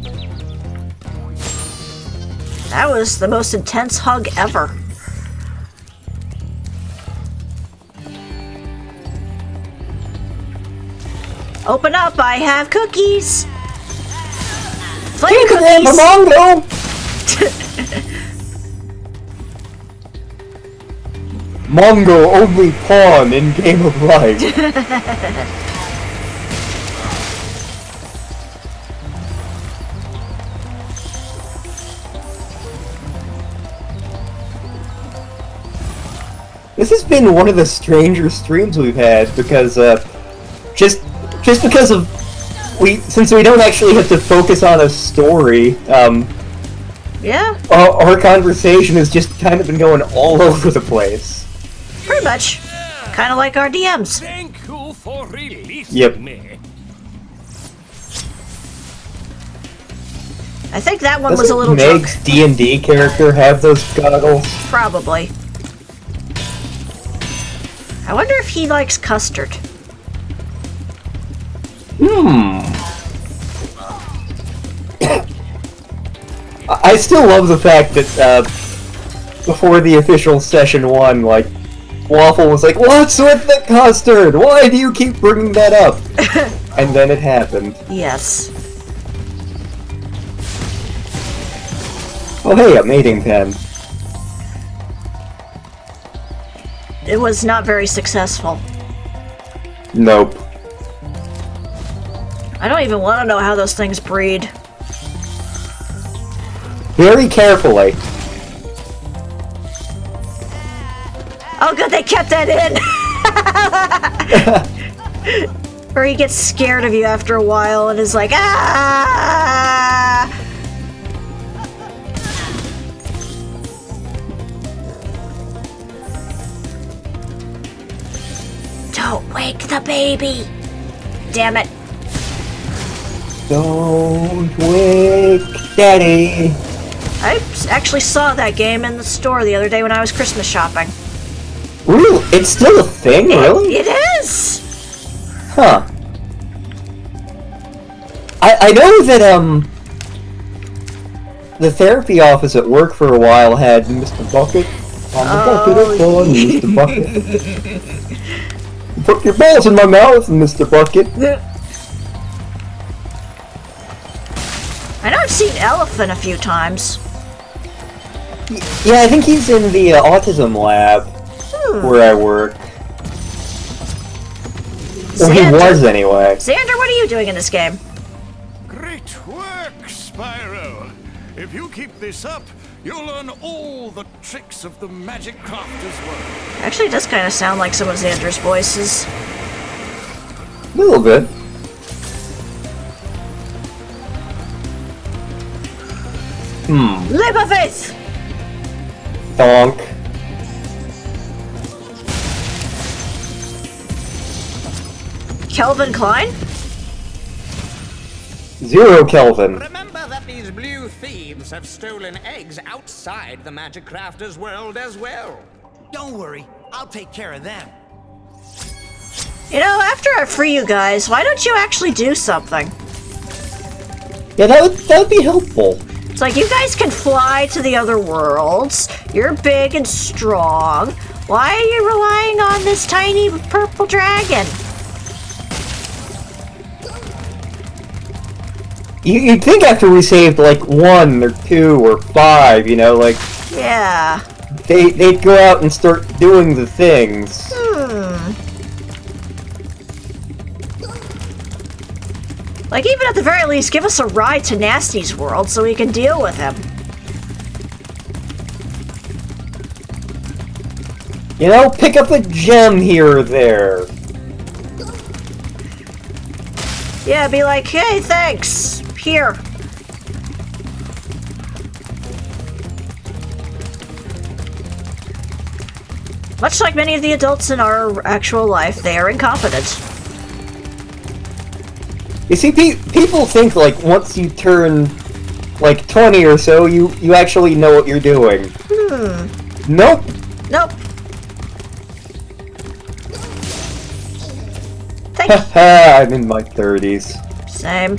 [SPEAKER 2] That was the most intense hug ever. Open up, I have cookies! Flame cookies!
[SPEAKER 1] Mongo! Mongo, only pawn in Game of Life. This has been one of the stranger streams we've had because just because of since we don't actually have to focus on a story.
[SPEAKER 2] Yeah.
[SPEAKER 1] Our conversation has just kind of been going all over the place.
[SPEAKER 2] Pretty much. Kind of like our DMs.
[SPEAKER 13] Thank you for releasing
[SPEAKER 1] Yep.
[SPEAKER 13] me.
[SPEAKER 2] I think that one was a little
[SPEAKER 1] Meg's
[SPEAKER 2] drunk.
[SPEAKER 1] D&D character have those goggles?
[SPEAKER 2] Probably. I wonder if he likes custard.
[SPEAKER 1] I still love the fact that before the official session 1, like, Waffle was like, "What's with the custard? Why do you keep bringing that up?" And then it happened.
[SPEAKER 2] Yes.
[SPEAKER 1] Oh hey, a mating pen.
[SPEAKER 2] It was not very successful.
[SPEAKER 1] Nope.
[SPEAKER 2] I don't even want to know how those things breed.
[SPEAKER 1] Very carefully.
[SPEAKER 2] Oh good, they kept that in! Or he gets scared of you after a while and is like, ah! Don't wake the baby! Damn it.
[SPEAKER 1] Don't wake Daddy.
[SPEAKER 2] I actually saw that game in the store the other day when I was Christmas shopping.
[SPEAKER 1] Ooh, it's still a thing, really?
[SPEAKER 2] It is!
[SPEAKER 1] Huh. I know that, the therapy office at work for a while had Mr. Bucket on the bucket of fun, Mr. Bucket. Put your balls in my mouth, Mr. Bucket.
[SPEAKER 2] I know I've seen Elephant a few times.
[SPEAKER 1] Yeah, I think he's in the autism lab where I work. Well, he was anyway.
[SPEAKER 2] Xander, what are you doing in this game?
[SPEAKER 6] Great work, Spyro. If you keep this up, you'll learn all the tricks of the Magic Crafter's world.
[SPEAKER 2] Actually, it does kind of sound like some of Xander's voices.
[SPEAKER 1] A little bit.
[SPEAKER 2] Leap of faith!
[SPEAKER 1] Donk.
[SPEAKER 2] Kelvin Klein?
[SPEAKER 1] 0 Kelvin.
[SPEAKER 3] Remember that these blue thieves have stolen eggs outside the Magic Crafter's world as well.
[SPEAKER 7] Don't worry, I'll take care of them.
[SPEAKER 2] You know, after I free you guys, why don't you actually do something?
[SPEAKER 1] Yeah, that would be helpful.
[SPEAKER 2] It's like, you guys can fly to the other worlds, you're big and strong, why are you relying on this tiny purple dragon?
[SPEAKER 1] You'd think after we saved, like, 1 or 2 or 5, you know, like...
[SPEAKER 2] Yeah.
[SPEAKER 1] They'd go out and start doing the things.
[SPEAKER 2] Like, even at the very least, give us a ride to Nasty's world so we can deal with him.
[SPEAKER 1] You know, pick up a gem here or there.
[SPEAKER 2] Yeah, be like, hey, thanks. Here. Much like many of the adults in our actual life, they are incompetent.
[SPEAKER 1] You see, people think, like, once you turn, like, 20 or so, you actually know what you're doing. Nope.
[SPEAKER 2] Nope.
[SPEAKER 1] Haha, I'm in my 30s.
[SPEAKER 2] Same.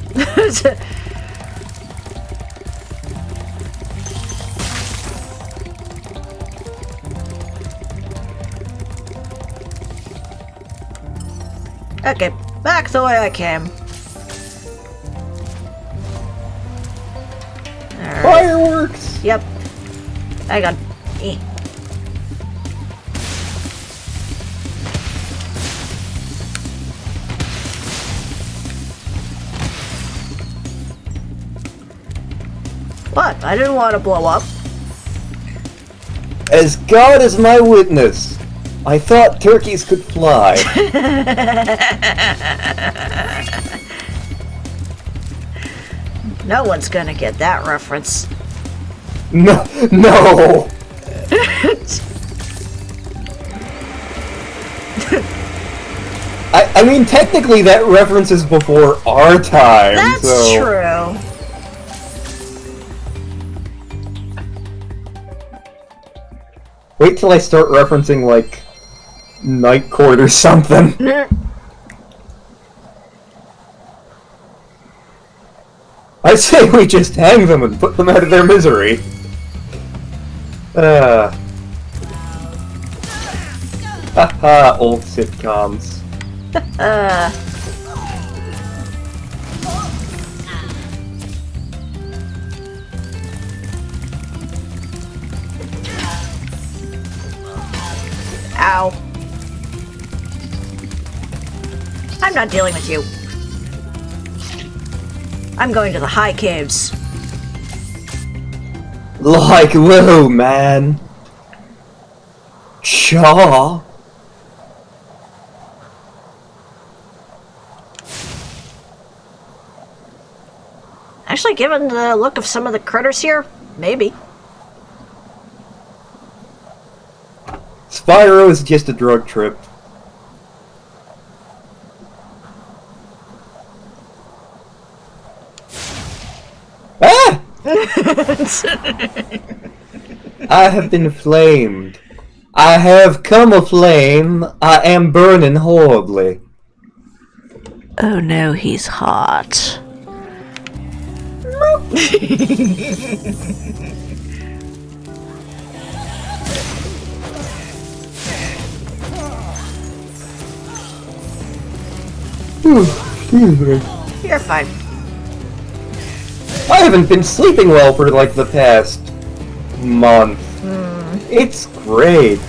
[SPEAKER 2] Okay, back the way I came. Alright.
[SPEAKER 1] Fireworks!
[SPEAKER 2] Yep. Hang on. What? I didn't want to blow up.
[SPEAKER 1] As God is my witness, I thought turkeys could fly.
[SPEAKER 2] No one's gonna get that reference.
[SPEAKER 1] No! No! I mean, technically that reference is before our time,
[SPEAKER 2] That's
[SPEAKER 1] so...
[SPEAKER 2] true.
[SPEAKER 1] Wait till I start referencing, like, Night Court or something. I say we just hang them and put them out of their misery. Haha, old sitcoms.
[SPEAKER 2] Ow. I'm not dealing with you. I'm going to the high caves.
[SPEAKER 1] Like, whoa, man. Chaw.
[SPEAKER 2] Actually, given the look of some of the critters here, maybe.
[SPEAKER 1] Spyro is just a drug trip. Ah! I have been flamed. I have come aflame. I am burning horribly.
[SPEAKER 2] Oh no, he's hot.
[SPEAKER 1] Excuse me.
[SPEAKER 2] You're fine.
[SPEAKER 1] I haven't been sleeping well for like the past month. It's great.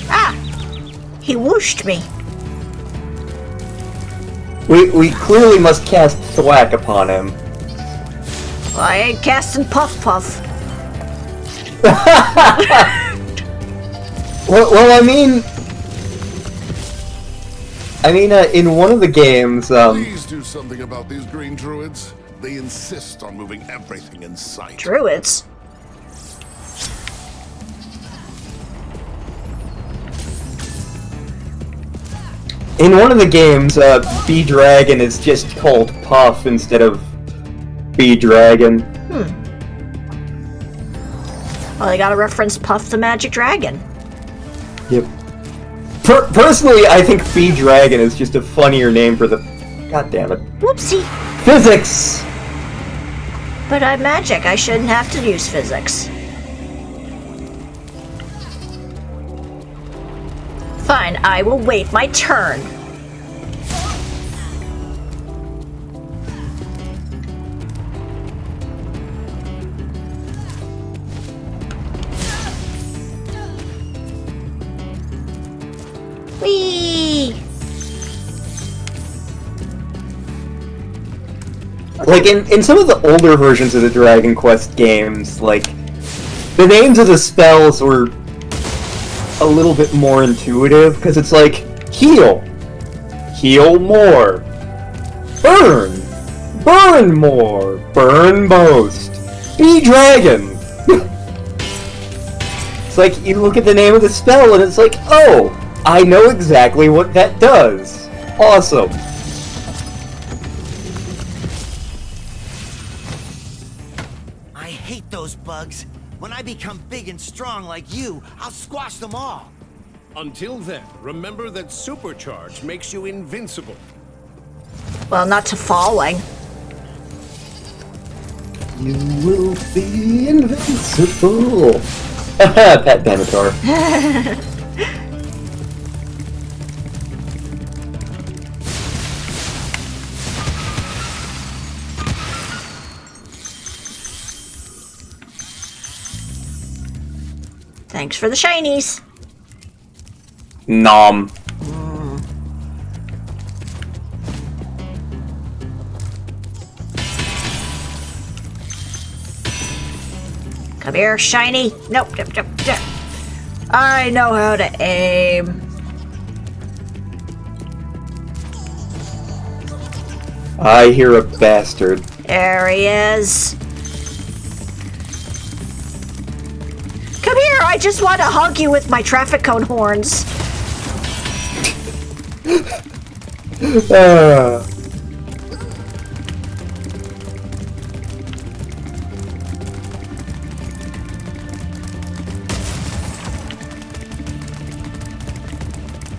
[SPEAKER 2] Ah! He whooshed me.
[SPEAKER 1] We clearly must cast thwack upon him.
[SPEAKER 2] Well, I ain't casting Puff Puff.
[SPEAKER 1] Well, I mean, in one of the games,
[SPEAKER 17] Please do something about these green druids. They insist on moving everything in sight.
[SPEAKER 2] Druids?
[SPEAKER 1] in one of the games, B-Dragon is just called Puff instead of B-Dragon.
[SPEAKER 2] Well, they gotta reference Puff the Magic Dragon.
[SPEAKER 1] Yep. Personally, I think B-Dragon is just a funnier name for the... God damn it.
[SPEAKER 2] Whoopsie.
[SPEAKER 1] Physics!
[SPEAKER 2] But I'm magic, I shouldn't have to use physics. Fine, I will wait my turn. Whee!
[SPEAKER 1] Like, in some of the older versions of the Dragon Quest games, like, the names of the spells were a little bit more intuitive, because it's like, heal, heal more, burn, burn more, burn most, be dragon. It's like, you look at the name of the spell and it's like, oh, I know exactly what that does. Awesome.
[SPEAKER 7] I hate those bugs. When I become big and strong like you, I'll squash them all.
[SPEAKER 13] Until then, remember that supercharge makes you invincible.
[SPEAKER 2] Well, not to falling.
[SPEAKER 1] You will be invincible. Pat Benatar.
[SPEAKER 2] Thanks for the shinies.
[SPEAKER 1] Nom.
[SPEAKER 2] Come here, shiny. Nope. I know how to aim.
[SPEAKER 1] I hear a bastard.
[SPEAKER 2] There he is. Come here, I just want to hug you with my traffic cone horns.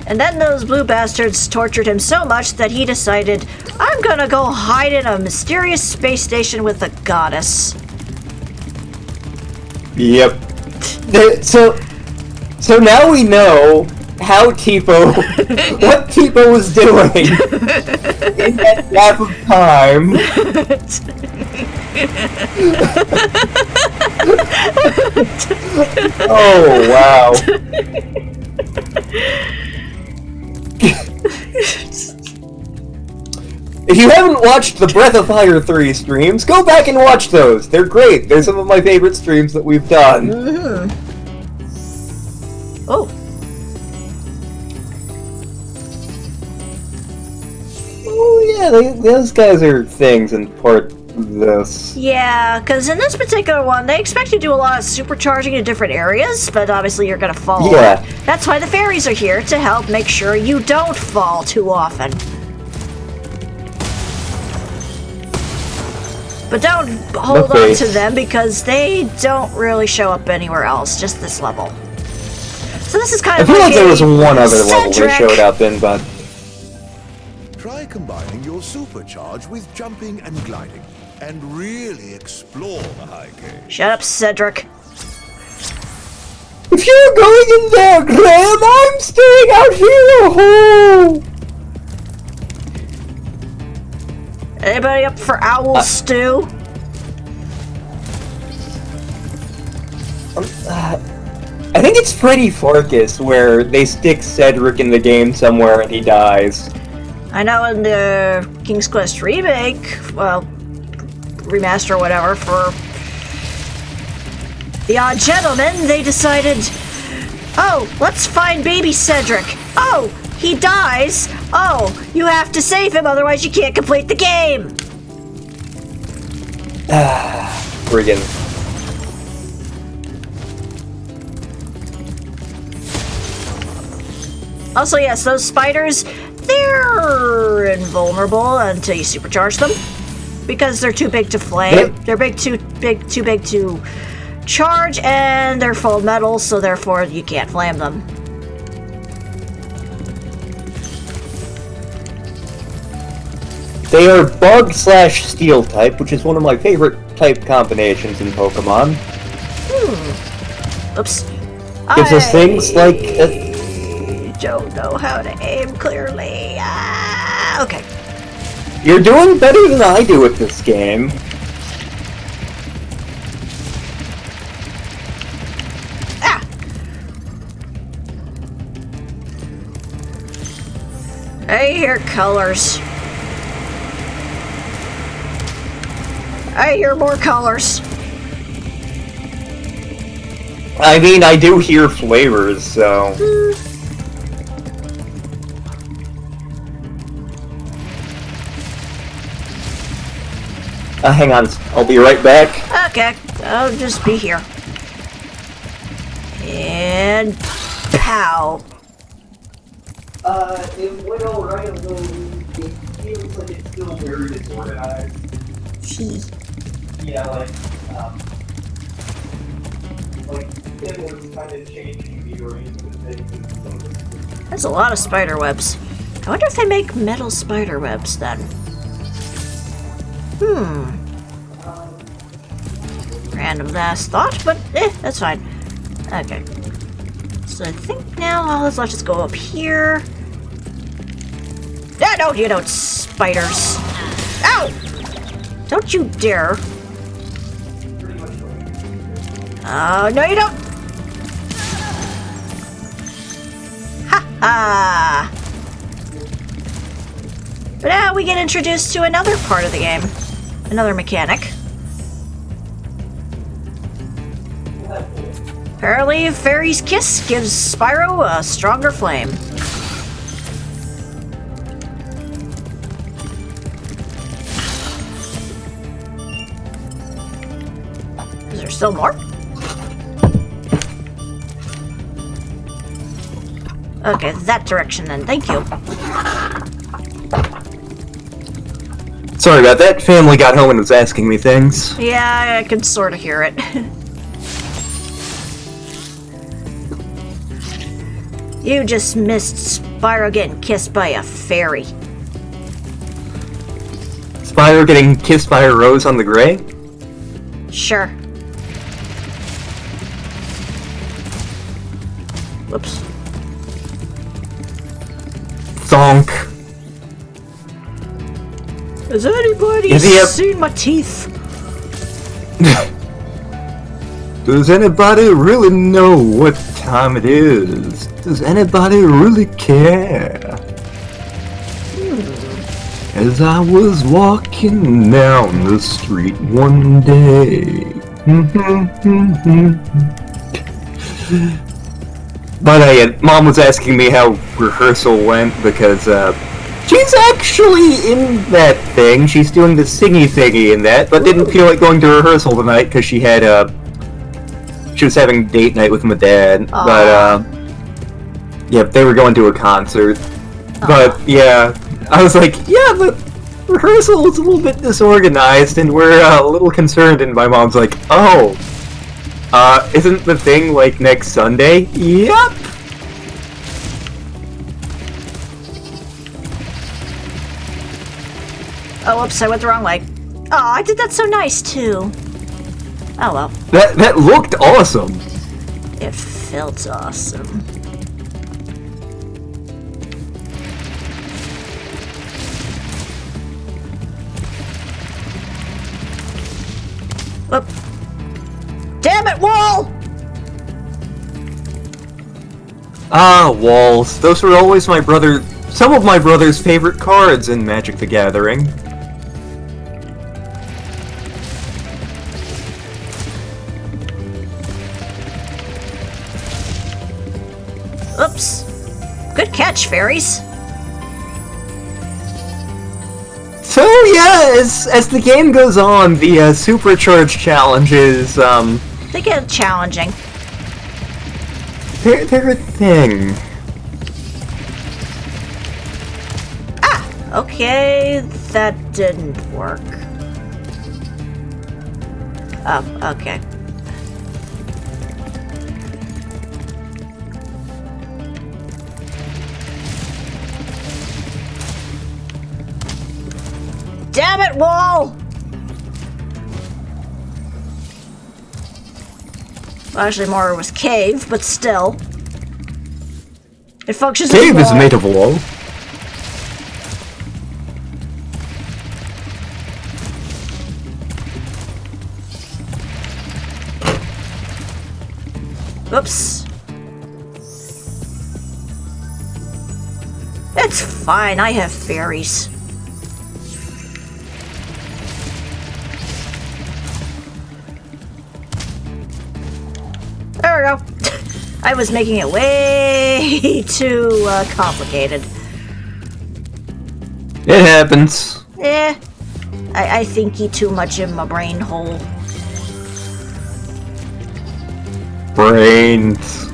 [SPEAKER 2] And then those blue bastards tortured him so much that he decided, I'm gonna go hide in a mysterious space station with a goddess.
[SPEAKER 1] Yep. So now we know how Tipo, what Tipo was doing in that gap of time. Oh, wow. If you haven't watched the Breath of Fire 3 streams, go back and watch those. They're great. They're some of my favorite streams that we've done.
[SPEAKER 2] Oh.
[SPEAKER 1] Oh yeah, those guys are things in part of this.
[SPEAKER 2] Yeah, because in this particular one, they expect you to do a lot of supercharging in different areas, but obviously you're gonna fall.
[SPEAKER 1] Yeah.
[SPEAKER 2] That's why the fairies are here, to help make sure you don't fall too often. But don't hold on to them because they don't really show up anywhere else, just this level. So this is kind of
[SPEAKER 1] I feel like there was
[SPEAKER 2] a
[SPEAKER 1] one other level they
[SPEAKER 2] Cedric.
[SPEAKER 1] showed up in, but...
[SPEAKER 8] Try combining your supercharge with jumping and gliding, and really explore the high cave.
[SPEAKER 2] Shut up, Cedric.
[SPEAKER 1] If you're going in there, Graham, I'm staying out here! Oh!
[SPEAKER 2] Anybody up for owl stew?
[SPEAKER 1] I think it's Freddy Farkas where they stick Cedric in the game somewhere and he dies.
[SPEAKER 2] I know in the King's Quest remake, well, remaster or whatever, for The Odd Gentleman, they decided, oh, let's find baby Cedric. Oh, he dies. Oh, you have to save him, otherwise you can't complete the game.
[SPEAKER 1] Friggin'.
[SPEAKER 2] Also, yes, those spiders, they're invulnerable until you supercharge them. Because they're too big to flame. They're too big to charge, and they're full of metal, so therefore you can't flame them.
[SPEAKER 1] They are bug/steel type, which is one of my favorite type combinations in Pokemon.
[SPEAKER 2] Oops.
[SPEAKER 1] Gives us things like...
[SPEAKER 2] don't know how to aim clearly. Okay.
[SPEAKER 1] You're doing better than I do at this game.
[SPEAKER 2] I hear colors. I hear more colors.
[SPEAKER 1] I mean, I do hear flavors, so... hang on, I'll be right back.
[SPEAKER 2] Okay, I'll just be here. And... pow!
[SPEAKER 1] It went alright, although it feels like it's still very disorganized. Yeah, like it was kind of changing the arrangement of things.
[SPEAKER 2] That's a lot of spider webs. I wonder if they make metal spider webs then. Random last thought, but that's fine. Okay. So I think now all that's left is go up here. Ah, no, you don't, spiders. Ow! Don't you dare. Oh, no you don't! Ha-ha! But now we get introduced to another part of the game. Another mechanic. Apparently, Fairy's Kiss gives Spyro a stronger flame. Is there still more? Okay, that direction then. Thank you.
[SPEAKER 1] Sorry about that. Family got home and was asking me things.
[SPEAKER 2] Yeah, I can sort of hear it. You just missed Spyro getting kissed by a fairy.
[SPEAKER 1] Spyro getting kissed by a rose on the gray?
[SPEAKER 2] Sure. Whoops.
[SPEAKER 1] Thonk.
[SPEAKER 2] Has anybody seen my teeth?
[SPEAKER 1] Does anybody really know what time it is? Does anybody really care? As I was walking down the street one day. But Mom was asking me how rehearsal went because she's actually in that thing. She's doing the singy thingy in that, but didn't feel like going to rehearsal tonight because she had she was having date night with my dad.
[SPEAKER 2] Aww.
[SPEAKER 1] But yeah, they were going to a concert. But yeah, I was like, yeah, but rehearsal is a little bit disorganized, and we're a little concerned. And my mom's like, oh, isn't the thing like next Sunday? Yep.
[SPEAKER 2] Oh, whoops, I went the wrong way. Oh, I did that so nice, too. Oh, well.
[SPEAKER 1] That looked awesome.
[SPEAKER 2] It felt awesome. Whoop. Damn it, wall!
[SPEAKER 1] Ah, walls. Those were always some of my brother's favorite cards in Magic the Gathering.
[SPEAKER 2] Oops. Good catch, fairies.
[SPEAKER 1] So yeah, as the game goes on, the supercharge challenges,
[SPEAKER 2] they get challenging.
[SPEAKER 1] They're a thing.
[SPEAKER 2] Okay, that didn't work. Oh, okay. Damn it, wall! Well, actually, more was cave, but still. It functions as a
[SPEAKER 1] Cave
[SPEAKER 2] wall.
[SPEAKER 1] is made of wall.
[SPEAKER 2] Oops. It's fine, I have fairies. There we go. I was making it way too complicated.
[SPEAKER 1] It happens.
[SPEAKER 2] Eh. I thinky too much in my brain hole.
[SPEAKER 1] Brains.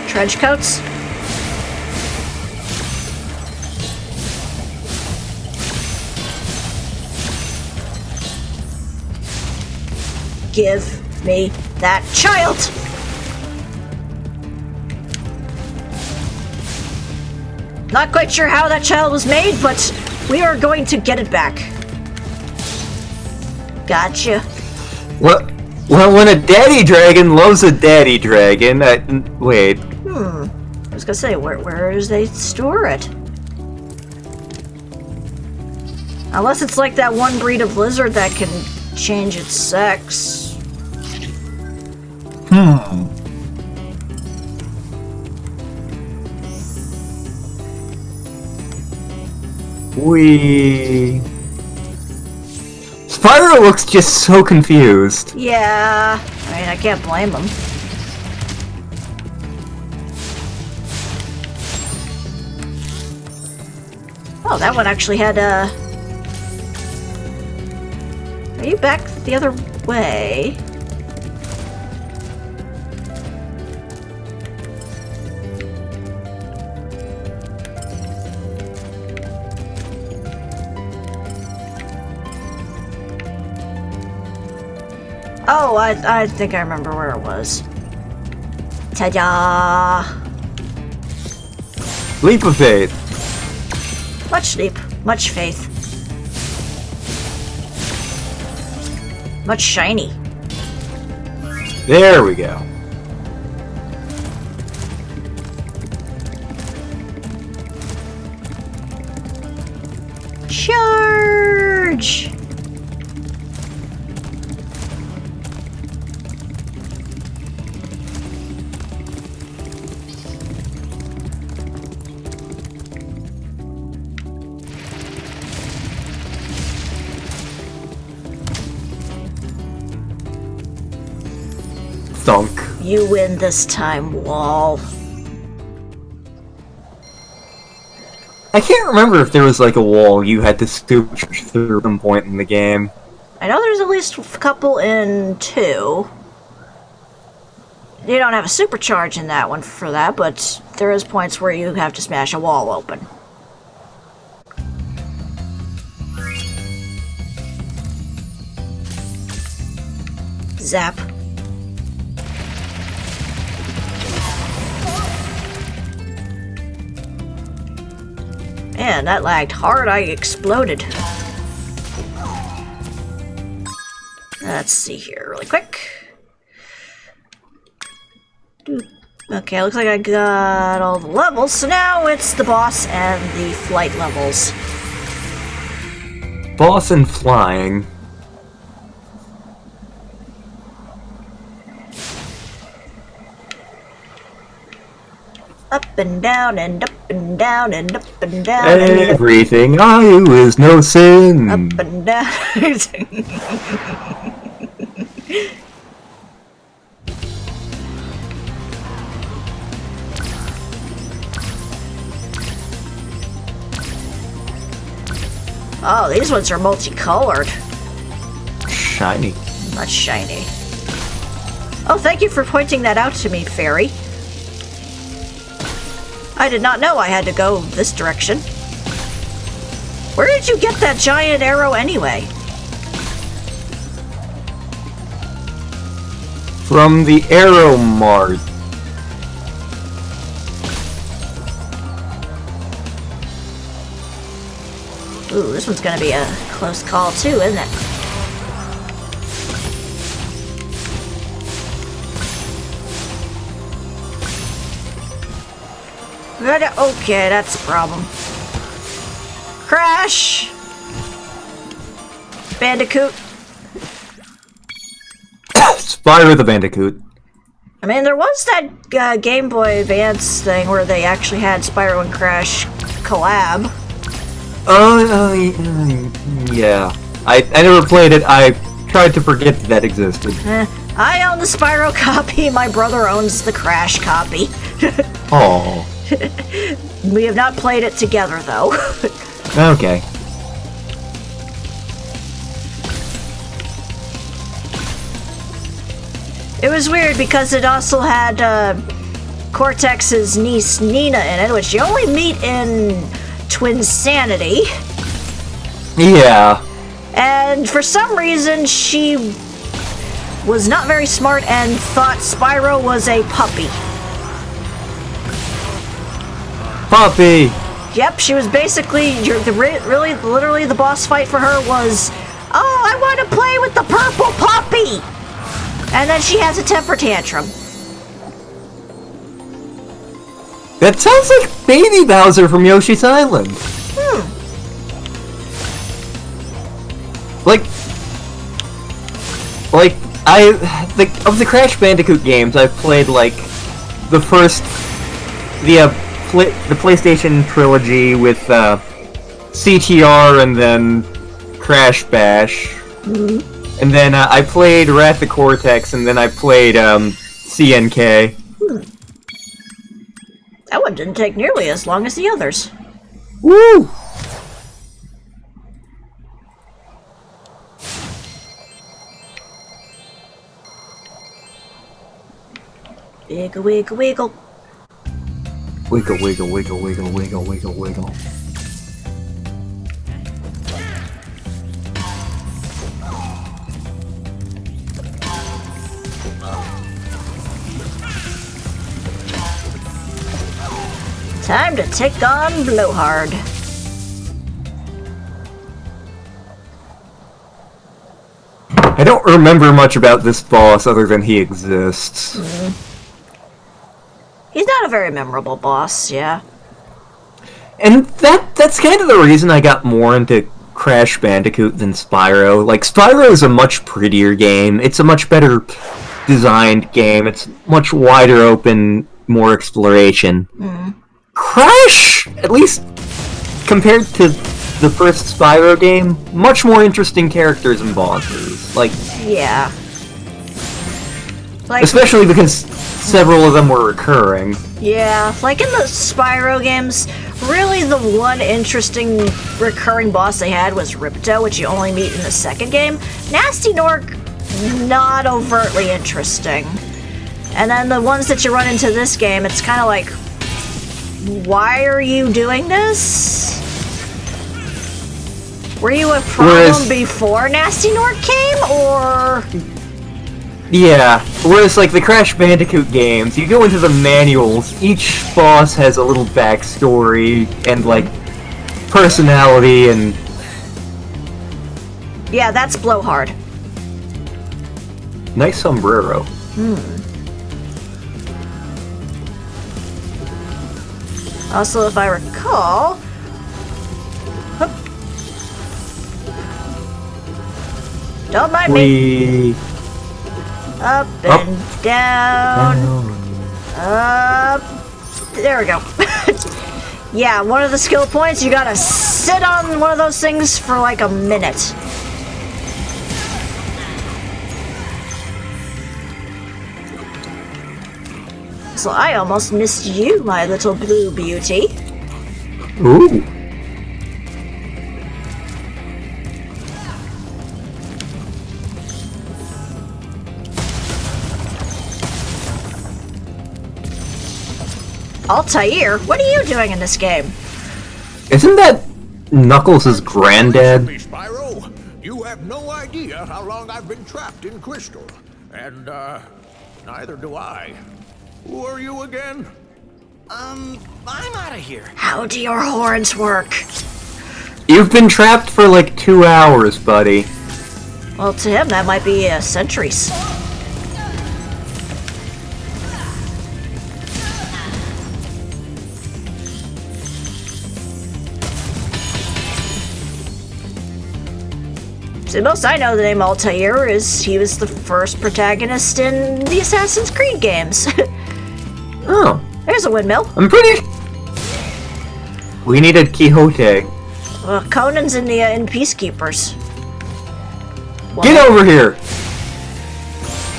[SPEAKER 2] Trench coats? Give me that child! Not quite sure how that child was made, but we are going to get it back. Gotcha.
[SPEAKER 1] Well, when a daddy dragon loves a daddy dragon, wait.
[SPEAKER 2] I was gonna say, where does they store it? Unless it's like that one breed of lizard that can change its sex.
[SPEAKER 1] Spyro looks just so confused.
[SPEAKER 2] Yeah, I mean, I can't blame him. Oh, that one actually had a... Are you back the other way? Oh, I think I remember where it was. Ta-da!
[SPEAKER 1] Leap of faith.
[SPEAKER 2] Much leap, much faith. Much shiny.
[SPEAKER 1] There we go.
[SPEAKER 2] Charge!
[SPEAKER 1] Thunk.
[SPEAKER 2] You win this time, Wall.
[SPEAKER 1] I can't remember if there was like a wall you had to scoop through at some point in the game.
[SPEAKER 2] I know there's at least a couple in 2. You don't have a supercharge in that one for that, but there is points where you have to smash a wall open. Zap. Man, that lagged hard. I exploded. Let's see here really quick. Okay, looks like I got all the levels, so now it's the boss and the flight levels.
[SPEAKER 1] Boss and flying.
[SPEAKER 2] Up and down and up and down and up and down. And
[SPEAKER 1] Everything I do is no sin.
[SPEAKER 2] up and down. Oh, these ones are multicolored.
[SPEAKER 1] Shiny.
[SPEAKER 2] Not shiny. Oh, thank you for pointing that out to me, Fairy. I did not know I had to go this direction. Where did you get that giant arrow anyway?
[SPEAKER 1] From the Arrow Mart.
[SPEAKER 2] Ooh, this one's gonna be a close call too, isn't it? Okay, that's a problem. Crash! Bandicoot.
[SPEAKER 1] Spyro the Bandicoot.
[SPEAKER 2] I mean, there was that Game Boy Advance thing where they actually had Spyro and Crash collab.
[SPEAKER 1] Yeah. I never played it. I tried to forget that existed.
[SPEAKER 2] I own the Spyro copy, my brother owns the Crash copy.
[SPEAKER 1] Oh.
[SPEAKER 2] We have not played it together, though.
[SPEAKER 1] Okay.
[SPEAKER 2] It was weird because it also had Cortex's niece Nina in it, which you only meet in Twinsanity.
[SPEAKER 1] Yeah.
[SPEAKER 2] And for some reason, she was not very smart and thought Spyro was a puppy.
[SPEAKER 1] Puppy!
[SPEAKER 2] Yep, she was basically, literally the boss fight for her was, oh, I want to play with the purple puppy! And then she has a temper tantrum.
[SPEAKER 1] That sounds like Baby Bowser from Yoshi's Island. Of the Crash Bandicoot games, I've played like the first, the PlayStation Trilogy with CTR and then Crash Bash. And then I played Wrath of Cortex, and then I played CNK.
[SPEAKER 2] That one didn't take nearly as long as the others.
[SPEAKER 1] Woo!
[SPEAKER 2] Wiggle, wiggle, wiggle.
[SPEAKER 1] Wiggle, wiggle, wiggle, wiggle, wiggle, wiggle, wiggle.
[SPEAKER 2] Time to take on Blowhard.
[SPEAKER 1] I don't remember much about this boss other than he exists.
[SPEAKER 2] He's not a very memorable boss, yeah.
[SPEAKER 1] And that's kind of the reason I got more into Crash Bandicoot than Spyro. Like, Spyro is a much prettier game. It's a much better designed game. It's much wider open, more exploration. Crash, at least compared to the first Spyro game, much more interesting characters and bosses. Like,
[SPEAKER 2] yeah. Like,
[SPEAKER 1] especially because several of them were recurring.
[SPEAKER 2] Yeah, like in the Spyro games, really the one interesting recurring boss they had was Ripto, which you only meet in the second game. Nasty Nork, not overtly interesting. And then the ones that you run into this game, it's kind of like, why are you doing this? Were you a problem before Nasty Nork came, or...?
[SPEAKER 1] Yeah, whereas like the Crash Bandicoot games, you go into the manuals, each boss has a little backstory and like personality and...
[SPEAKER 2] Yeah, that's Blowhard.
[SPEAKER 1] Nice sombrero.
[SPEAKER 2] Also, if I recall... Don't mind me. Up and down. Up. There we go. Yeah, one of the skill points, you gotta sit on one of those things for like a minute. So I almost missed you, my little blue beauty.
[SPEAKER 1] Ooh.
[SPEAKER 2] Altair, what are you doing in this game?
[SPEAKER 1] Isn't that Knuckles' granddad?
[SPEAKER 13] Spyro, you have no idea how long I've been trapped in Crystal. And, neither do I. Who are you again?
[SPEAKER 7] I'm out of here.
[SPEAKER 2] How do your horns work?
[SPEAKER 1] You've been trapped for like 2 hours, buddy.
[SPEAKER 2] Well, to him, that might be centuries. The most I know the name Altair is he was the first protagonist in the Assassin's Creed games.
[SPEAKER 1] Oh.
[SPEAKER 2] There's a windmill.
[SPEAKER 1] I'm pretty... We needed Quixote.
[SPEAKER 2] Well, Conan's in Peacekeepers.
[SPEAKER 1] Get over here!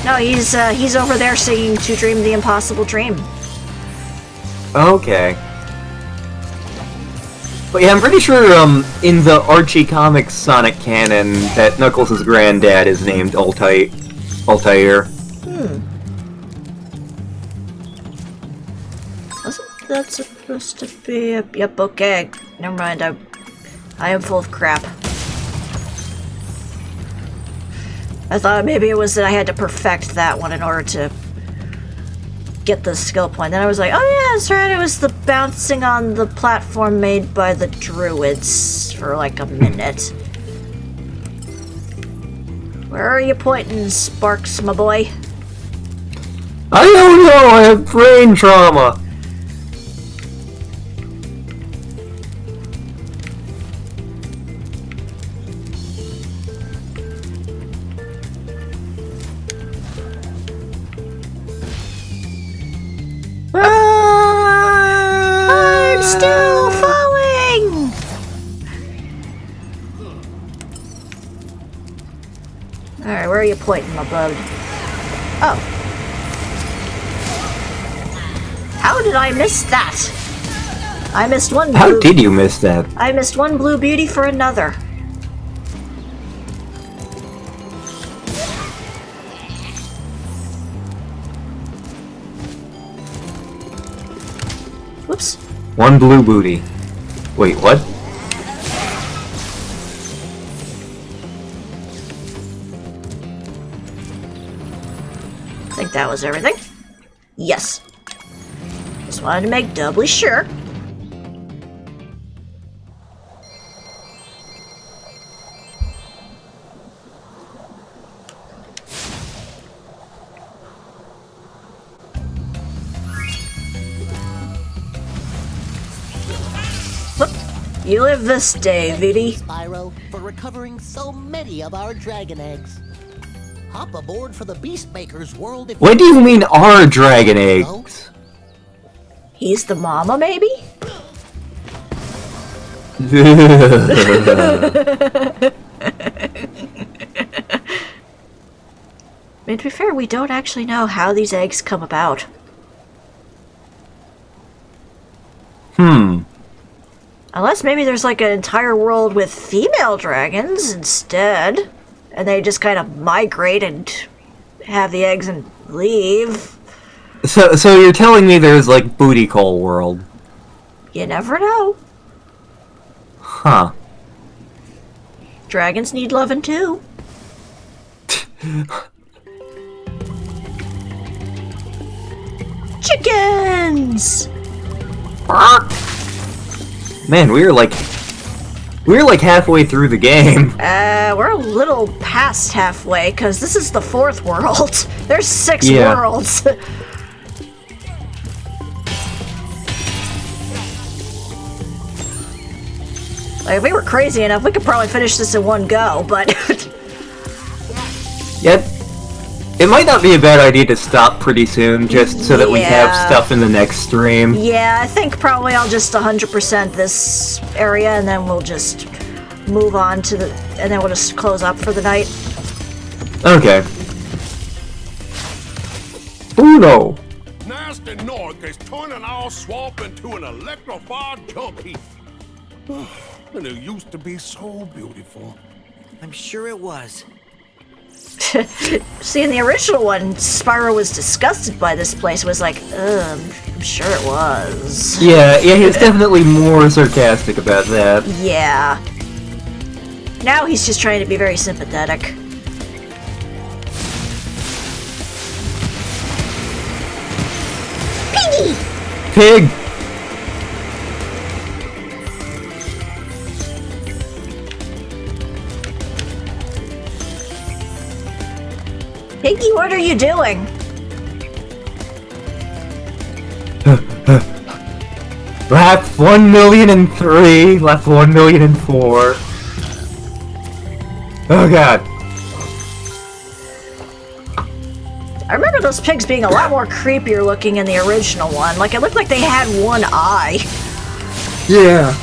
[SPEAKER 2] No, he's over there singing To Dream the Impossible Dream.
[SPEAKER 1] Okay. But yeah, I'm pretty sure in the Archie Comics Sonic canon that Knuckles' granddad is named Altair.
[SPEAKER 2] Wasn't that supposed to be a... Yep, okay. Never mind, I am full of crap. I thought maybe it was that I had to perfect that one in order to get the skill point. Then I was like, oh yeah, that's right, it was the bouncing on the platform made by the druids for like a minute. Where are you pointing, Sparks, my boy?
[SPEAKER 1] I don't know, I have brain trauma.
[SPEAKER 2] I'm still falling! a point in my boat. Oh. How did I miss that? I missed one blue...
[SPEAKER 1] How did you miss that?
[SPEAKER 2] I missed one blue beauty for another. Whoops.
[SPEAKER 1] One blue booty. Wait, what?
[SPEAKER 2] I think that was everything. Yes. Just wanted to make doubly sure. You live this day, Vidi.
[SPEAKER 4] Spyro, for recovering so many of our dragon eggs. Hop aboard for the Beastmaker's world if
[SPEAKER 1] What do you mean our dragon eggs?
[SPEAKER 2] He's the mama, maybe? I mean, to be fair, we don't actually know how these eggs come about. Unless maybe there's like an entire world with female dragons instead, and they just kind of migrate and have the eggs and leave.
[SPEAKER 1] So you're telling me there's like booty call world?
[SPEAKER 2] You never know.
[SPEAKER 1] Huh.
[SPEAKER 2] Dragons need loving too. Chickens!
[SPEAKER 1] Man, we're like halfway through the game.
[SPEAKER 2] We're a little past halfway, because this is the 4th world. There's 6 worlds. Like, if we were crazy enough, we could probably finish this in one go, but...
[SPEAKER 1] Yep. It might not be a bad idea to stop pretty soon, just so that we have stuff in the next stream.
[SPEAKER 2] Yeah, I think probably I'll just 100% this area, and then we'll just move on to the... and then we'll just close up for the night.
[SPEAKER 1] Okay. Uno!
[SPEAKER 17] Nasty North is turning our swamp into an electrified jump heap. And it used to be so beautiful.
[SPEAKER 7] I'm sure it was.
[SPEAKER 2] See, in the original one, Spyro was disgusted by this place. Was like, I'm sure it was.
[SPEAKER 1] Yeah, he was definitely more sarcastic about that.
[SPEAKER 2] Yeah. Now he's just trying to be very sympathetic. Piggy!
[SPEAKER 1] Pig!
[SPEAKER 2] Piggy, what are you doing?
[SPEAKER 1] Lap 1,000,003, lap 1,000,004. Oh god.
[SPEAKER 2] I remember those pigs being a lot more creepier looking in the original one. Like, it looked like they had one eye.
[SPEAKER 1] Yeah.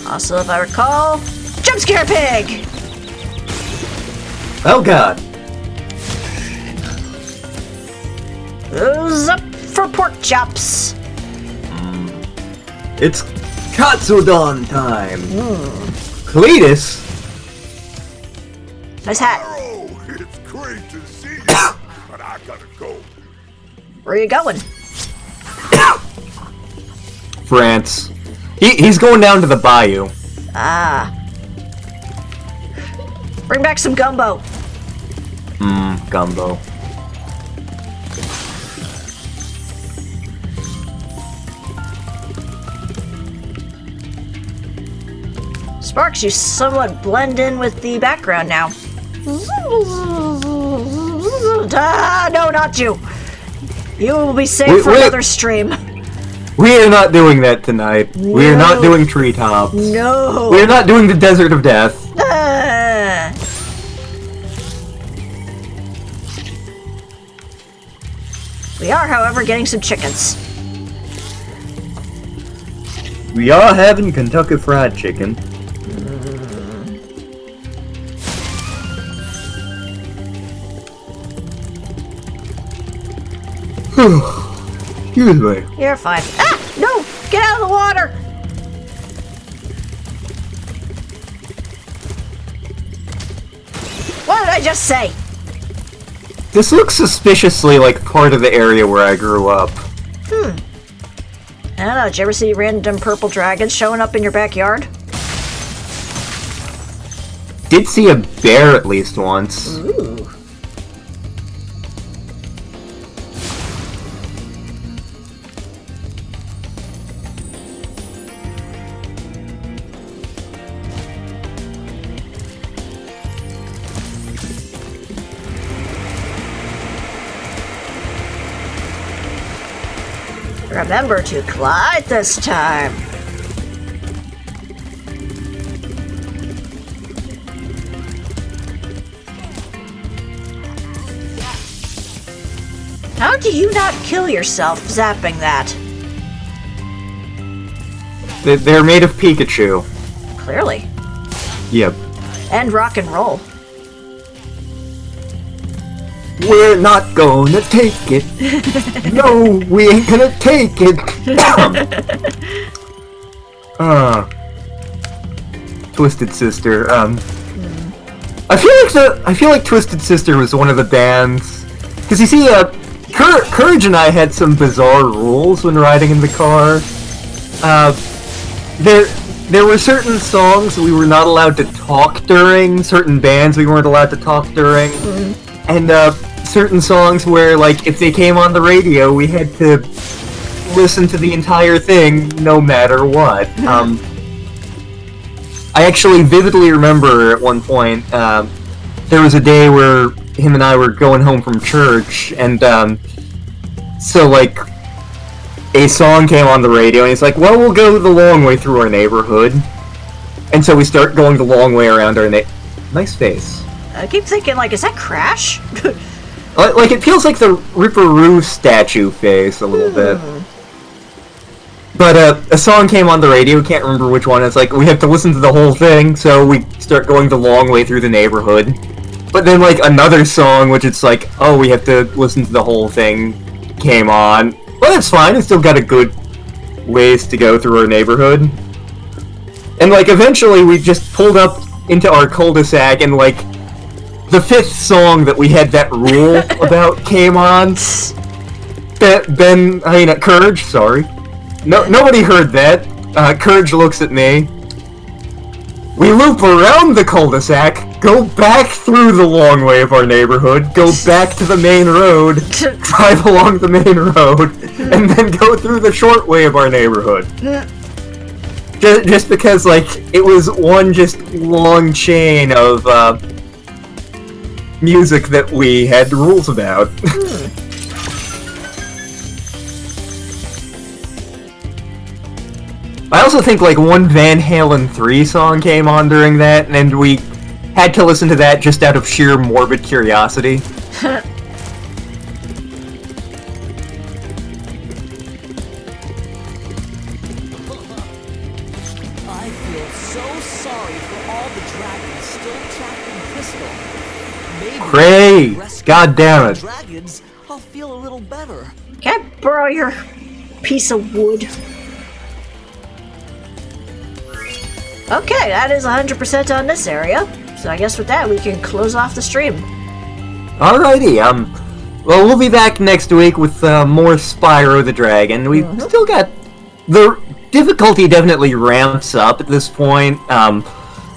[SPEAKER 2] Also, if I recall, jump scare pig!
[SPEAKER 1] Oh god.
[SPEAKER 2] Who's up for pork chops?
[SPEAKER 1] It's Katsudon time. Cletus?
[SPEAKER 2] Nice hat.
[SPEAKER 17] It's great to see you, but I gotta go.
[SPEAKER 2] Where are you going?
[SPEAKER 1] France. He's going down to the bayou.
[SPEAKER 2] Ah. Bring back some gumbo.
[SPEAKER 1] Gumbo.
[SPEAKER 2] Sparks, you somewhat blend in with the background now. Ah, no, not you. You will be saved for another stream.
[SPEAKER 1] We are not doing that tonight. No. We are not doing treetops.
[SPEAKER 2] No.
[SPEAKER 1] We are not doing the Desert of Death.
[SPEAKER 2] We are, however, getting some chickens.
[SPEAKER 1] We are having Kentucky Fried Chicken. Excuse me.
[SPEAKER 2] You're fine. Ah! No! Get out of the water! What did I just say?
[SPEAKER 1] This looks suspiciously like part of the area where I grew up.
[SPEAKER 2] I don't know, did you ever see random purple dragons showing up in your backyard?
[SPEAKER 1] Did see a bear at least once.
[SPEAKER 2] Ooh. Remember to glide this time. How do you not kill yourself zapping that?
[SPEAKER 1] They're made of Pikachu.
[SPEAKER 2] Clearly.
[SPEAKER 1] Yep.
[SPEAKER 2] And rock and roll.
[SPEAKER 1] We're not gonna take it. No, we ain't gonna take it. Twisted Sister. I feel like Twisted Sister was one of the bands, because you see, Courage and I had some bizarre rules when riding in the car. There were certain songs we were not allowed to talk during, certain bands we weren't allowed to talk during, and certain songs where, like, if they came on the radio, we had to listen to the entire thing no matter what. I actually vividly remember at one point, there was a day where him and I were going home from church, and so, like, a song came on the radio, and he's like, well, we'll go the long way through our neighborhood. And so we start going the long way around our Nice face.
[SPEAKER 2] I keep thinking, like, is that Crash?
[SPEAKER 1] Like, it feels like the Ripperoo statue face a little bit. But a song came on the radio, can't remember which one. It's like, we have to listen to the whole thing, so we start going the long way through the neighborhood. But then, like, another song, which it's like, oh, we have to listen to the whole thing, came on. Well, that's fine, it's still got a good ways to go through our neighborhood. And, like, eventually we just pulled up into our cul-de-sac, and, like, the fifth song that we had that rule about came on. Courage, sorry. Nobody heard that. Courage looks at me. We loop around the cul-de-sac, go back through the long way of our neighborhood, go back to the main road, drive along the main road, and then go through the short way of our neighborhood. Just because, like, it was one just long chain of, music that we had rules about. I also think, like, one Van Halen 3 song came on during that, and we had to listen to that just out of sheer morbid curiosity.
[SPEAKER 20] I feel so sorry for all the dragons still trapped in Crystal. Maybe
[SPEAKER 1] Cray! God damn it.
[SPEAKER 20] Dragons, I'll feel a little better.
[SPEAKER 2] Can I borrow your piece of wood? Okay, that is 100% on this area. So I guess with that, we can close off the stream.
[SPEAKER 1] Alrighty, well, we'll be back next week with more Spyro the Dragon. We've still got... The difficulty definitely ramps up at this point.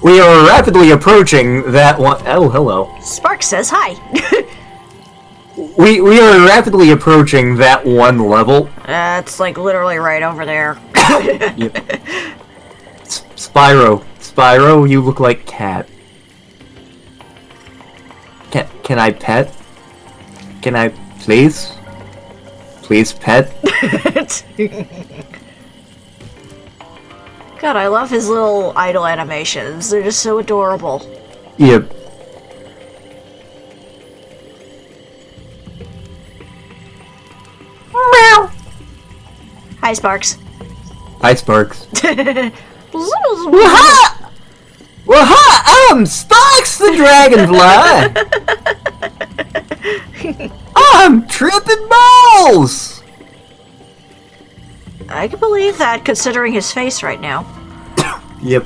[SPEAKER 1] We are rapidly approaching that one... Oh, hello.
[SPEAKER 2] Spark says hi.
[SPEAKER 1] We are rapidly approaching that one level.
[SPEAKER 2] It's like literally right over there.
[SPEAKER 1] Yep. Spyro, you look like cat. Can I pet? Can I, please? Please pet?
[SPEAKER 2] God, I love his little idle animations. They're just so adorable.
[SPEAKER 1] Yep.
[SPEAKER 2] Meow. Hi, Sparks.
[SPEAKER 1] Hi, Sparks.
[SPEAKER 2] Waha!
[SPEAKER 1] Waha! Sparks the Dragonfly! I'm tripping balls!
[SPEAKER 2] I can believe that, considering his face right now.
[SPEAKER 1] Yep.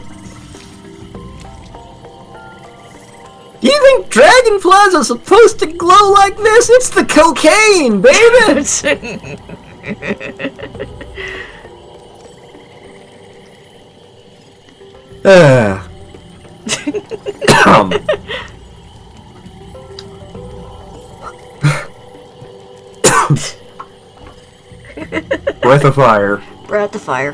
[SPEAKER 1] Do you think dragonflies are supposed to glow like this? It's the cocaine, baby! Breath of fire.
[SPEAKER 2] Breath of fire.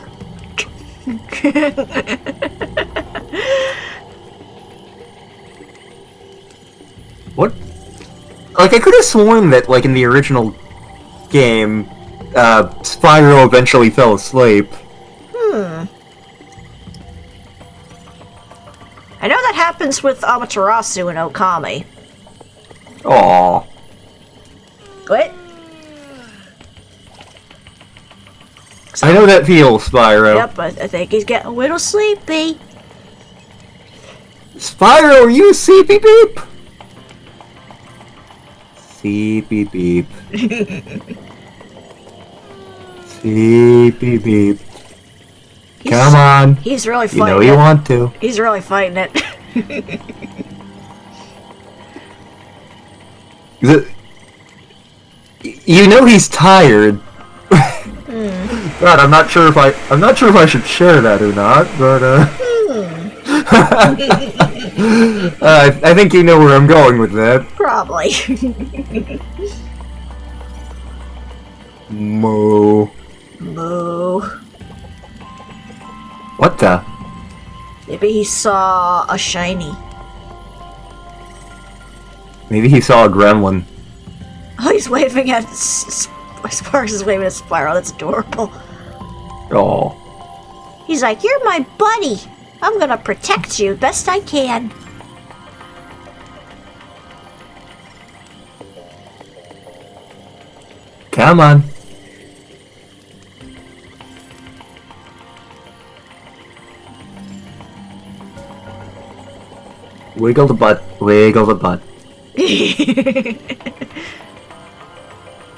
[SPEAKER 1] What? Like, I could have sworn that, like, in the original game, Spyro eventually fell asleep.
[SPEAKER 2] I know that happens with Amaterasu and Okami.
[SPEAKER 1] Aww.
[SPEAKER 2] What?
[SPEAKER 1] I know that feels, Spyro.
[SPEAKER 2] Yep, I think he's getting a little sleepy.
[SPEAKER 1] Spyro, are you a sleepy beep? Sleepy beep. Sleepy beep. Come on.
[SPEAKER 2] He's really fighting
[SPEAKER 1] it. You know you want to.
[SPEAKER 2] He's really fighting it.
[SPEAKER 1] You know he's tired. God, I'm not sure if I should share that or not, but I think you know where I'm going with that.
[SPEAKER 2] Probably.
[SPEAKER 1] Moo.
[SPEAKER 2] Moo.
[SPEAKER 1] What the?
[SPEAKER 2] Maybe he saw a shiny.
[SPEAKER 1] Maybe he saw a gremlin.
[SPEAKER 2] Oh, he's waving at Sparks is waving at Spyro. That's adorable.
[SPEAKER 1] Oh.
[SPEAKER 2] He's like, "You're my buddy. I'm gonna protect you best I can."
[SPEAKER 1] Come on. Wiggle the butt. Wiggle the butt.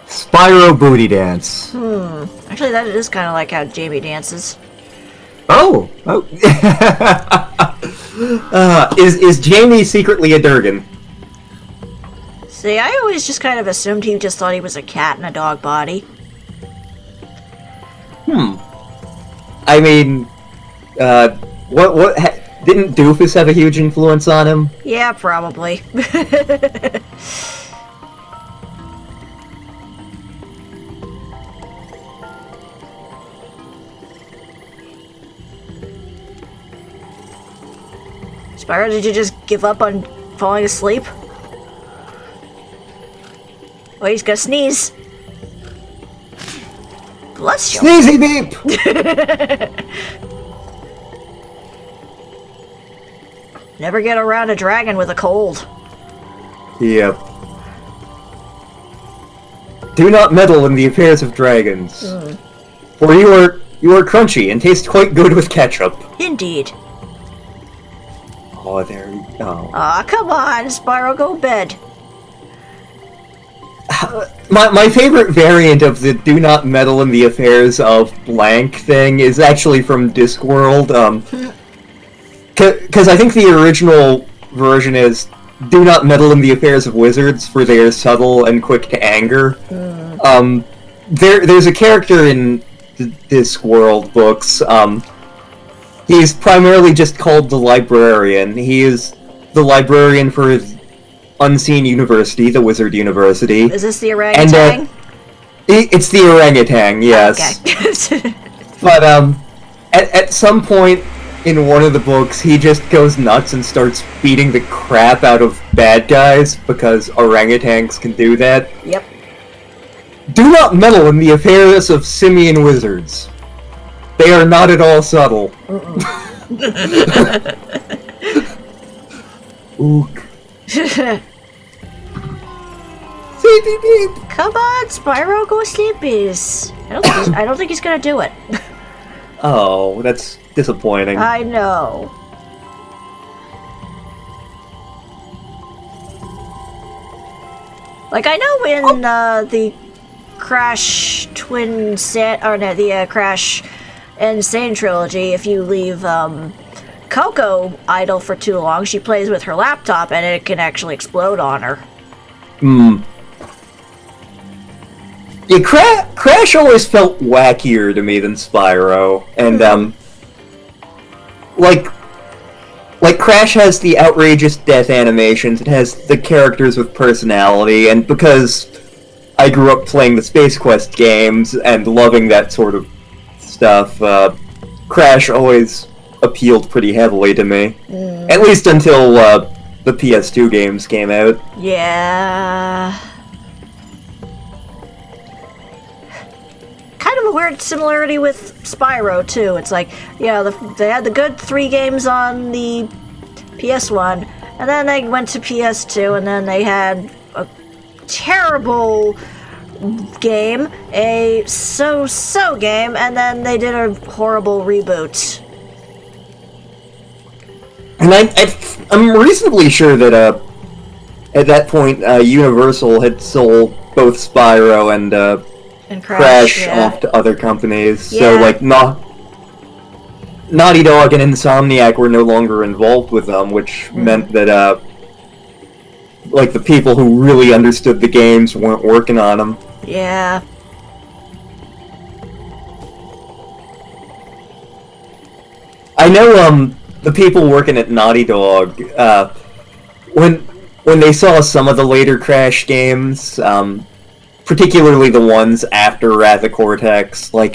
[SPEAKER 1] Spyro booty dance.
[SPEAKER 2] Actually, that is kind of like how Jamie dances.
[SPEAKER 1] Oh. Is Jamie secretly a DRGON?
[SPEAKER 2] See, I always just kind of assumed he just thought he was a cat in a dog body.
[SPEAKER 1] I mean, didn't Doofus have a huge influence on him?
[SPEAKER 2] Yeah, probably. Spyro, did you just give up on falling asleep? Oh, he's gonna sneeze. Bless you.
[SPEAKER 1] Sneezy beep!
[SPEAKER 2] Never get around a dragon with a cold.
[SPEAKER 1] Yep. Do not meddle in the affairs of dragons. For you are crunchy and taste quite good with ketchup.
[SPEAKER 2] Indeed.
[SPEAKER 1] Oh, there we go.
[SPEAKER 2] Aw, come on, Spyro, go bed.
[SPEAKER 1] My favorite variant of the do not meddle in the affairs of blank thing is actually from Discworld. Because I think the original version is do not meddle in the affairs of wizards, for they are subtle and quick to anger. There's a character in the Discworld books. He's primarily just called the Librarian. He is the librarian for Unseen University, the Wizard University.
[SPEAKER 2] Is this the orangutan?
[SPEAKER 1] And, it's the orangutan, yes.
[SPEAKER 2] Okay.
[SPEAKER 1] But, at some point in one of the books, he just goes nuts and starts beating the crap out of bad guys, because orangutans can do that.
[SPEAKER 2] Yep.
[SPEAKER 1] Do not meddle in the affairs of simian wizards. They are not at all subtle. Ook. Sleepy beep.
[SPEAKER 2] Come on, Spyro, go sleepies. I don't think he's gonna do it.
[SPEAKER 1] Oh, that's disappointing.
[SPEAKER 2] I know. Like, I know in the Crash Crash Insane Trilogy, if you leave Coco idle for too long, she plays with her laptop and it can actually explode on her.
[SPEAKER 1] Yeah, Crash always felt wackier to me than Spyro, and like Crash has the outrageous death animations, it has the characters with personality, and because I grew up playing the Space Quest games and loving that sort of stuff, Crash always appealed pretty heavily to me. At least until the PS2 games came out.
[SPEAKER 2] Yeah. Kind of a weird similarity with Spyro, too. It's like, yeah, they had the good 3 games on the PS1, and then they went to PS2, and then they had a terrible game, a so-so game, and then they did a horrible reboot.
[SPEAKER 1] And I'm reasonably sure that at that point Universal had sold both Spyro and Crash off to other companies, so like Naughty Dog and Insomniac were no longer involved with them, which meant that like the people who really understood the games weren't working on them.
[SPEAKER 2] Yeah.
[SPEAKER 1] I know the people working at Naughty Dog, when they saw some of the later Crash games, particularly the ones after Wrath of Cortex, like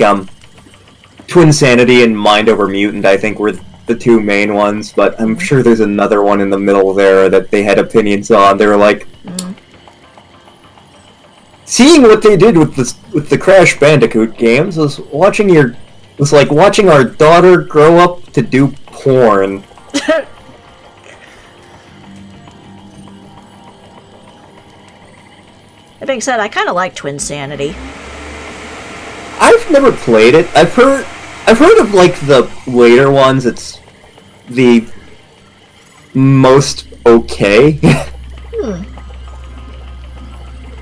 [SPEAKER 1] Twinsanity and Mind Over Mutant, I think were the 2 main ones, but I'm sure there's another one in the middle there that they had opinions on. They were like, seeing what they did with the Crash Bandicoot games was like watching our daughter grow up to do porn.
[SPEAKER 2] That being said, I kind of like Twinsanity.
[SPEAKER 1] I've never played it. I've heard of like the later ones. It's the most okay.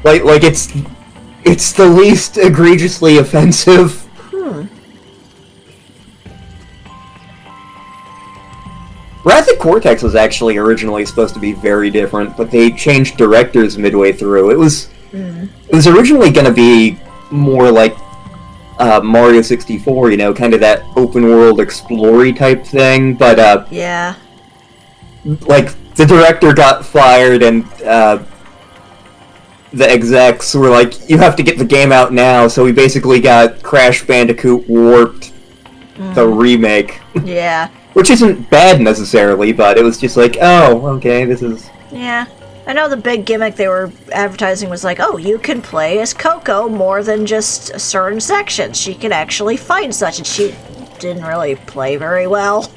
[SPEAKER 1] Like it's the least egregiously offensive. Wrath of Cortex was actually originally supposed to be very different, but they changed directors midway through. It was originally going to be more like Mario 64, you know, kind of that open world explory type thing, but
[SPEAKER 2] yeah.
[SPEAKER 1] Like the director got fired and the execs were like, you have to get the game out now, so we basically got Crash Bandicoot Warped, the remake.
[SPEAKER 2] Yeah.
[SPEAKER 1] Which isn't bad necessarily, but it was just like, oh, okay, this is...
[SPEAKER 2] Yeah. I know the big gimmick they were advertising was like, oh, you can play as Coco more than just certain sections. She can actually fight such, and she didn't really play very well.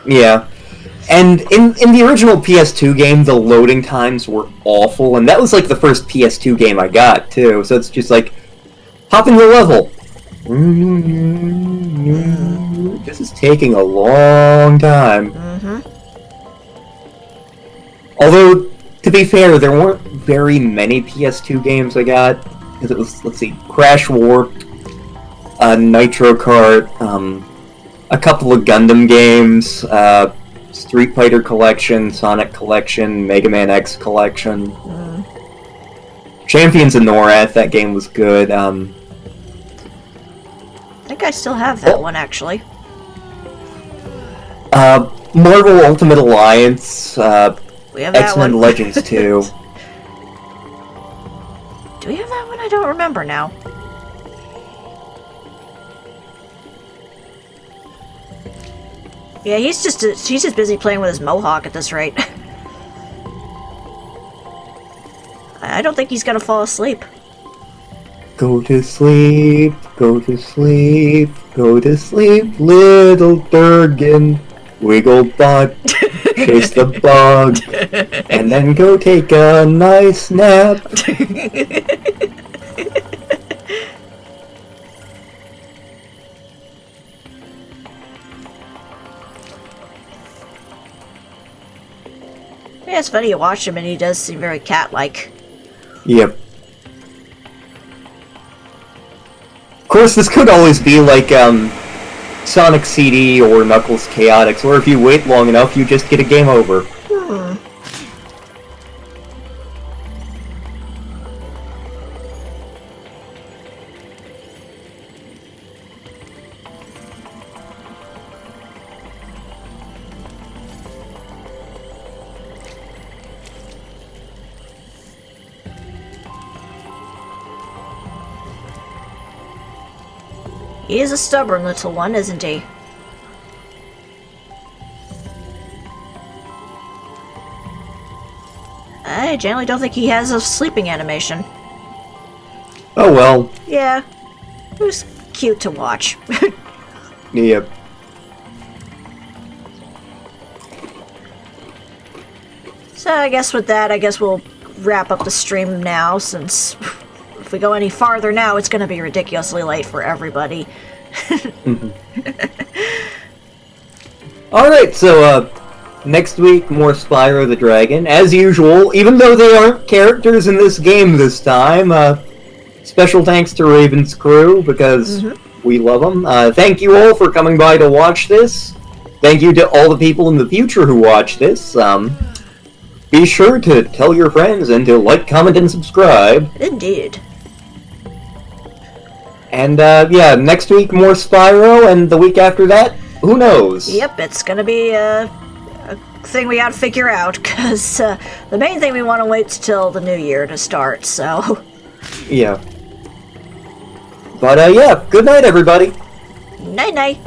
[SPEAKER 1] Yeah. And in the original PS2 game, the loading times were awful, and that was like the first PS2 game I got, too. So it's just like, hop in the level. This is taking a long time. Although, to be fair, there weren't very many PS2 games I got. Because it was, let's see, Crash Warped, Nitro Kart, a couple of Gundam games, Street Fighter Collection, Sonic Collection, Mega Man X Collection. Champions of Norath, that game was good.
[SPEAKER 2] I think I still have that one, actually.
[SPEAKER 1] Marvel Ultimate Alliance,
[SPEAKER 2] We have that
[SPEAKER 1] X-Men
[SPEAKER 2] one.
[SPEAKER 1] Legends 2.
[SPEAKER 2] Do we have that one? I don't remember now. Yeah, he's just busy playing with his mohawk at this rate. I don't think he's gonna fall asleep.
[SPEAKER 1] Go to sleep, go to sleep, go to sleep, little Durgan. Wiggle butt, chase the bug, and then go take a nice nap.
[SPEAKER 2] Yeah, it's funny you watch him and he does seem very cat-like.
[SPEAKER 1] Yep. Of course, this could always be like, Sonic CD or Knuckles Chaotix, or if you wait long enough, you just get a game over.
[SPEAKER 2] He is a stubborn little one, isn't he? I generally don't think he has a sleeping animation.
[SPEAKER 1] Oh well.
[SPEAKER 2] Yeah. It was cute to watch.
[SPEAKER 1] Yep.
[SPEAKER 2] So I guess with that, we'll wrap up the stream now, since if we go any farther now, it's going to be ridiculously late for everybody.
[SPEAKER 1] Alright, so, next week, more Spyro the Dragon. As usual, even though they aren't characters in this game this time, special thanks to Raven's crew, because we love them. Thank you all for coming by to watch this. Thank you to all the people in the future who watch this. Be sure to tell your friends and to like, comment, and subscribe.
[SPEAKER 2] Indeed.
[SPEAKER 1] And, yeah, next week more Spyro, and the week after that, who knows?
[SPEAKER 2] Yep, it's gonna be a thing we gotta figure out, because the main thing we want to wait till the new year to start, so...
[SPEAKER 1] Yeah. But, yeah, good night, everybody.
[SPEAKER 2] Night-night.